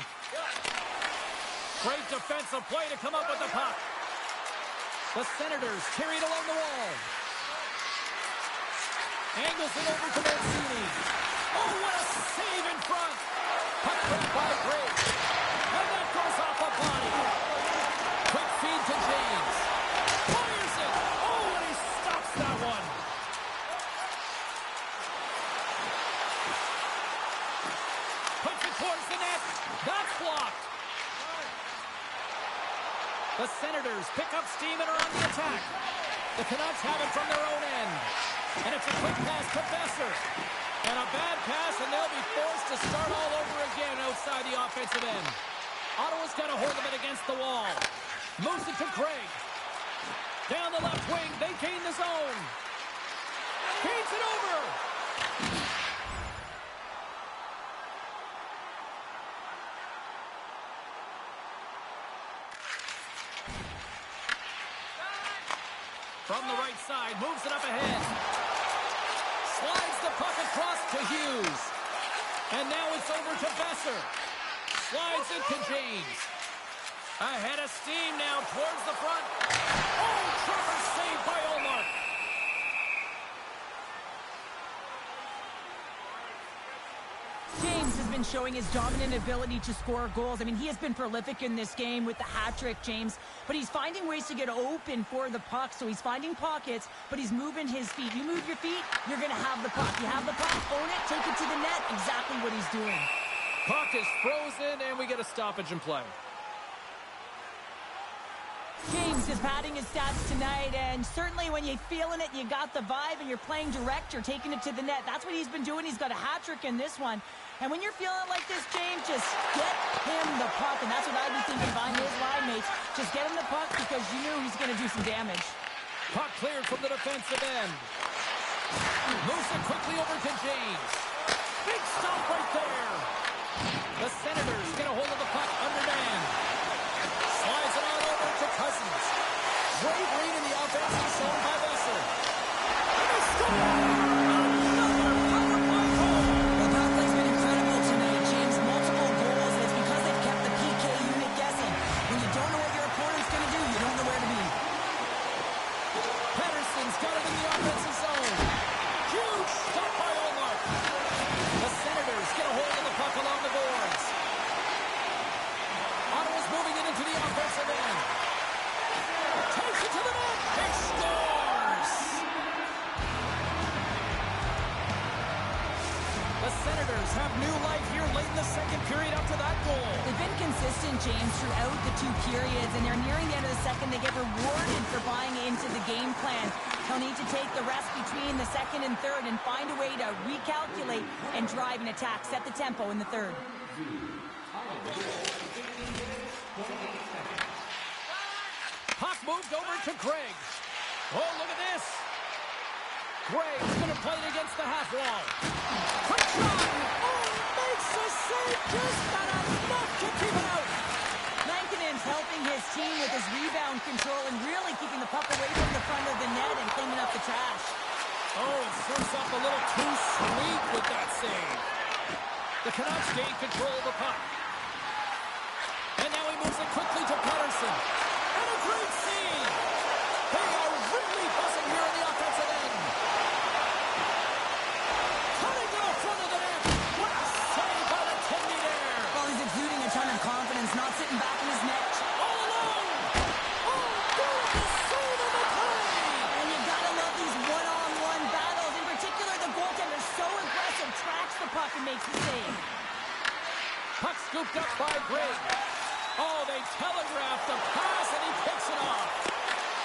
S1: Great defensive play to come up with the puck. The Senators carried along the wall. Angles it over to Mancini. Oh, what a save in front. Puck grabbed by Gray. And that goes off the body. Quick feed to James. Fires it. Oh, and he stops that one. Puts it towards the net. That's blocked. The Senators pick up steam and are on the attack. The Canucks have it from their own end. And it's a quick pass to Besser. And a bad pass, and they'll be forced to start all over again outside the offensive end. Ottawa's got a hold of it against the wall. Moves it to Craig. Down the left wing, they gain the zone. Feeds it over. From the right side, moves it up ahead. Slides the puck across to Hughes. And now it's over to Besser. Slides it to James. Ahead of steam now towards the front. Oh, Trevor saved by Olmark.
S2: James has been showing his dominant ability to score goals. I mean, he has been prolific in this game with the hat-trick, James, but he's finding ways to get open for the puck, so he's finding pockets, but he's moving his feet. You move your feet, you're going to have the puck. You have the puck, own it, take it to the net, exactly what he's doing.
S1: Puck is frozen, and we get a stoppage in play.
S2: James is padding his stats tonight, and certainly when you're feeling it, you got the vibe, and you're playing direct, you're taking it to the net. That's what he's been doing. He's got a hat-trick in this one. And when you're feeling like this, James, just get him the puck, and that's what I'd be thinking behind his line mates. Just get him the puck because you know he's going to do some damage.
S1: Puck cleared from the defensive end. Moves it quickly over to James. Big stop right there. The Senators get a hold of the puck underhand. Slides it on over to Cousins. Great read in the offensive zone by Besser. And he scores! Another power play goal!
S2: The power play's been incredible tonight, James. Multiple goals, and it's because they've kept the PK unit guessing. When you don't know what your opponent's going to do, you don't know where to be.
S1: Pettersson's got it in the offensive zone. Huge stop by Olmark. The Senators get a hold of the puck along the boards. Ottawa's moving it into the offensive end. Takes it to the net. He scores! The Senators have new life here late in the second period after that goal.
S2: They've been consistent, James, throughout the two periods, and they're nearing the end of the second. They get rewarded for buying into the game plan. They'll need to take the rest between the second and third and find a way to recalculate and drive an attack, set the tempo in the third.
S1: Puck moved over to Craig. Oh, look at this. Craig's going to play it against the half wall. Quick shot. Oh, makes a save. Just not enough to keep it out.
S2: Lankinen's helping his team with his rebound control and really keeping the puck away from the front of the net and cleaning up the trash.
S1: Oh, it starts off a little too sweet with that save. The Canucks gain control of the puck. And now he moves it quickly to Pettersson. And a great save. They are really buzzing here in the offensive end. Cutting to the front of the net. What a save by the Tindy there.
S2: Well, he's exuding a ton of confidence, not sitting back in his net.
S1: All alone. Oh, good. The save of the play.
S2: And you gotta love these one-on-one battles. In particular, the goaltender so aggressive, tracks the puck and makes the save.
S1: Puck scooped up by Greg. Oh, they telegraphed the pass, and he picks it off.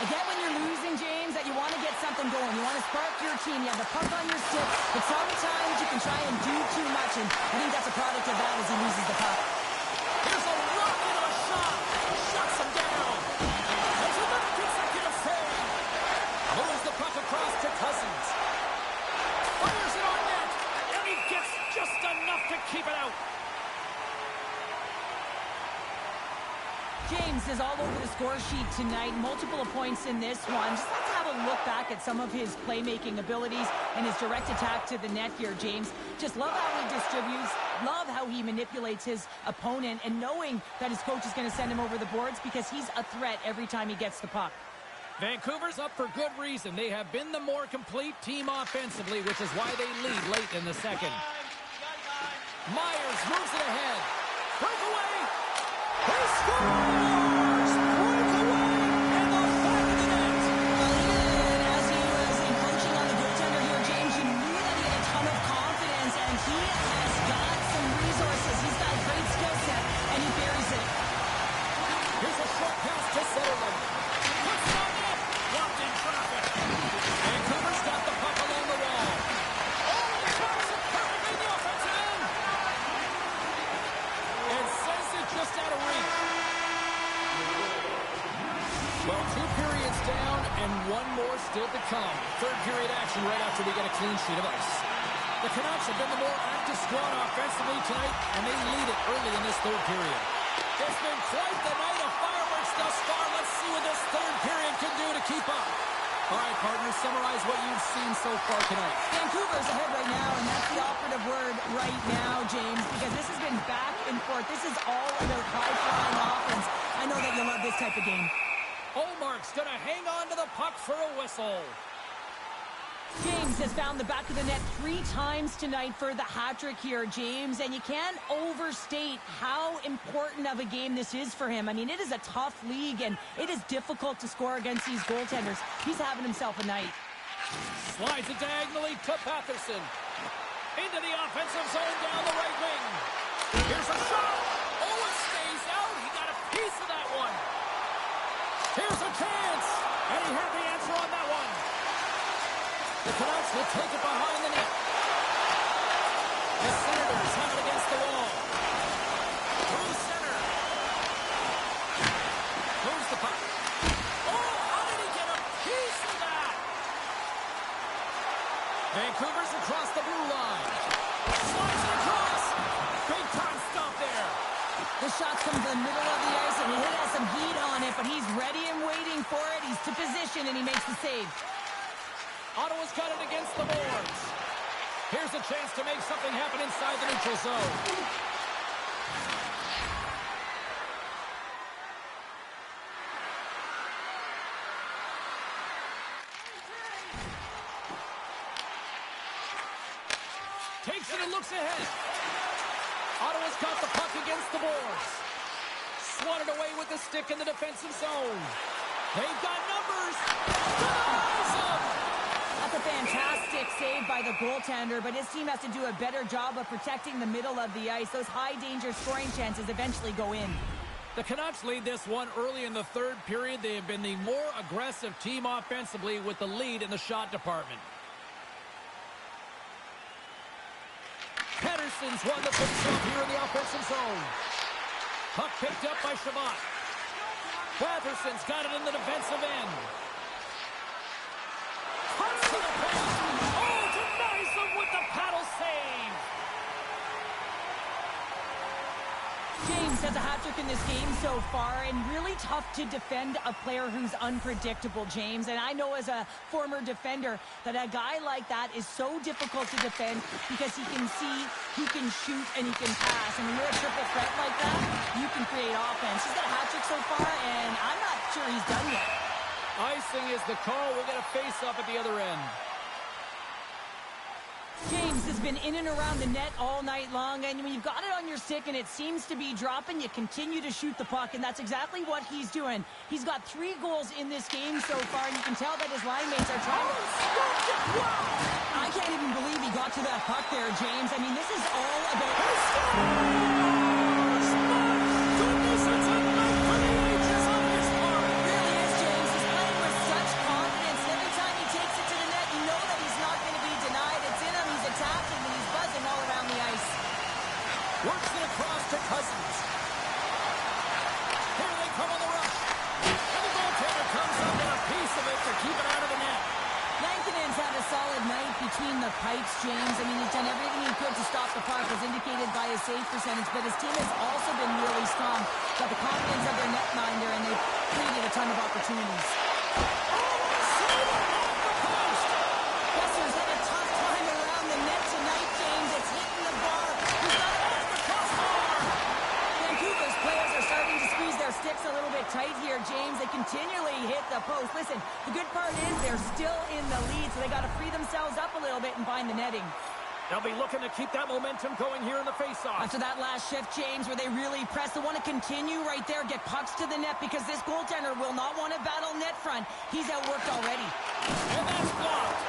S2: Again, when you're losing, James, that you want to get something going. You want to spark your team. You have the puck on your stick, but sometimes you can try and do too much, and I think that's a product of that as he loses the puck.
S1: Here's a rocket of a shot. Shuts him down. There's another consecutive save. Moves
S2: tonight. Multiple points in this one. Just let's have a look back at some of his playmaking abilities and his direct attack to the net here, James. Just love how he distributes, love how he manipulates his opponent, and knowing that his coach is going to send him over the boards because he's a threat every time he gets the puck.
S1: Vancouver's up for good reason. They have been the more complete team offensively, which is why they lead late in the second. Myers moves it ahead. Breakaway! He scores! Breakaway! And the back of the net!
S2: Well, even as he was encroaching on the goaltender here, James, you knew that he had a ton of confidence, and he has got some resources. He's got a great skill set, and he buries it.
S1: Here's a short pass to Zetterman. Puts it on net! Blocked in traffic. Vancouver's got the puck along the wall. Oh, he drops it perfectly in the offensive end! And sends it just out of reach. Well, 2 periods down and 1 more still to come. Third period action right after we get a clean sheet of ice. The Canucks have been the more active squad offensively tonight, and they lead it early in this third period. It's been quite the night of fireworks thus far. Let's see what this third period can do to keep up. All right, partners, summarize what you've seen so far tonight.
S2: Vancouver's ahead right now, and that's the operative word right now, James, because this has been back and forth. This is all about high-flying offense. I know that you love this type of game.
S1: Olmark's going to hang on to the puck for a whistle.
S2: James has found the back of the net 3 times tonight for the hat-trick here, James, and you can't overstate how important of a game this is for him. I mean, it is a tough league, and it is difficult to score against these goaltenders. He's having himself a night.
S1: Slides it diagonally to Patterson. Into the offensive zone down the right wing. Here's a shot. Oh, it stays out. He got a piece of that one. Here's a chance. And he had the answer on that one. The Canucks will take it behind the net. The Senators have it against the wall. Through center. Moves the puck. Oh, how did he get a piece of that? Vancouver's across the blue line. Slides it across. Big time stop there.
S2: The shot comes to the middle of the ice, and he has some heat on it, but he's ready and waiting for it. He's to position, and he makes the save.
S1: Ottawa's got it against the boards. Here's a chance to make something happen inside the neutral zone. Takes it and looks ahead. Ottawa's got the puck against the boards. Swatted away with the stick in the defensive zone. They've got numbers. Denies them.
S2: That's a fantastic save by the goaltender, but his team has to do a better job of protecting the middle of the ice. Those high-danger scoring chances eventually go in.
S1: The Canucks lead this one early in the third period. They have been the more aggressive team offensively with the lead in the shot department. Pedersen's won the faceoff here in the offensive zone. Puck picked up by Shabbat. Watherson's got it in the defensive end. Cuts to the post. Oh, denies him with the paddle save.
S2: James has a hat-trick in this game so far, and really tough to defend a player who's unpredictable, James. And I know as a former defender that a guy like that is so difficult to defend because he can see, he can shoot, and he can pass. And when you're a triple threat like that, you can create offense. He's got a hat-trick so far, and I'm not sure he's done yet.
S1: Icing is the call. We'll get a face-off at the other end.
S2: James has been in and around the net all night long, and when you've got it on your stick and it seems to be dropping, you continue to shoot the puck, and that's exactly what he's doing. He's got 3 goals in this game so far, and you can tell that his line mates are trying to... I can't even believe he got to that puck there, James. I mean, this is all about...
S1: Works it across to Cousins. Here they come on the rush. And the goaltender comes up with a piece of it to keep it out of the net.
S2: Lankinen's had a solid night between the pipes, James. I mean, he's done everything he could to stop the puck, as indicated by his save percentage, but his team has also been really strong. Got the confidence of their netminder, and they've created a ton of opportunities. Besser's had a tough time around the net tonight, James. It's hitting the bar. He's got it off the crossbar. Vancouver's players are starting to squeeze their sticks a little bit tight here, James. They continually hit the post. Listen, the good part is they're still in the lead, so they got to free themselves up a little bit and find the netting.
S1: They'll be looking to keep that momentum going here in the faceoff.
S2: After that last shift, James, where they really press, they want to continue right there, get pucks to the net, because this goaltender will not want to battle net front. He's outworked already.
S1: And that's blocked.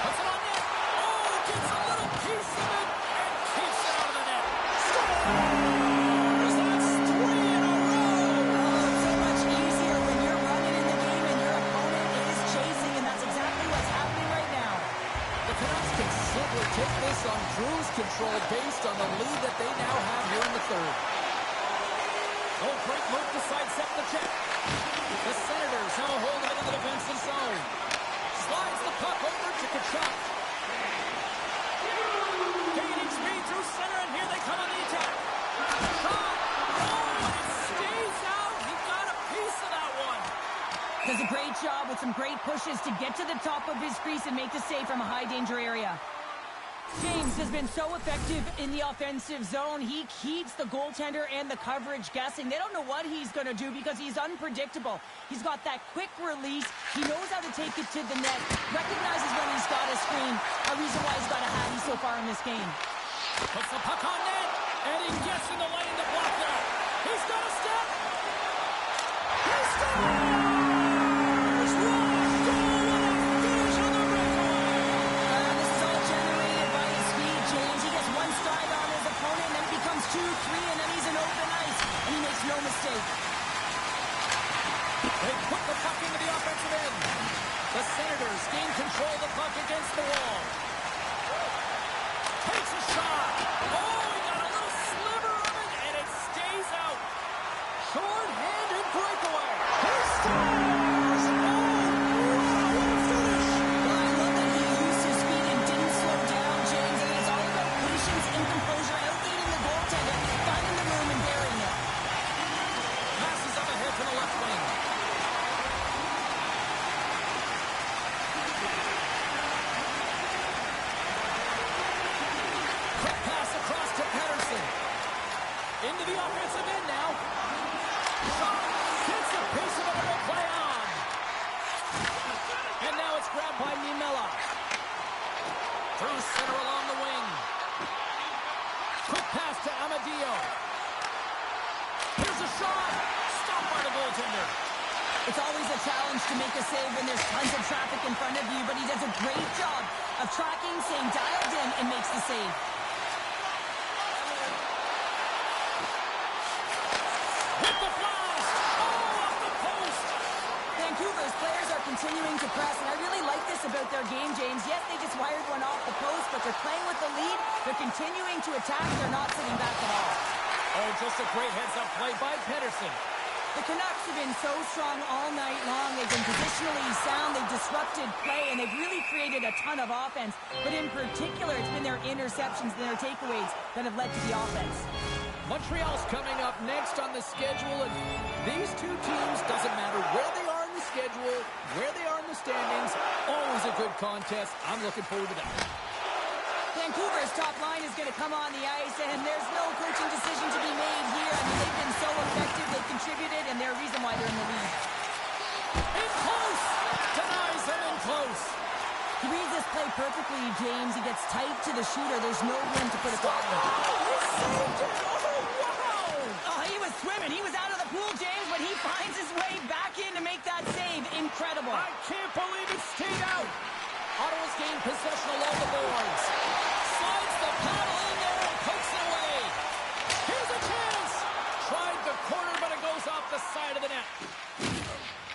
S1: Puts it on net. Oh, gets a little piece of it and keeps it out of the net. Scores! That's 3 in a row.
S2: Oh, it's so much easier when you're running in the game and your opponent is chasing, and that's exactly what's happening right now.
S3: The Canucks can simply take this on cruise control based on the lead that they now have here in the third.
S1: Oh, great move to sidestep the check. The Senators have a hold of it in the defensive zone. Slides the puck over to Kachuk. Gaining speed through center, and here they come on the attack. Shot! Oh, and it stays out. He got a piece of that one.
S2: Does a great job with some great pushes to get to the top of his crease and make the save from a high-danger area. James has been so effective in the offensive zone. He keeps the goaltender and the coverage guessing. They don't know what he's going to do because he's unpredictable. He's got that quick release. He knows how to take it to the net. Recognizes when he's got a screen. A reason why he's got a hattie so far in this game.
S1: Puts the puck on net, and he gets in the lane to block that. He's got a step. He scores! Ross goal and a finish on the breakaway.
S2: This is all generated by his speed, James. He gets one stride on his opponent, and then it becomes 2-3, and then he's in open ice, and he makes no mistake.
S1: They put the puck into the offensive end. The Senators gain control of the puck against the wall. Takes a shot. Oh, he got a little sliver of it, and it stays out. Short-handed breakaway. He scores! Oh, wow, what a finish.
S2: Well, I love that he used his speed and didn't slow down, James, and it's all about patience and composure, out-leading the goaltender, finding the room and burying it.
S1: Passes up ahead to the left wing. Quick pass across to Pettersson. Into the offensive end now. Shot. Gets a piece of it and will play on. And now it's grabbed by Niemela. Through center along the wing. Quick pass to Amadio. Here's a shot. Stopped by the goaltender.
S2: It's always a challenge to make a save when there's tons of traffic in front of you, but he does a great job of tracking, staying dialed in, and makes the save.
S1: With the blast. Oh, off the post.
S2: Vancouver's players are continuing to press, and I really like this about their game, James. Yes, they just wired one off the post, but they're playing with the lead. They're continuing to attack. They're not sitting back at all.
S1: Oh, just a great heads-up play by Pettersson.
S2: The Canucks have been so strong all night long. They've been positionally sound. They've disrupted play, and they've really created a ton of offense. But in particular, it's been their interceptions and their takeaways that have led to the offense.
S3: Montreal's coming up next on the schedule, and these two teams, doesn't matter where they are in the schedule, where they are in the standings, always a good contest. I'm looking forward to that.
S2: Vancouver's top line is going to come on the ice, and there's no coaching decision to be made here. I mean, they've been so effective, they've contributed, and they're a reason why they're in the lead.
S1: In close. Denies him in close.
S2: He reads this play perfectly, James. He gets tight to the shooter. There's no room to put a ball in.
S1: Oh, he saved it. Oh, wow.
S2: Oh, he was swimming. He was out of the pool, James, but he finds his way back in to make that save. Incredible.
S1: I can't believe it stayed out. Ottawa's gained possession along the boards. Slides the paddle in there and pokes it away. Here's a chance. Tried the corner, but it goes off the side of the net.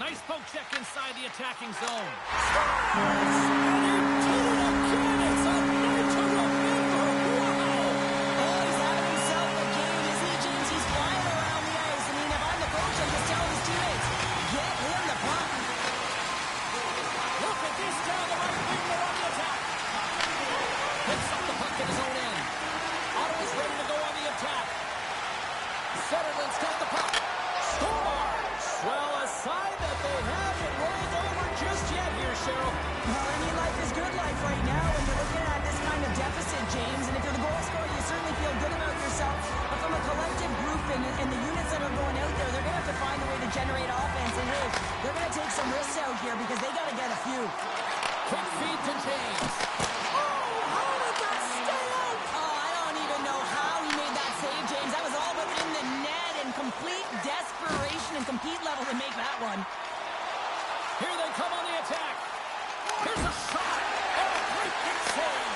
S1: Nice poke check inside the attacking zone. Scores! And he did it again. It's a night to remember. Wow.
S2: Oh, he's having himself a game, isn't he, James? He's flying around the ice. I mean, if I'm the coach, I'm just telling his teammates, get him the puck.
S1: Look at this down the right wing. They're on the attack. Picks up the puck in his own end. Ottawa's ready to go on the attack. Sutherland's got the puck. Scores! Well, a
S2: right now when you're looking at this kind of deficit, James. And if you're the goal scorer, you certainly feel good about yourself. But from a collective group and the units that are going out there, they're going to have to find a way to generate offense. And hey, they're going to take some risks out here because they got to get a few.
S1: Quick feed to James.
S2: How did that stay out? Oh, I don't even know how he made that save, James. That was all but in the net and complete desperation and compete level to make that one.
S1: Here they come on the attack. Here's a shot. Oh, great big save.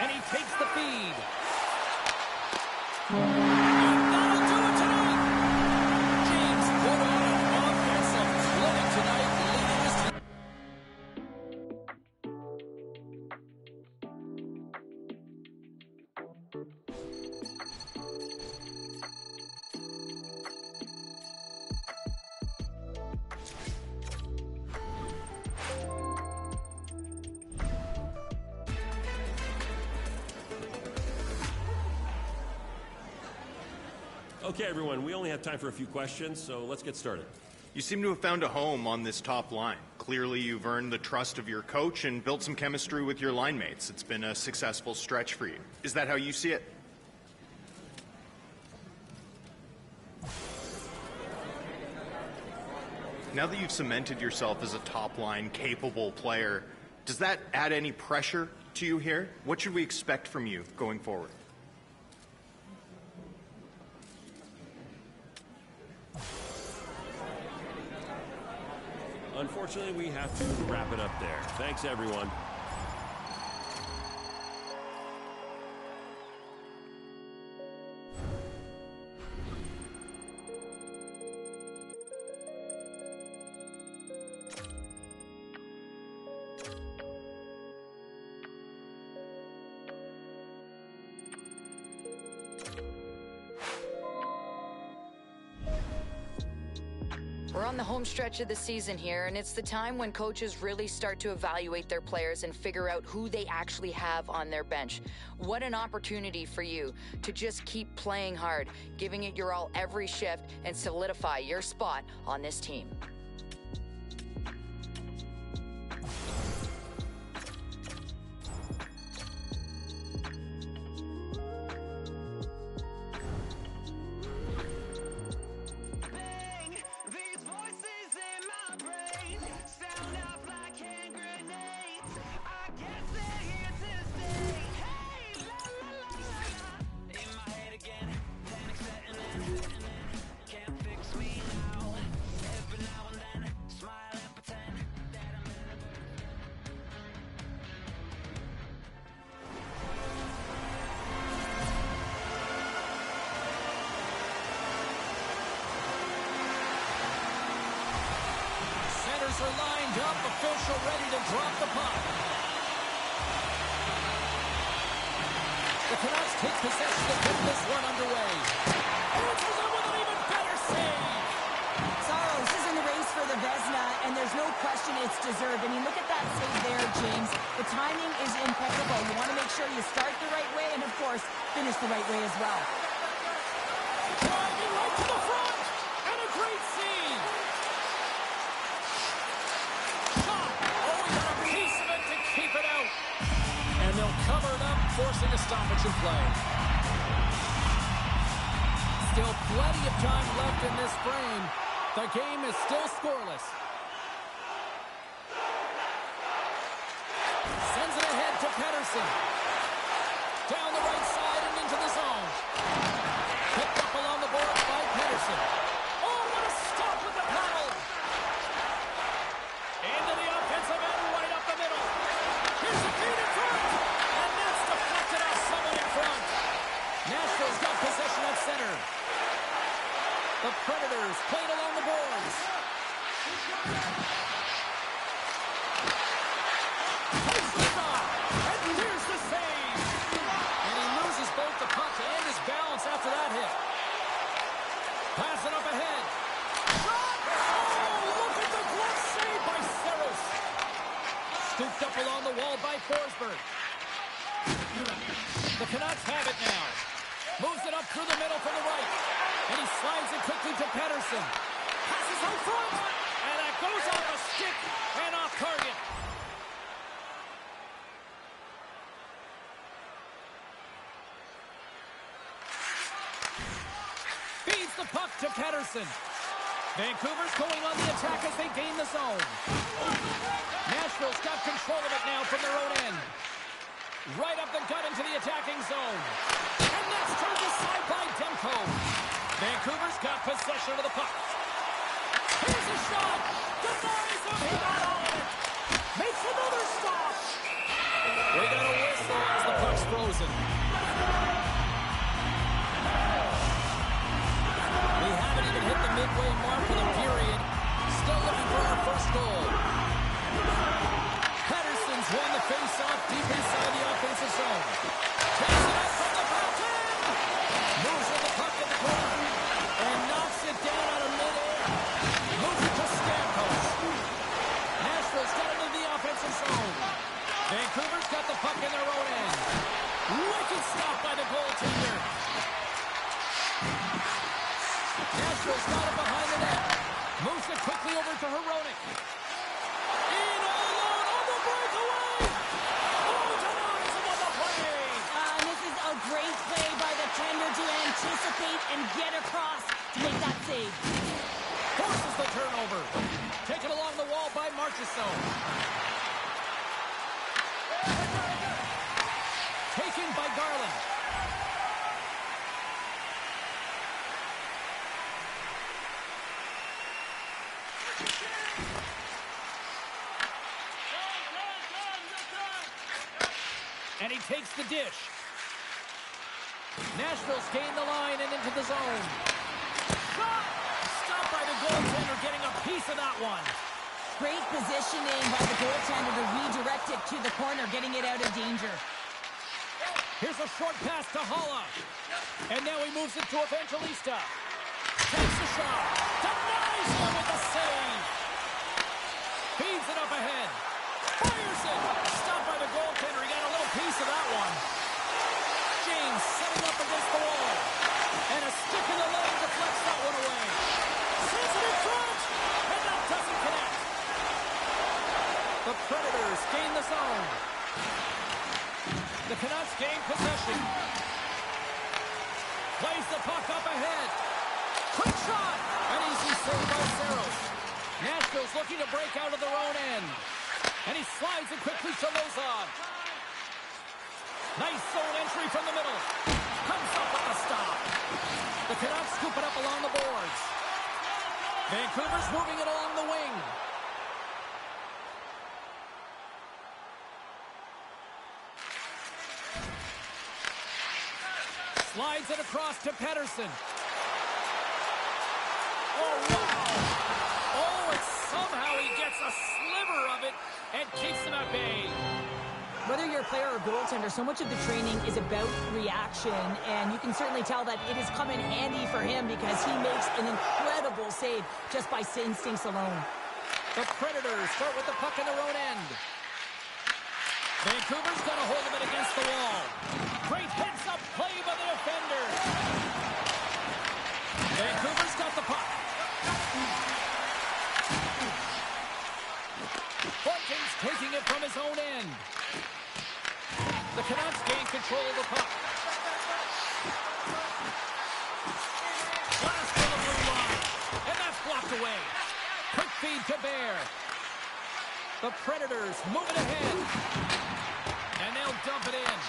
S1: And he takes the feed. That'll do it tonight. James put on an offensive clinic tonight, leading his team.
S5: Okay, everyone, we only have time for a few questions, so let's get started.
S6: You seem to have found a home on this top line. Clearly, you've earned the trust of your coach and built some chemistry with your line mates. It's been a successful stretch for you. Is that how you see it? Now that you've cemented yourself as a top-line capable player, does that add any pressure to you here? What should we expect from you going forward?
S5: Unfortunately, we have to wrap it up there. Thanks, everyone.
S7: We're on the home stretch of the season here, and it's the time when coaches really start to evaluate their players and figure out who they actually have on their bench. What an opportunity for you to just keep playing hard, giving it your all every shift, and solidify your spot on this team.
S1: Are lined up, official ready to drop the puck. The Canucks take possession to get this one underway. Answers it with an even better save.
S2: Saros is in the race for the Vezina, and there's no question it's deserved. I mean, look at that save there, James. The timing is impeccable. You want to make sure you start the right way and, of course, finish the right way as well.
S1: Driving right to the front, and a great save. And they'll cover it up, forcing a stoppage in play. Still plenty of time left in this frame. The game is still scoreless. Sends it ahead to Pettersson. Down the right side and into the zone. Picked up along the boards by Pettersson. Oh, what a stop with the paddle. Into the offensive end, right up the middle. Here's the feed in front. And that's deflected off someone in front. Nashville's got possession at center. The Predators played along the boards. Takes the shot. And here's the save. And he loses both the puck and his balance after that hit. Passing up ahead. The Canucks have it now. Moves it up through the middle from the right. And he slides it quickly to Pettersson. Passes out front. And that goes off a stick and off target. Feeds the puck to Pettersson. Vancouver's going on the attack as they gain the zone. Nashville's got control of it now from their own end. Right up the gut into the attacking zone. And that's turned aside by Demko. Vancouver's got possession of the puck. Here's a shot. Denies him. He got all of it. Makes another stop. We got a whistle as the puck's frozen. We haven't even hit the midway mark of the period. Still looking for our first goal. Pettersson's won the face-off deep inside the offensive zone. Takes it up from the back end. Moves with the puck in the corner. And knocks it down out of midair. Moves it to Stamkos. Nashville's got into the offensive zone. Vancouver's got the puck in their own end. Wicked stop by the goaltender. Nashville's got it behind the net. Moves it quickly over to Hronek. In all alone on the breakaway. Oh, denies him on the play.
S2: This is a great play by the tender to anticipate and get across to make that save.
S1: Forces the turnover. Taken along the wall by Marchessault. Taken by Garland. And he takes the dish. Nashville's gained the line and into the zone. Shot! Stopped by the goaltender, getting a piece of that one.
S2: Great positioning by the goaltender to redirect it to the corner, getting it out of danger.
S1: Here's a short pass to Halla. And now he moves it to Evangelista. Takes the shot. Denies him with the save. Feeds it up ahead. Fires it. Stopped by the goaltender. He got a little piece of that one. James setting up against the wall. And a stick in the leg deflects that one away. Sends it in front. And that doesn't connect. The Predators gain the zone. The Canucks gain possession. Plays the puck up ahead. Quick shot. An easy save by Saros. Nashville's looking to break out of their own end. And he slides it quickly to Lozon. Nice zone entry from the middle. Comes up with a stop. The Canucks scoop it up along the boards. Vancouver's moving it along the wing. Slides it across to Pettersson. Oh, wow. Oh, and somehow he gets a sliver of it and keeps him at bay.
S2: Whether you're a player or goaltender, so much of the training is about reaction, and you can certainly tell that it has come in handy for him because he makes an incredible save just by instincts alone.
S1: The Predators start with the puck in their own end. Vancouver's got a hold of it against the wall. Great heads-up play by the defender. Vancouver's got the puck. Bunting's taking it from his own end. The Canucks gain control of the puck. Blast for the blue line. And that's blocked away. Quick feed to Bear. The Predators move it ahead. And they'll dump it in.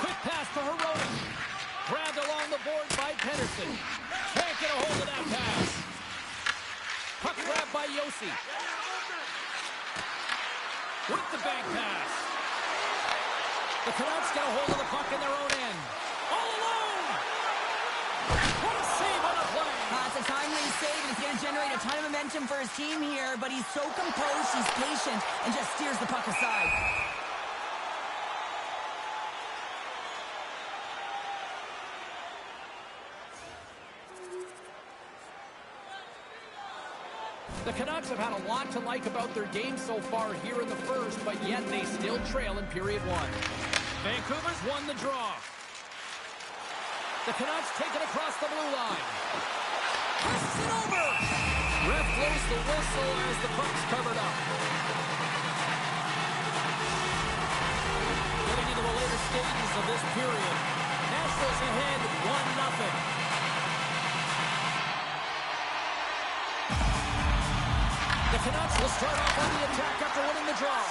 S1: Quick pass to Hronek. Grabbed along the board by Pettersson. Can't get a hold of that pass. Puck grabbed by Yossi. With the bank pass. The Canucks get a hold of the puck in their own end. All alone! What a save on the play!
S2: It's a timely save, and it's going to generate a ton of momentum for his team here, but he's so composed, he's patient, and just steers the puck aside.
S1: The Canucks have had a lot to like about their game so far here in the first, but yet they still trail in period one. Vancouver's won the draw. The Canucks take it across the blue line. Passes it over. Ref blows the whistle as the puck's covered up. Getting into the later stages of this period. Nashville's ahead 1-0. The Canucks will start off on the attack after winning the draw.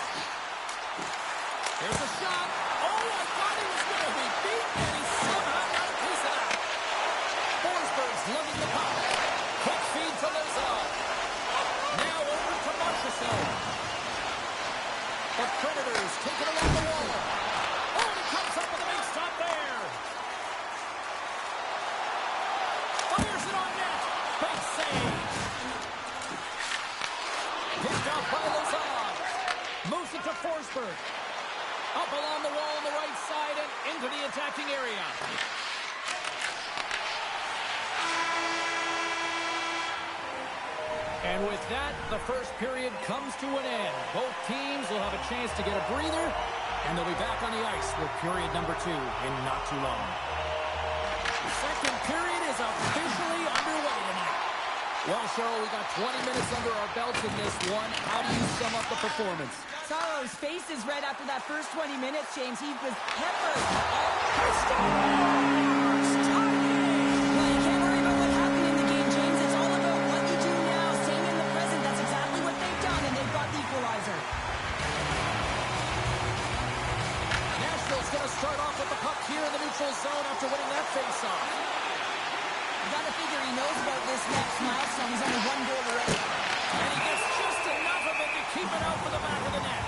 S1: Here's a shot. Oh, I thought he was going to be beaten, and he somehow got a piece of that. Forsberg's lugging the puck. Quick feed to Lozon. Now over to Marchessault. The Predators take it along the wall. Oh, and he comes up with a big stop there. Fires it on net. Big save. Picked out by Lozon. Moves it to Forsberg. Up along the wall on the right side and into the attacking area. And with that, the first period comes to an end. Both teams will have a chance to get a breather, and they'll be back on the ice with period number 2 in not too long. The second period is officially underway tonight. Well, Cheryl, we got 20 minutes under our belts in this one. How do you sum up the performance?
S2: Saw those faces right after that first 20 minutes, James. He was peppered. Well, you can't worry about what happened in the game, James. It's all about what you do now, staying in the present. That's exactly what they've done, and they've got the equalizer.
S1: Nashville's going to start off with the puck here in the neutral zone after winning that face-off.
S2: You got to figure he knows about this next milestone. He's only 1 goal already.
S1: And he gets just enough of it to keep it out for the back of the net.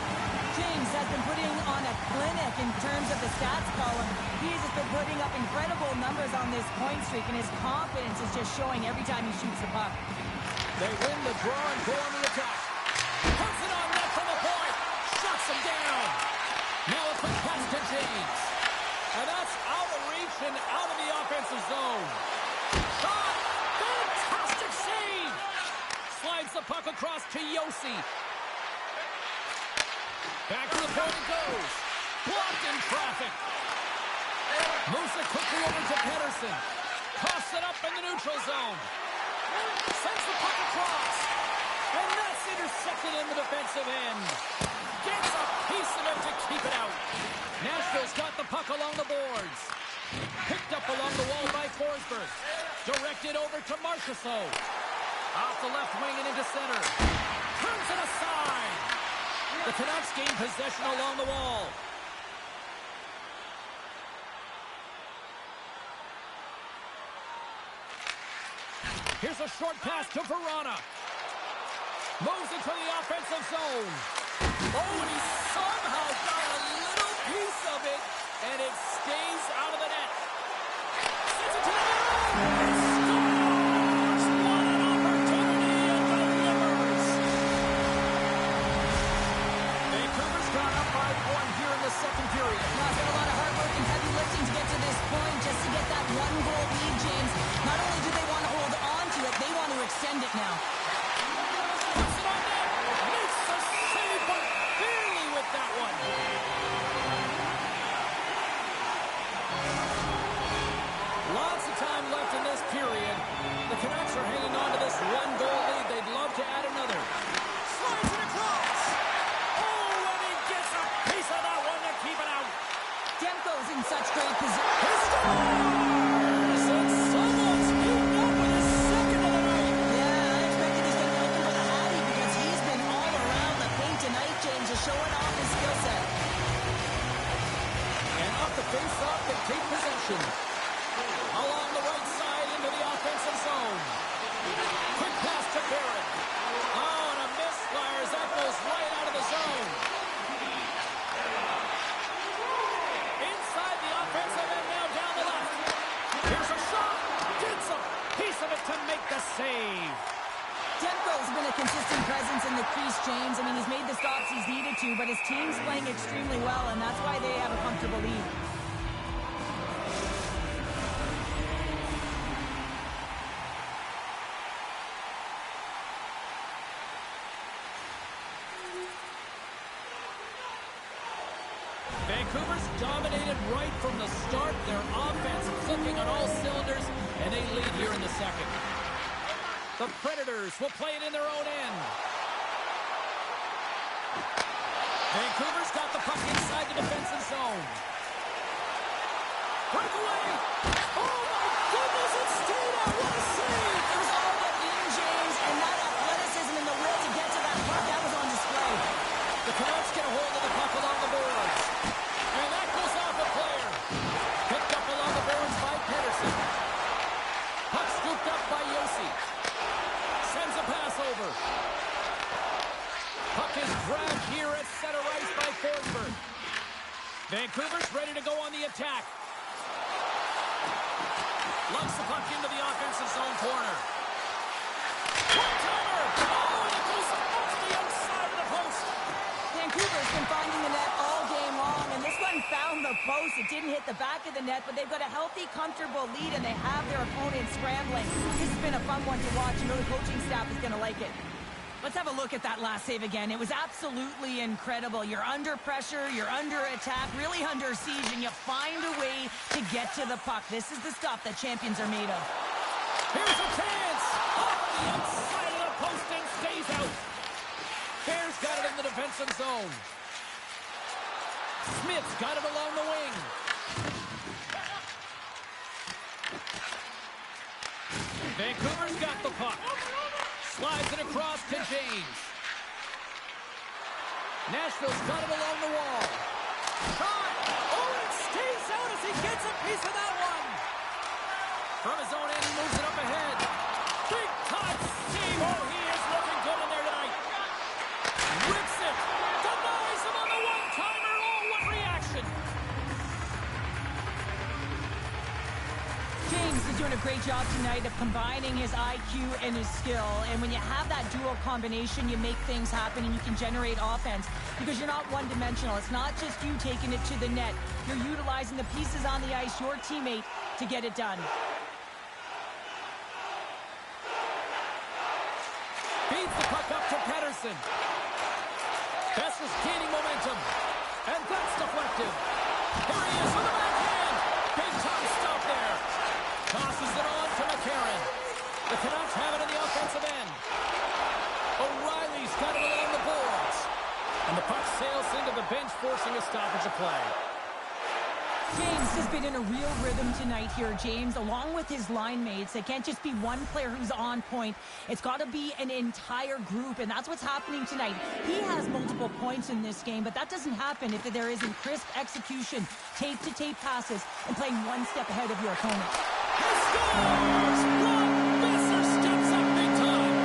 S2: James has been putting on a clinic in terms of the stats column. He has just been putting up incredible numbers on this point streak, and his confidence is just showing every time he shoots the puck.
S1: They win the draw and go on the attack. Puts it on net from the point. Shuts him down. Now a quick pass to James. And that's out of reach and out of the offensive zone. Shot! Fantastic save! Slides the puck across to Yossi. Back to the point it goes. Blocked in traffic. Moves it quickly over to Pedersen. Toss it up in the neutral zone. Sends the puck across. And that's intercepted in the defensive end. Gets a piece of it to keep it out. Nashville's got the puck along the boards. Picked up along the wall by Forsberg. Directed over to Marchessault. Off the left wing and into center. Turns it aside. The Canucks gain possession along the wall. Here's a short pass to Verona. Moves into the offensive zone. Oh, and he somehow got a little piece of it, and it stays out of the net. Sends it to the middle. And scores! What an opportunity and delivers. Vancouver's gone up by 1 here in the second period.
S2: Now, it's been a lot of hard work and heavy lifting to get to this point, just to get that 1-goal lead, James. Not only do they want to hold on to it, they want to extend it now.
S1: Puts it on net. Makes the save, but barely with that one. Lots of time left in this period. The Canucks are hanging on to this 1-goal lead. They'd love to add another. Slides it across. Oh, and he gets a piece of that one to keep it out.
S2: Demko's in such great position.
S1: He scores! And someone's beaten up with his second of the night.
S2: Yeah, I expected he's going to be looking for the Hattie because he's been all around the paint tonight, James, just showing off his skill set.
S1: And off the face-off, they take possession. Along the right side into the offensive zone. Quick pass to Barrett. Oh, and a misfire as that goes right out of the zone. Inside the offensive end, now down the left. Here's a shot. Gets a piece of it to make the save.
S2: Demko's been a consistent presence in the crease, James. I mean, he's made the stops he's needed to, but his team's playing extremely well, and that's why they have a comfortable lead.
S1: Vancouver's dominated right from the start. Their offense clicking on all cylinders, and they lead here in the second. The Predators will play it in their own end. Vancouver's got the puck inside the defensive zone. Breakaway! Oh my goodness, it stayed out. What a save!
S2: It was all but in, James, and that athleticism and the will to get to that puck, that was on display.
S1: The Canucks get a hold of the puck along the boards. And that goes off a player. Picked up along the boards by Pedersen. Puck scooped up by Yossi. Sends a pass over. Puck is grabbed here at center ice by Forsberg. Vancouver's ready to go on the attack. Lunks the puck into the offensive zone corner. One-timer! Oh, and it goes off the outside of the post.
S2: Vancouver's been finding the net all game long, and this one found the post. It didn't hit the back of the net, but they've got a healthy, comfortable lead, and they have their opponent scrambling. This has been a fun one to watch. You know the coaching staff is going to like it. Let's have a look at that last save again. It was absolutely incredible. You're under pressure, you're under attack, really under siege, and you find a way to get to the puck. This is the stuff that champions are made of.
S1: Here's a chance! Off the outside of the post and stays out. Bears got it in the defensive zone. Smith's got it along the wing. Vancouver's got the puck. Slides it across to James. Nashville's got it along the wall. Shot! Oh, it stays out as he gets a piece of that one. From his own end, he moves it up ahead. Big time save. Oh, he is looking good in there tonight. Rips it. Denies him on the one-timer. Oh, what reaction.
S2: James is doing a great job tonight of combining his IQ and his skill. And when you have that dual combination, you make things happen and you can generate offense because you're not one-dimensional. It's not just you taking it to the net. You're utilizing the pieces on the ice, your teammate, to get it done.
S1: Feeds the puck up to Pedersen. Besser's gaining momentum. And that's deflected. Here he is with the backhand. Big time stop there. Tosses it on to McCarron. The Canucks have it in the offensive end. O'Reilly's got it along the boards. And the puck sails into the bench, forcing a stoppage of play.
S2: James has been in a real rhythm tonight here, James, along with his line mates. It can't just be one player who's on point. It's got to be an entire group, and that's what's happening tonight. He has multiple points in this game, but that doesn't happen if there isn't crisp execution, tape-to-tape passes, and playing one step ahead of your opponent.
S1: He scores! Brock Besser steps up big time.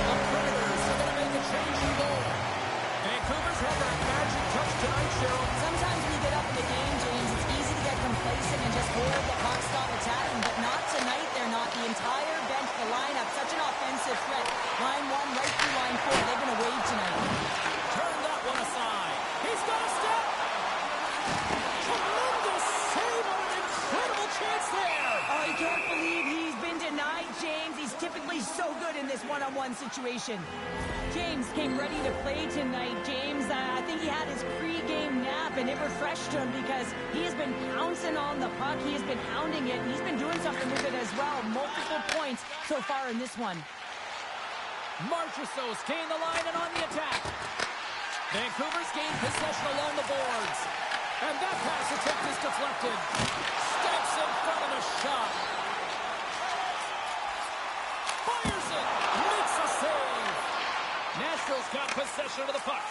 S1: The Predators are going to make a change in goal. Vancouver's had that magic touch tonight, Cheryl.
S2: Sometimes when you get up in the game, James, it's easy to get complacent and just hold the puck, stop attacking, but not tonight. They're not. The entire bench, the lineup, such an offensive threat. Line 1 right through line 4. They're going to wave tonight.
S1: Turn that one aside. He's got a step. Tremendous save on an incredible chance there.
S2: Oh, you can't believe he's been denied, James. He's typically so good in this one-on-one situation. James came ready to play tonight. James, I think he had his pre-game nap, and it refreshed him because he has been pouncing on the puck. He has been hounding it, and he's been doing something with it as well. Multiple points so far in this one.
S1: Marchessault's gained the line and on the attack. Vancouver's gained possession along the boards. And that pass attempt is deflected. Steps in front of the shot. Fires it. Makes a save. Nashville's got possession of the puck.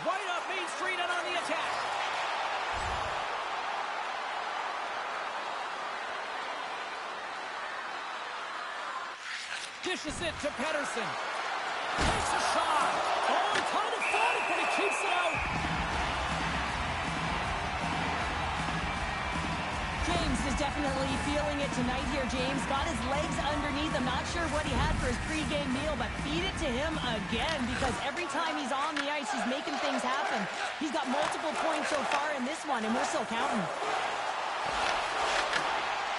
S1: Right up Main Street and on the attack. Dishes it to Pedersen. Takes a shot. Oh, he kind of fought it, but he keeps it out.
S2: James is definitely feeling it tonight here, James. Got his legs underneath. I'm not sure what he had for his pre-game meal, but feed it to him again because every time he's on the ice, he's making things happen. He's got multiple points so far in this one, and we're still counting.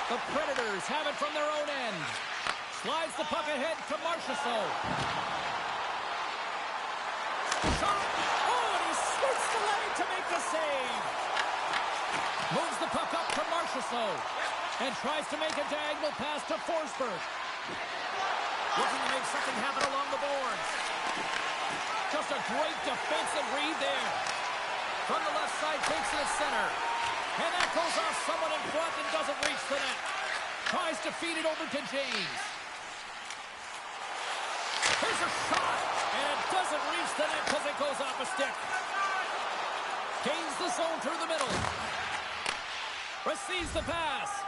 S1: The Predators have it from their own end. Slides the puck ahead to Marchessault. Shot. Oh, and he swoops the leg to make the save. Moves the puck up to Marchessault. And tries to make a diagonal pass to Forsberg. Looking to make something happen along the boards. Just a great defensive read there. From the left side, takes it at center. And that goes off someone in front and doesn't reach the net. Tries to feed it over to James. Here's a shot. And it doesn't reach the net because it goes off a stick. Gains the zone through the middle. Receives the pass.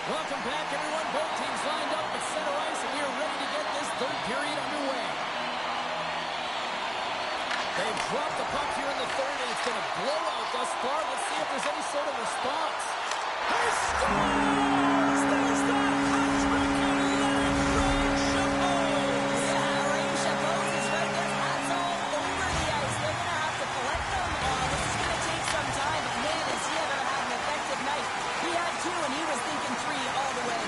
S1: Welcome back, everyone. Both teams lined up at center ice, and we are ready to get this third period underway. They've dropped the puck here in the third, and it's been a blowout thus far. Let's see if there's any sort of response. He scores! There's that hat-trick and Ray Chapeau!
S2: Yeah, Ray Chapeau is right there. Hats all over the ice. They're going to have to collect them. This is going to take some time, but man, is he ever have an effective night. He had two, and he was thinking three all the way.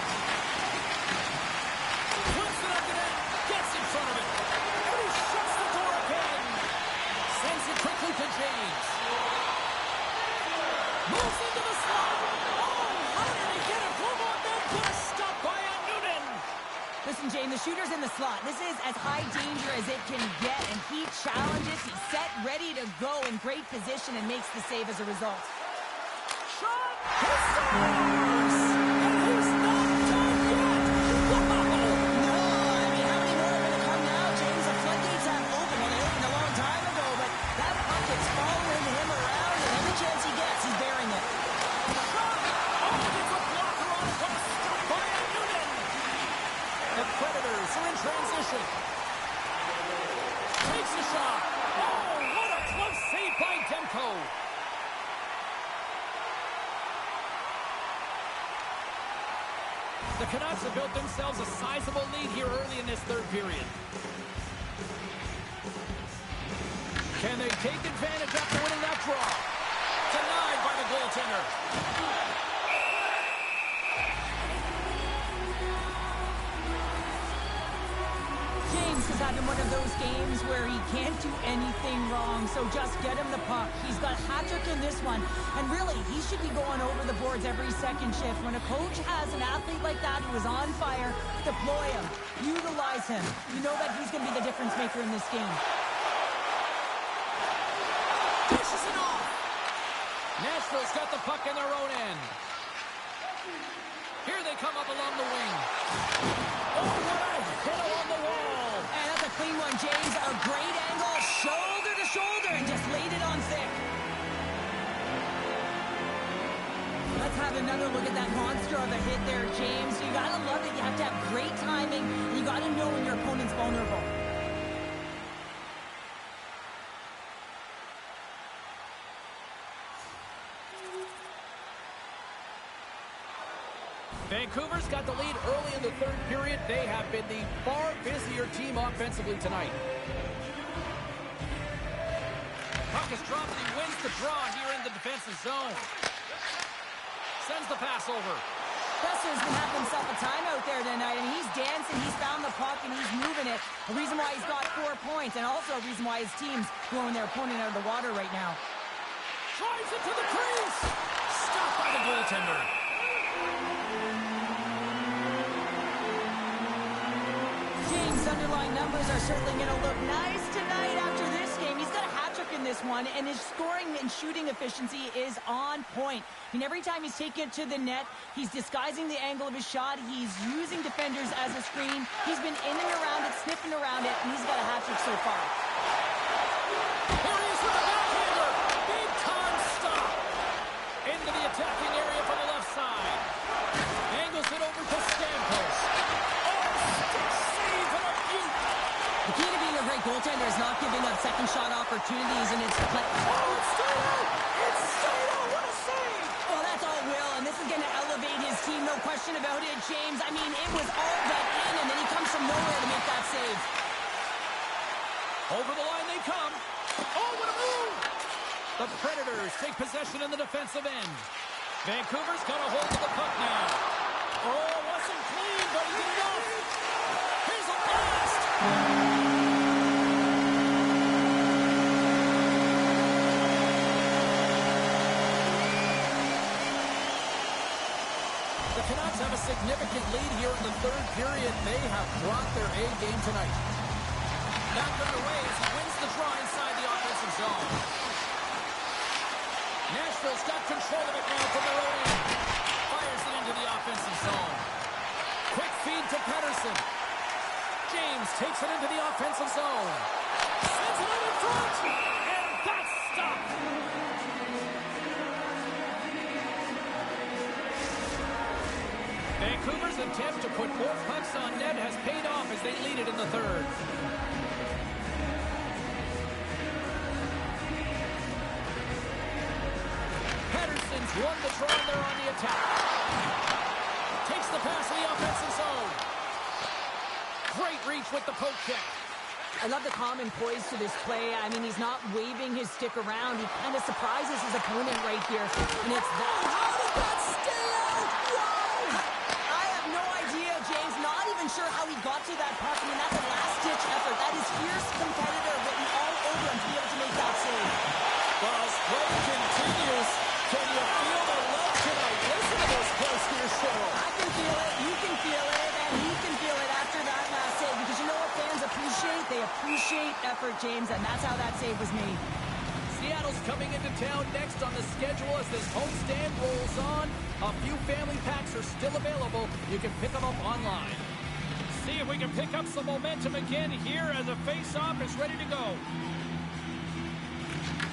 S1: Flips it up the net, gets in front of it. But he shuts the door again. Sends it quickly to James. Moves into the slot. Oh, how did he get it? Blue man put a stop by a Noonan.
S2: Listen, Jane, the shooter's in the slot. This is as high danger as it can get, and he challenges. He's set, ready to go in great position, and makes the save as a result.
S1: Shot! He scores! And he's not done yet! Wow!
S2: No, I mean, how many more are going to come now, James? The floodgates have opened. Well, they opened a long time ago, but that puck is following him around, and every chance he gets, he's bearing it.
S1: Shot! Oh, gets a blocker on it, but a stop by a Noonan! The Predators are in transition. Takes a shot. Oh, what a close save by Demko. The Canucks have built themselves a sizable lead here early in this third period. Can they take advantage after winning that draw? Denied by the goaltender.
S2: James is having one of those games where he can't do anything wrong, so just get him the puck. He's got a hat-trick in this one, and really, he should be going over the boards every second shift. When a coach has an athlete like that who is on fire, deploy him, utilize him. You know that he's going to be the difference maker in this game.
S1: Dishes it off. Nashville's got the puck in their own end. Here they come up along the wing. Oh, what a hit along the wall.
S2: And that's a clean one, James. A great angle, shoulder to shoulder, and just laid it on thick. Let's have another look at that monster of a hit there, James. You gotta love it. You have to have great timing, and you gotta know when your opponent's vulnerable.
S1: Vancouver's got the lead early in the third period. They have been the far busier team offensively tonight. Puck is dropped and he wins the draw here in the defensive zone. Sends the pass over.
S2: Besser's been having himself a time out there tonight, and he's dancing, he's found the puck, and he's moving it. A reason why he's got 4 points, and also a reason why his team's blowing their opponent out of the water right now.
S1: Drives it to the crease. Stopped by the goaltender.
S2: James' underlying numbers are certainly going to look nice tonight after this game. He's got a hat-trick in this one, and his scoring and shooting efficiency is on point. I mean, every time he's taking it to the net, he's disguising the angle of his shot. He's using defenders as a screen. He's been in and around it, sniffing around it, and he's got a hat-trick so far.
S1: Here he is with the backhander. Big time stop. Into the attacking area from the left side. Angles it over to Stamkos.
S2: The key to being a great goaltender is not giving up second shot opportunities, and it's play.
S1: Oh, it's stayed out! It's stayed out! What a save!
S2: Well, that's all Will, and this is going to elevate his team, no question about it, James. I mean, it was all but in, and then he comes from nowhere to make that save.
S1: Over the line they come. Oh, what a move! The Predators take possession in the defensive end. Vancouver's got a hold of the puck now. Oh, wasn't clean, but he did enough. Here's a blast. The Canucks have a significant lead here in the third period. They have brought their A game tonight. Back underway as he wins the draw inside the offensive zone. Nashville's got control of it now from their own end. Fires it into the offensive zone. Quick feed to Pettersson. James takes it into the offensive zone. Sends it out in front. And that's stopped. Vancouver's attempt to put more pucks on net has paid off as they lead it in the third. Pettersson's won the draw and they're on the attack. Takes the pass to the offensive zone. Great reach with the poke check.
S2: I love the calm and poise to this play. I mean, he's not waving his stick around. He kind of surprises his opponent right here. And it's that. How did that stay out? Wow! I have no idea, James. Not even sure how he got to that puck. I mean, that's a last-ditch effort. That is fierce competitor written all over him to be able to make that save.
S1: Well, as play continues, can you feel the love tonight? Listen to this close here, Cheryl.
S2: I can feel it. You can feel it. And he can feel it after that last save. Because you know what fans appreciate? They appreciate effort, James. And that's how that save was made.
S1: Seattle's coming into town next on the schedule as this homestand rolls on. A few family packs are still available. You can pick them up online. See if we can pick up some momentum again here as a face-off is ready to go.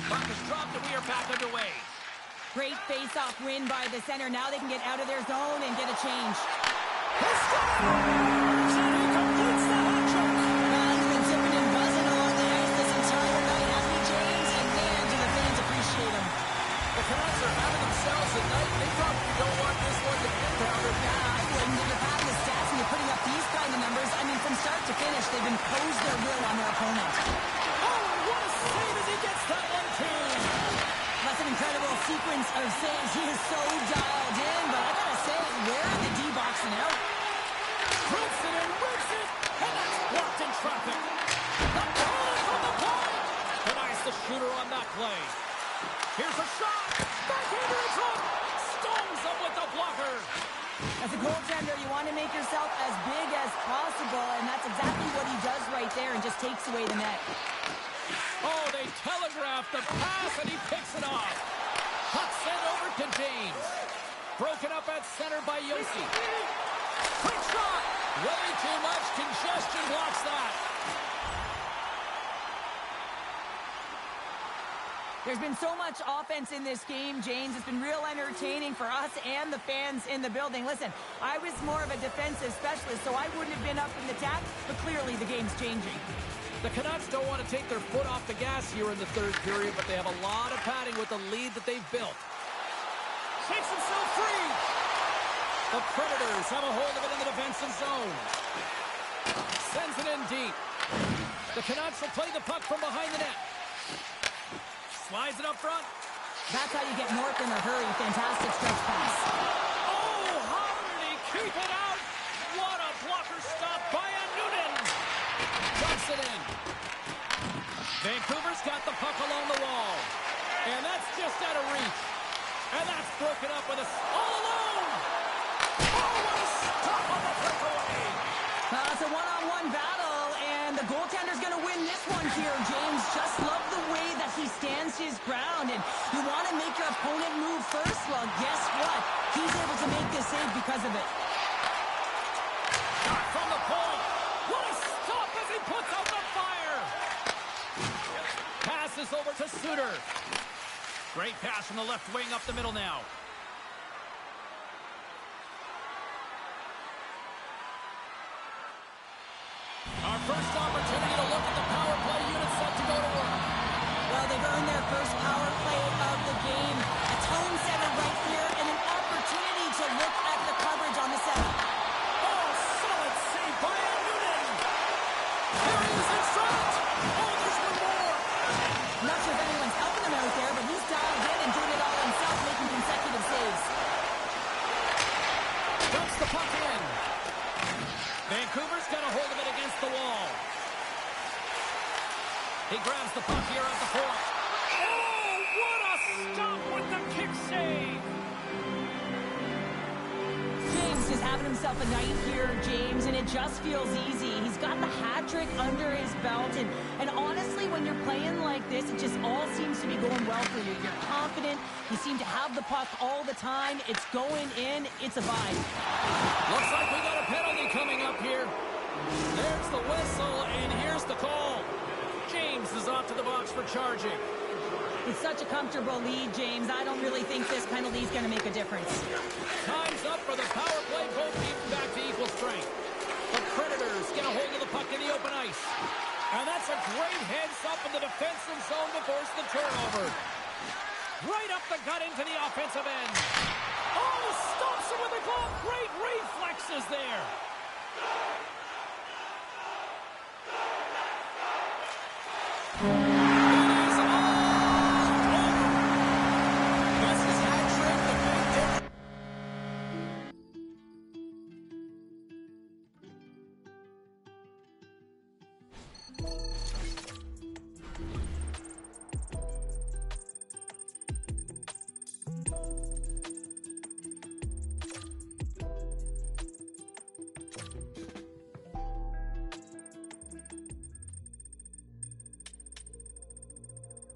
S1: Puck is dropped and we are back underway.
S2: Great face-off win by the center. Now they can get out of their zone and get a change.
S1: He's completes the hot trick.
S2: He's been tipping and buzzing along the ice this entire night, hasn't he, James? And man, do the fans appreciate him.
S1: The Canucks are having themselves a night. They probably don't want this one to get pounded.
S2: I wouldn't. If you're having the stats and you're putting up these kind of numbers, I mean, from start to finish, they've imposed their will on their opponent.
S1: Oh, and what a save as he gets that one, too.
S2: That's an incredible sequence of saves. He is so dialed in, but I gotta say, where are the D-boxing out?
S1: Rips it and rips it, and that's blocked in traffic. The ball from the point. Denies the shooter on that play. Here's a shot. Backhander in front. Stones him with the blocker.
S2: As a goaltender, you want to make yourself as big as possible, and that's exactly what he does right there and just takes away the net.
S1: Oh, they telegraphed the pass, and he picks it off. Puck sent over to James. Broken up at center by Yossi. Quick shot. Way too much congestion blocks that.
S2: There's been so much offense in this game, James. It's been real entertaining for us and the fans in the building. Listen, I was more of a defensive specialist, so I wouldn't have been up in the attack, but clearly the game's changing.
S1: The Canucks don't want to take their foot off the gas here in the third period, but they have a lot of padding with the lead that they've built. Shakes himself free. The Predators have a hold of it in the defensive zone. Sends it in deep. The Canucks will play the puck from behind the net. Slides it up front.
S2: That's how you get north in a hurry. Fantastic stretch pass.
S1: Oh, how did he keep it out? What a blocker stop by a Noonan. Dumps it in. Vancouver's got the puck along the wall. And that's just out of reach. And that's broken up with a all alone. Oh, what a stop on the breakaway.
S2: It's a one-on-one battle, and the goaltender's going to win this one here, James. Just love the way that he stands his ground, and you want to make your opponent move first? Well, guess what? He's able to make this save because of it.
S1: Shot from the point. What a stop as he puts out the fire. Passes over to Suter. Great pass from the left wing up the middle now. Our first opportunity to look at the power play unit set to go to work.
S2: Well, they've earned their first power play of the game. A tone setter right here, and an opportunity to look at the coverage on the setup.
S1: Oh, solid save by Noonan. There he is in front. Oh, there's one more.
S2: I'm not sure if anyone's helping him out there, but he's dialed in and doing it all himself, making consecutive himself a night here, James, and it just feels easy. He's got the hat trick under his belt, and honestly, when you're playing like this, it just all seems to be going well for you. You're confident. You seem to have the puck all the time. It's going in. It's a vibe.
S1: Looks like we got a penalty coming up here. There's the whistle, and here's the call. James is off to the box for charging.
S2: It's such a comfortable lead, James. I don't really think this kind of lead's going to make a difference.
S1: Time's up for the power play. Both teams back to equal strength. The Predators get a hold of the puck in the open ice. And that's a great heads up in the defensive zone to force the turnover. Right up the gut into the offensive end. Oh, stops it with a glove. Great reflexes there.